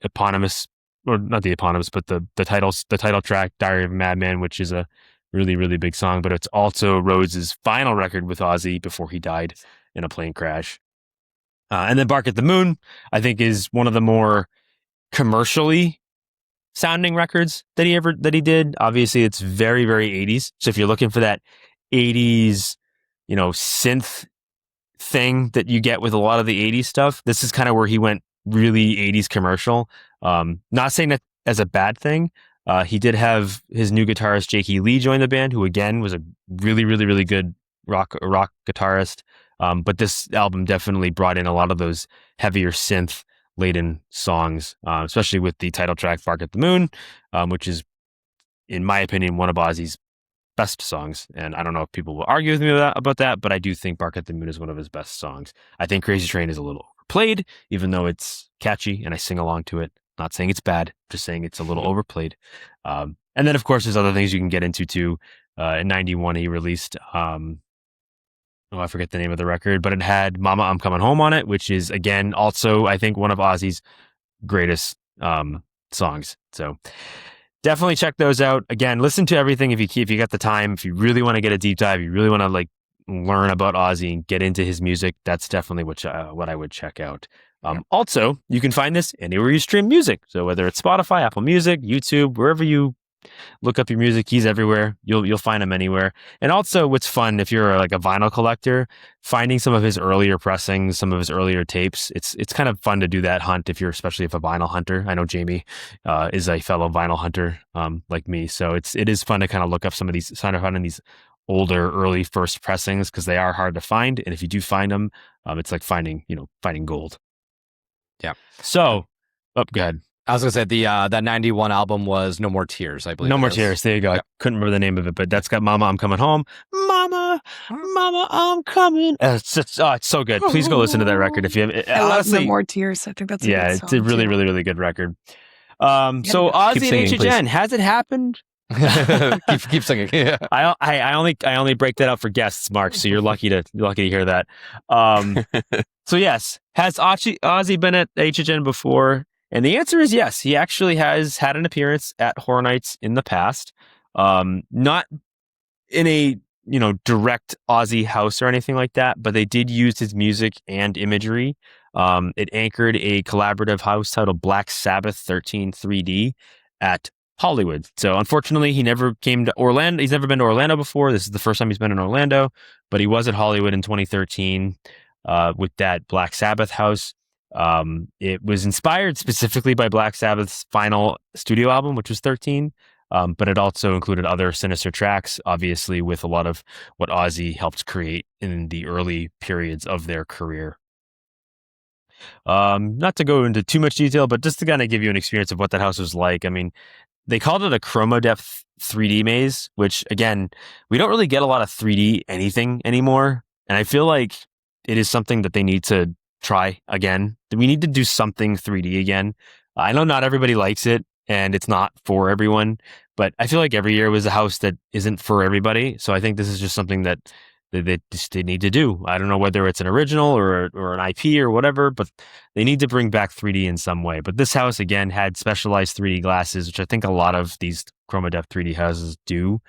eponymous, or not the eponymous, but the title track, Diary of a Madman, which is a really, really big song, but it's also Rhoads' final record with Ozzy before he died in a plane crash. And then Bark at the Moon, I think, is one of the more commercially sounding records that he did. Obviously, it's very, very 80s. So if you're looking for that 80s, synth thing that you get with a lot of the 80s stuff, this is kind of where he went really 80s commercial. Not saying that as a bad thing. He did have his new guitarist Jakey Lee join the band, who again was a really, really, really good rock guitarist. But this album definitely brought in a lot of those heavier synth laden songs, especially with the title track Bark at the Moon, which is, in my opinion, one of Ozzy's best songs. And I don't know if people will argue with me about that, but I do think Bark at the Moon is one of his best songs. I think Crazy Train is a little overplayed, even though it's catchy and I sing along to it. Not saying it's bad, just saying it's a little overplayed. And then, of course, there's other things you can get into too. In 91, he released, I forget the name of the record, but it had Mama, I'm Coming Home on it, which is, again, also, I think, one of Ozzy's greatest songs. So definitely check those out. Again, listen to everything if you got the time. If you really want to get a deep dive, you really want to like learn about Ozzy and get into his music, that's definitely what I would check out. Also, you can find this anywhere you stream music. So whether it's Spotify, Apple Music, YouTube, wherever you look up your music, he's everywhere. You'll find him anywhere. And also, what's fun if you're like a vinyl collector, finding some of his earlier pressings, some of his earlier tapes. It's kind of fun to do that hunt especially if a vinyl hunter. I know Jamie is a fellow vinyl hunter like me, so it is fun to kind of look up some of these, finding these older early first pressings because they are hard to find. And if you do find them, it's like finding gold. Yeah. So, go ahead. I was gonna say that 91 album was No More Tears, I believe. No More Tears. There you go. Yep. I couldn't remember the name of it, but that's got Mama, I'm Coming Home. Mama, I'm coming. It's so good. Please go listen to that record if you have. I love No More Tears. I think that's a good song, it's a really, really, really good record. So Ozzy and HHN, has it happened? keep singing. Yeah. I only break that out for guests, Mark. So you're lucky to hear that. So yes, has Ozzy been at HHN before? And the answer is yes. He actually has had an appearance at Horror Nights in the past. Not in a direct Ozzy house or anything like that, but they did use his music and imagery. It anchored a collaborative house titled Black Sabbath 13 3D at Hollywood. So unfortunately, he never came to Orlando. He's never been to Orlando before. This is the first time he's been in Orlando, but he was at Hollywood in 2013 with that Black Sabbath house. It was inspired specifically by Black Sabbath's final studio album, which was 13. But it also included other sinister tracks, obviously, with a lot of what Ozzy helped create in the early periods of their career. Not to go into too much detail, but just to kind of give you an experience of what that house was like. I mean, they called it a chroma depth 3D maze, which again, we don't really get a lot of 3D anything anymore. And I feel like it is something that they need to try again. We need to do something 3D again. I know not everybody likes it and it's not for everyone, but I feel like every year was a house that isn't for everybody. So I think this is just something that they need to do. I don't know whether it's an original or an IP or whatever, but they need to bring back 3D in some way. But this house, again, had specialized 3D glasses, which I think a lot of these chroma depth 3D houses do.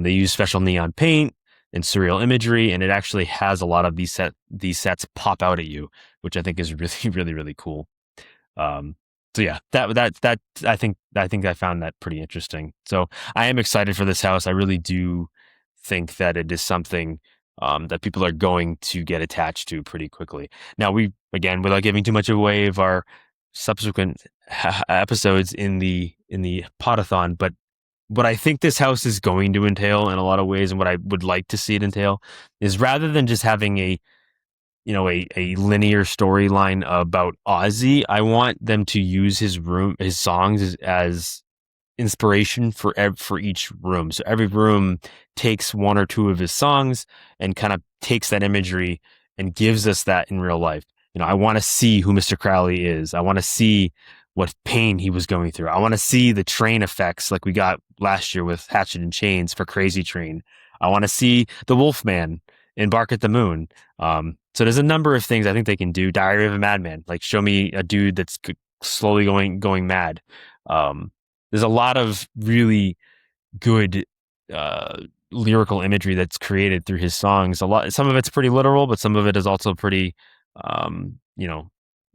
They use special neon paint and surreal imagery, and it actually has a lot of these sets pop out at you, which I think is really, really, really cool. So yeah, that I think I found that pretty interesting. So I am excited for this house. I really do think that it is something that people are going to get attached to pretty quickly. Now, again, without giving too much away of our subsequent episodes in the PODATHON, but what I think this house is going to entail in a lot of ways, and what I would like to see it entail, is rather than just having a linear storyline about Ozzy, I want them to use his songs as inspiration for each room. So every room takes one or two of his songs and kind of takes that imagery and gives us that in real life. I want to see who Mr. Crowley is. I want to see what pain he was going through. I want to see the train effects like we got last year with Hatchet and Chains for Crazy Train. I want to see the Wolfman in Bark at the Moon. So there's a number of things I think they can do. Diary of a Madman, like show me a dude that's slowly going mad. There's a lot of really good lyrical imagery that's created through his songs. Some of it's pretty literal, but some of it is also pretty,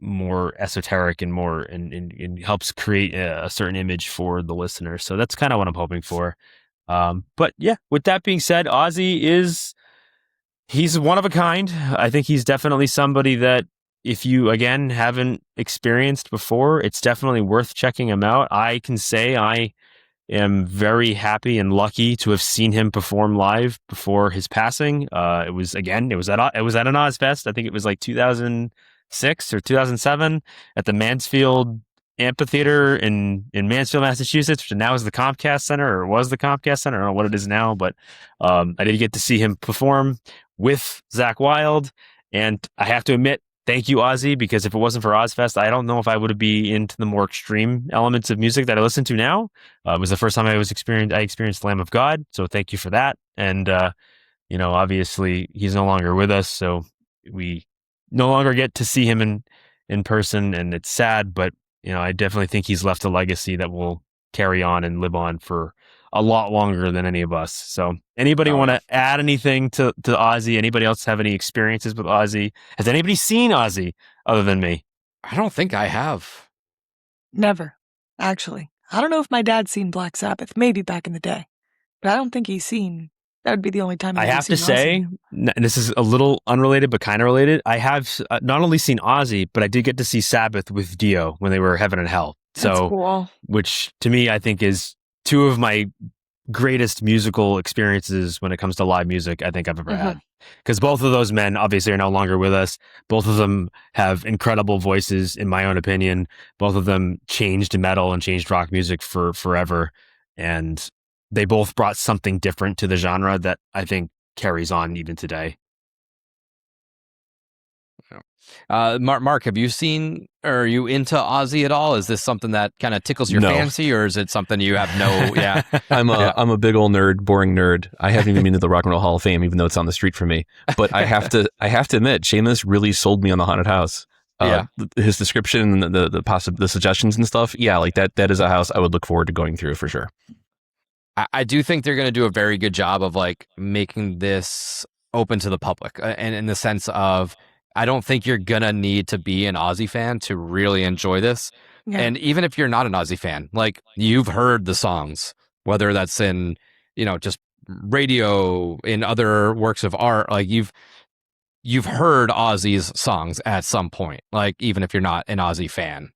more esoteric and more and helps create a certain image for the listener. So that's kind of what I'm hoping for. But yeah, with that being said, Ozzy he's one of a kind. I think he's definitely somebody that if you, again, haven't experienced before, it's definitely worth checking him out. I can say I am very happy and lucky to have seen him perform live before his passing. It was at an Ozfest. I think it was like 2006 or 2007 at the Mansfield Amphitheater in Mansfield, Massachusetts, which now is the Comcast Center, or was the Comcast Center. I don't know what it is now, but I did get to see him perform with Zakk Wylde. And I have to admit, thank you, Ozzy, because if it wasn't for Ozfest, I don't know if I would be into the more extreme elements of music that I listen to now. It was the first time I experienced Lamb of God, so thank you for that. And obviously he's no longer with us, so we no longer get to see him in person, and it's sad, but I definitely think he's left a legacy that will carry on and live on for a lot longer than any of us. So anybody want to add anything to Ozzy? Anybody else have any experiences with Ozzy? Has anybody seen Ozzy other than me? I don't think I have. Never, actually. I don't know if my dad's seen Black Sabbath, maybe back in the day, but I don't think he's seen. That would be the only time I have to say, and this is a little unrelated, but kind of related. I have not only seen Ozzy, but I did get to see Sabbath with Dio when they were Heaven and Hell. That's cool. Which to me, I think is two of my greatest musical experiences when it comes to live music I think I've ever had. Because both of those men obviously are no longer with us. Both of them have incredible voices, in my own opinion. Both of them changed metal and changed rock music for forever. And they both brought something different to the genre that I think carries on even today. Mark, have you seen, or are you into Ozzy at all? Is this something that kind of tickles your fancy, or is it something you have no? Yeah, I'm a big old nerd, boring nerd. I haven't even been to the Rock and Roll Hall of Fame, even though it's on the street from me. But I have to admit, Seamus really sold me on the haunted house. His description, the suggestions and stuff. Yeah, like that is a house I would look forward to going through for sure. I do think they're going to do a very good job of like making this open to the public, and in the sense of, I don't think you're going to need to be an Ozzy fan to really enjoy this. Yeah. And even if you're not an Ozzy fan, like, you've heard the songs, whether that's in, just radio, in other works of art, like you've heard Ozzy's songs at some point, like, even if you're not an Ozzy fan,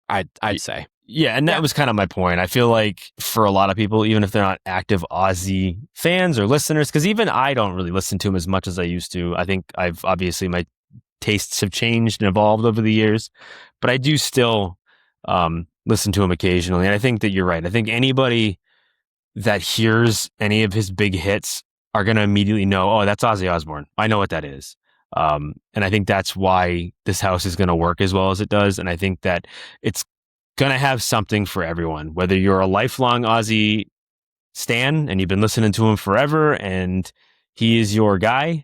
I'd say. Yeah, and that was kind of my point. I feel like for a lot of people, even if they're not active Ozzy fans or listeners, because even I don't really listen to him as much as I used to. I think obviously my tastes have changed and evolved over the years, but I do still listen to him occasionally. And I think that you're right. I think anybody that hears any of his big hits are going to immediately know, oh, that's Ozzy Osbourne. I know what that is. And I think that's why this house is going to work as well as it does. And I think that it's going to have something for everyone, whether you're a lifelong Ozzy stan and you've been listening to him forever and he is your guy,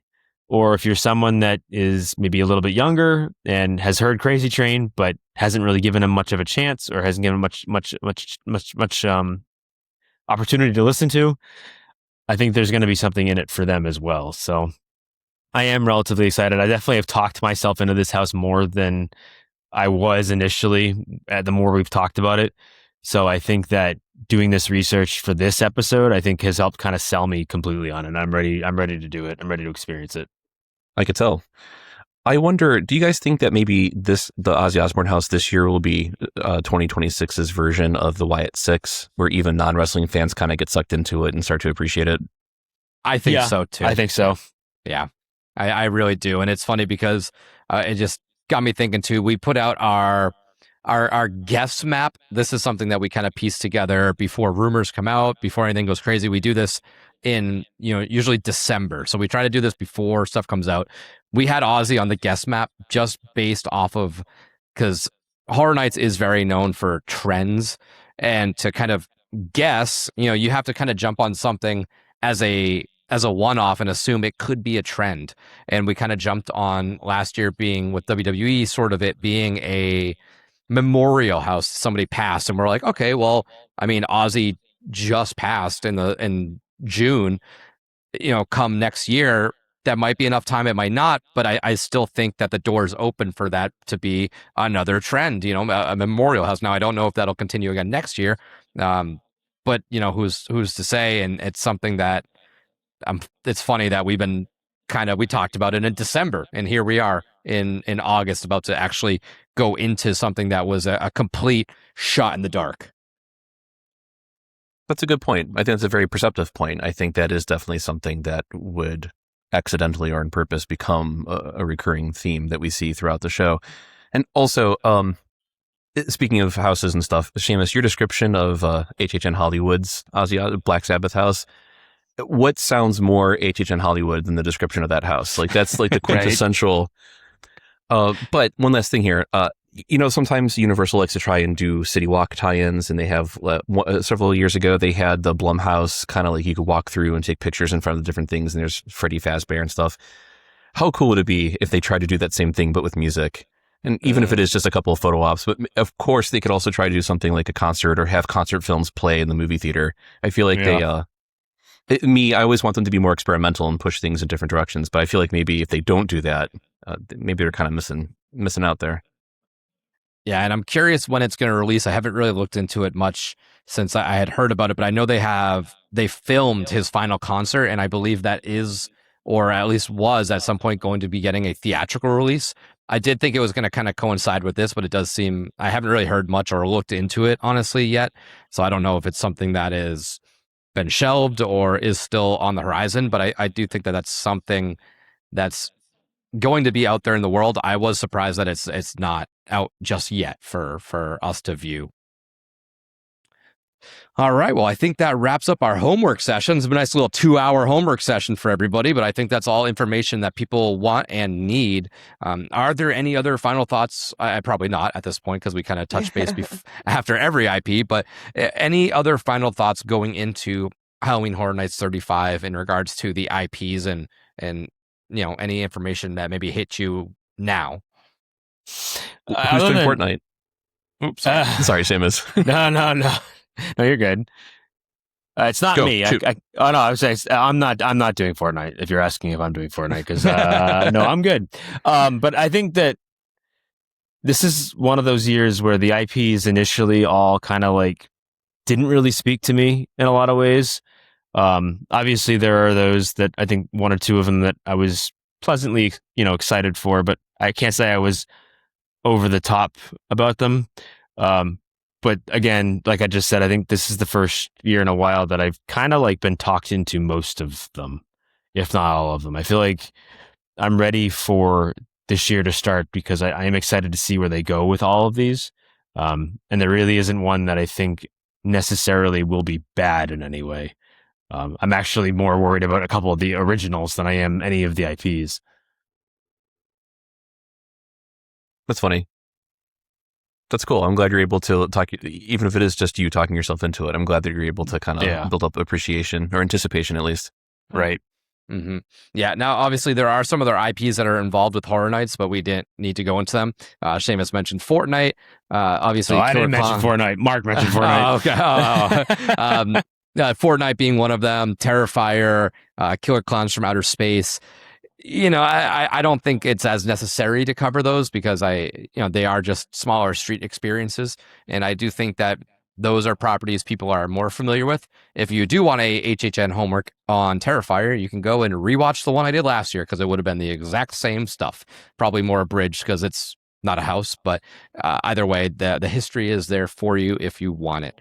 or if you're someone that is maybe a little bit younger and has heard Crazy Train but hasn't really given him much of a chance, or hasn't given much opportunity to listen to, I think there's going to be something in it for them as well. So I am relatively excited. I definitely have talked myself into this house more than I was initially, the more we've talked about it. So I think that doing this research for this episode, I think, has helped kind of sell me completely on it. I'm ready to do it. I'm ready to experience it. I could tell. I wonder, do you guys think that maybe the Ozzy Osbourne house this year will be 2026's version of the Wyatt Six, where even non-wrestling fans kind of get sucked into it and start to appreciate it? I think so too. I think so. Yeah, I really do. And it's funny because it just got me thinking too. We put out our guest map. This is something that we kind of piece together before rumors come out, before anything goes crazy. We do this in, usually December. So we try to do this before stuff comes out. We had Ozzy on the guest map just based off of, because Horror Nights is very known for trends, and to kind of guess, you have to kind of jump on something as a one-off and assume it could be a trend. And we kind of jumped on last year being with WWE, sort of it being a memorial house. Somebody passed, and we're like, okay, well, I mean, Ozzy just passed in June, come next year, that might be enough time. It might not, but I still think that the door's open for that to be another trend, a memorial house. Now, I don't know if that'll continue again next year. But who's to say? And it's something that it's funny that we talked about it in December, and here we are in August about to actually go into something that was a complete shot in the dark. That's a good point. I think that's a very perceptive point. I think that is definitely something that would accidentally or on purpose become a recurring theme that we see throughout the show. And also, speaking of houses and stuff, Seamus, your description of HHN Hollywood's Ozzy Black Sabbath house, what sounds more HHN Hollywood than the description of that house? Like, that's like the quintessential But one last thing here. Sometimes Universal likes to try and do City Walk tie-ins, and they have several years ago they had the Blumhouse kind of like you could walk through and take pictures in front of the different things, and there's Freddy Fazbear and stuff. How cool would it be if they tried to do that same thing but with music? And even if it is just a couple of photo ops, but of course they could also try to do something like a concert or have concert films play in the movie theater. I feel like I always want them to be more experimental and push things in different directions. But I feel like maybe if they don't do that, maybe they're kind of missing out there. Yeah, and I'm curious when it's going to release. I haven't really looked into it much since I had heard about it, but I know they filmed his final concert, and I believe that is, or at least was at some point, going to be getting a theatrical release. I did think it was going to kind of coincide with this, but it does seem, I haven't really heard much or looked into it, honestly, yet. So I don't know if it's something that is been shelved or is still on the horizon, but I do think that that's something that's going to be out there in the world. I was surprised that it's not out just yet for us to view. All right. Well, I think that wraps up our homework session. It's been a nice little 2-hour homework session for everybody, but I think that's all information that people want and need. Are there any other final thoughts? Probably not at this point because we kind of touched base after every IP, but any other final thoughts going into Halloween Horror Nights 35 in regards to the IPs and any information that maybe hit you now? Who's doing Fortnite? Oops. Sorry, Seamus. No. No, you're good. It's not me. I was saying I'm not doing Fortnite. If you're asking if I'm doing Fortnite, because no, I'm good. But I think that this is one of those years where the IPs initially all kind of like didn't really speak to me in a lot of ways. Obviously, there are those that I think one or two of them that I was pleasantly, excited for, but I can't say I was over the top about them. But again, like I just said, I think this is the first year in a while that I've kind of like been talked into most of them, if not all of them. I feel like I'm ready for this year to start because I am excited to see where they go with all of these. And there really isn't one that I think necessarily will be bad in any way. I'm actually more worried about a couple of the originals than I am any of the IPs. That's funny. That's cool. I'm glad you're able to talk, even if it is just you talking yourself into it. I'm glad that you're able to kind of build up appreciation or anticipation, at least. Right. Mm-hmm. Yeah. Now, obviously, there are some other IPs that are involved with Horror Nights, but we didn't need to go into them. Seamus mentioned Fortnite. Obviously, I didn't mention Fortnite. Mark mentioned Fortnite. Okay. Fortnite being one of them. Terrifier, Killer Clowns from Outer Space. I don't think it's as necessary to cover those because they are just smaller street experiences. And I do think that those are properties people are more familiar with. If you do want a HHN homework on Terrifier, you can go and rewatch the one I did last year because it would have been the exact same stuff. Probably more abridged because it's not a house, but either way, the history is there for you if you want it.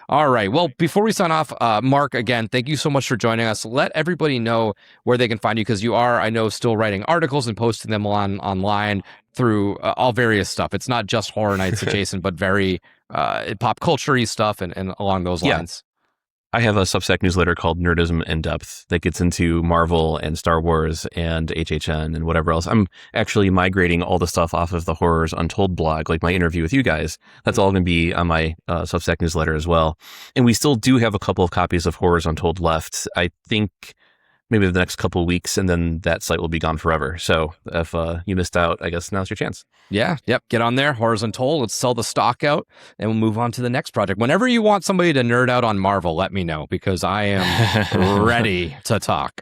All right. Well, before we sign off, Mark, again, thank you so much for joining us. Let everybody know where they can find you because you are, I know, still writing articles and posting them online through all various stuff. It's not just Horror Nights adjacent, but very pop culture-y stuff and along those lines. I have a Substack newsletter called Nerdism in Depth that gets into Marvel and Star Wars and HHN and whatever else. I'm actually migrating all the stuff off of the Horrors Untold blog, like my interview with you guys. That's all going to be on my Substack newsletter as well. And we still do have a couple of copies of Horrors Untold left. I think maybe the next couple of weeks, and then that site will be gone forever. So if you missed out, I guess now's your chance. Yeah, yep. Get on there, Horrors Untold. Let's sell the stock out, and we'll move on to the next project. Whenever you want somebody to nerd out on Marvel, let me know, because I am ready to talk.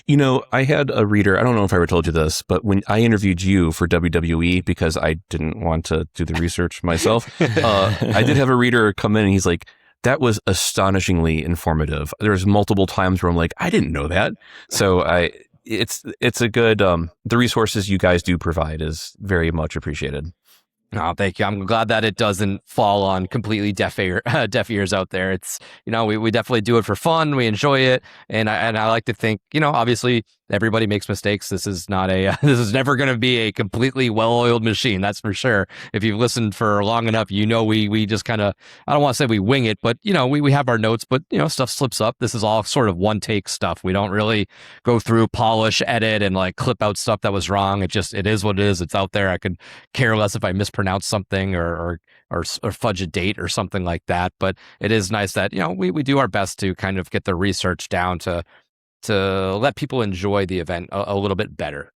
I had a reader, I don't know if I ever told you this, but when I interviewed you for WWE, because I didn't want to do the research myself, I did have a reader come in and he's like, that was astonishingly informative. There's multiple times where I'm like, I didn't know that. So it's a good, the resources you guys do provide is very much appreciated. Oh, thank you. I'm glad that it doesn't fall on completely deaf ears out there. It's, we definitely do it for fun. We enjoy it. And I like to think, obviously everybody makes mistakes. This is not a this is never going to be a completely well-oiled machine, that's for sure. If you've listened for long enough, we just kind of, I don't want to say we wing it, but we have our notes, but stuff slips up. This is all sort of one take stuff. We don't really go through, polish, edit, and like clip out stuff that was wrong. It is what it is. It's out there. I could care less if I mispronounce something or fudge a date or something like that. But it is nice that we do our best to kind of get the research down to let people enjoy the event a little bit better.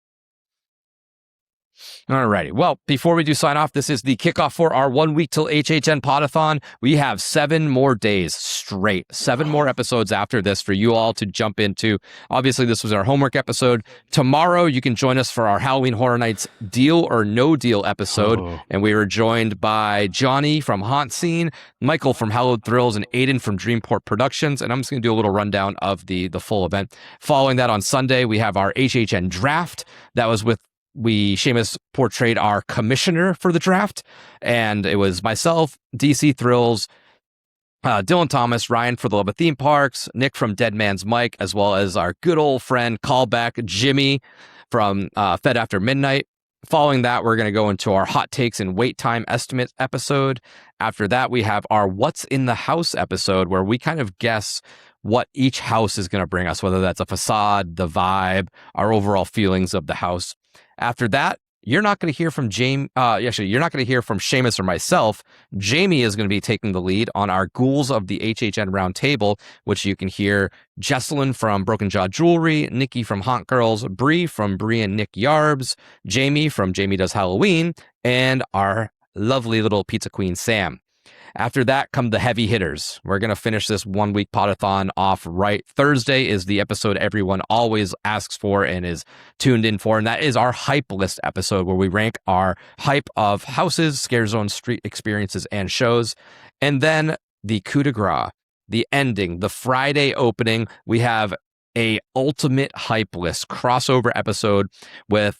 Alrighty. Well, before we do sign off, this is the kickoff for our 1 week till HHN Podathon. We have 7 more days straight, 7 more episodes after this for you all to jump into. Obviously, this was our homework episode. Tomorrow, you can join us for our Halloween Horror Nights Deal or No Deal episode. Oh. And we were joined by Johnny from Haunt Scene, Michael from Hallowed Thrills, and Aiden from Dreamport Productions. And I'm just going to do a little rundown of the full event. Following that on Sunday, we have our HHN Draft. That was with Seamus portrayed our commissioner for the draft, and it was myself, DC Thrills, Dylan Thomas, Ryan for the Love of Theme Parks, Nick from Dead Man's Mike, as well as our good old friend callback Jimmy from Fed After Midnight. Following that, we're going to go into our hot takes and wait time estimate episode. After that, we have our What's in the House episode, where we kind of guess what each house is going to bring us, whether that's a facade, the vibe, our overall feelings of the house. After that, you're not going to hear from you're not going to hear from Seamus or myself. Jamie is going to be taking the lead on our Ghouls of the HHN Roundtable, which you can hear Jesselyn from Broken Jaw Jewelry, Nikki from Haunt Girls, Bree from Bree and Nick Yarbs, Jamie from Jamie Does Halloween, and our lovely little pizza queen, Sam. After that come the heavy hitters. We're going to finish this 1 week podathon off right. Thursday is the episode everyone always asks for and is tuned in for, and that is our hype list episode, where we rank our hype of houses, Scare Zone street experiences, and shows. And then the coup de grace, the ending, the Friday opening. We have a ultimate hype list crossover episode with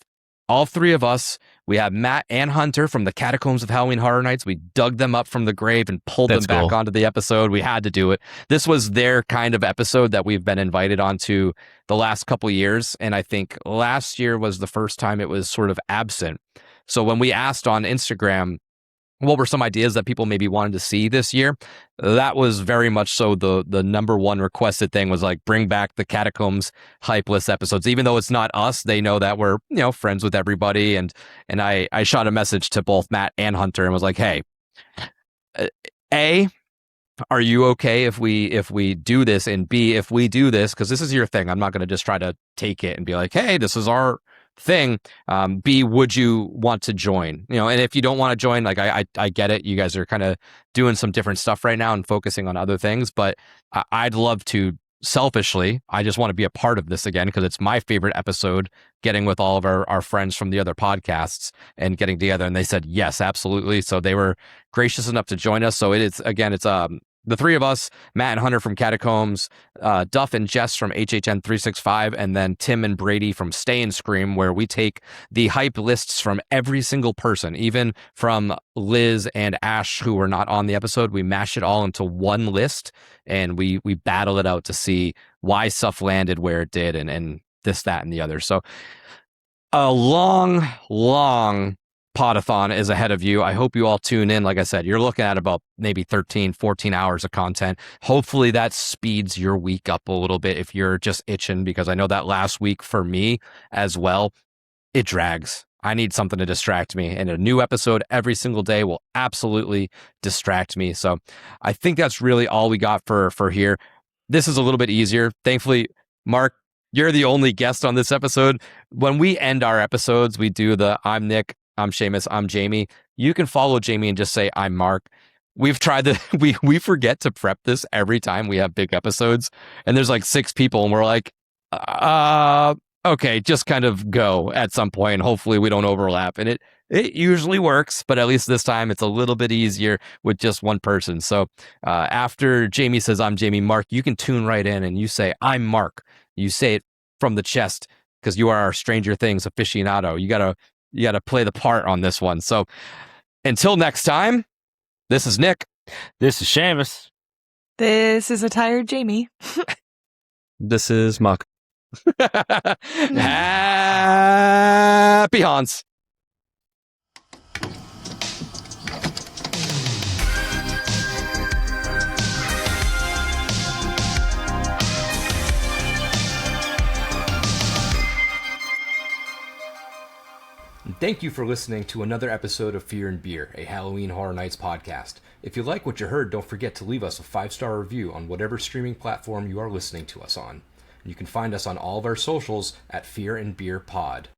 all 3 of us. We have Matt and Hunter from the Catacombs of Halloween Horror Nights. We dug them up from the grave and pulled them back onto the episode. We had to do it. This was their kind of episode that we've been invited onto the last couple years. And I think last year was the first time it was sort of absent. So when we asked on Instagram, what were some ideas that people maybe wanted to see this year? That was very much so the number one requested thing, was like, bring back the Catacombs hype list episodes. Even though it's not us, they know that we're, friends with everybody. And I shot a message to both Matt and Hunter and was like, hey, A, are you okay if we do this? And B, if we do this, because this is your thing, I'm not going to just try to take it and be like, hey, this is our thing. B, would you want to join? And if you don't want to join, like I get it. You guys are kind of doing some different stuff right now and focusing on other things, but I'd love to. Selfishly, I just want to be a part of this again, because it's my favorite episode, getting with all of our friends from the other podcasts and getting together. And they said, yes, absolutely. So they were gracious enough to join us. So it's the 3 of us, Matt and Hunter from Catacombs, Duff and Jess from HHN35, and then Tim and Brady from Stay and Scream, where we take the hype lists from every single person, even from Liz and Ash, who were not on the episode. We mash it all into one list, and we battle it out to see why stuff landed where it did, and this, that, and the other. So a long podathon is ahead of you. I hope you all tune in. Like I said, you're looking at about maybe 13, 14 hours of content. Hopefully that speeds your week up a little bit if you're just itching, because I know that last week for me as well, it drags. I need something to distract me, and a new episode every single day will absolutely distract me. So I think that's really all we got for here. This is a little bit easier. Thankfully, Mark, you're the only guest on this episode. When we end our episodes, we do the I'm Nick, I'm Seamus, I'm Jamie. You can follow Jamie and just say, I'm Mark. We've tried to, we forget to prep this every time we have big episodes, and there's like 6 people, and we're like, okay, just kind of go at some point, and hopefully we don't overlap. And it usually works, but at least this time it's a little bit easier with just one person. So after Jamie says, I'm Jamie, Mark, you can tune right in and you say, I'm Mark. You say it from the chest, because you are our Stranger Things aficionado. You gotta play the part on this one. So until next time, this is Nick. This is Seamus. This is a tired Jamie. This is Mark. Happy Hans. And thank you for listening to another episode of Fear and Beer, a Halloween Horror Nights podcast. If you like what you heard, don't forget to leave us a 5-star review on whatever streaming platform you are listening to us on. And you can find us on all of our socials at Fear and Beer Pod.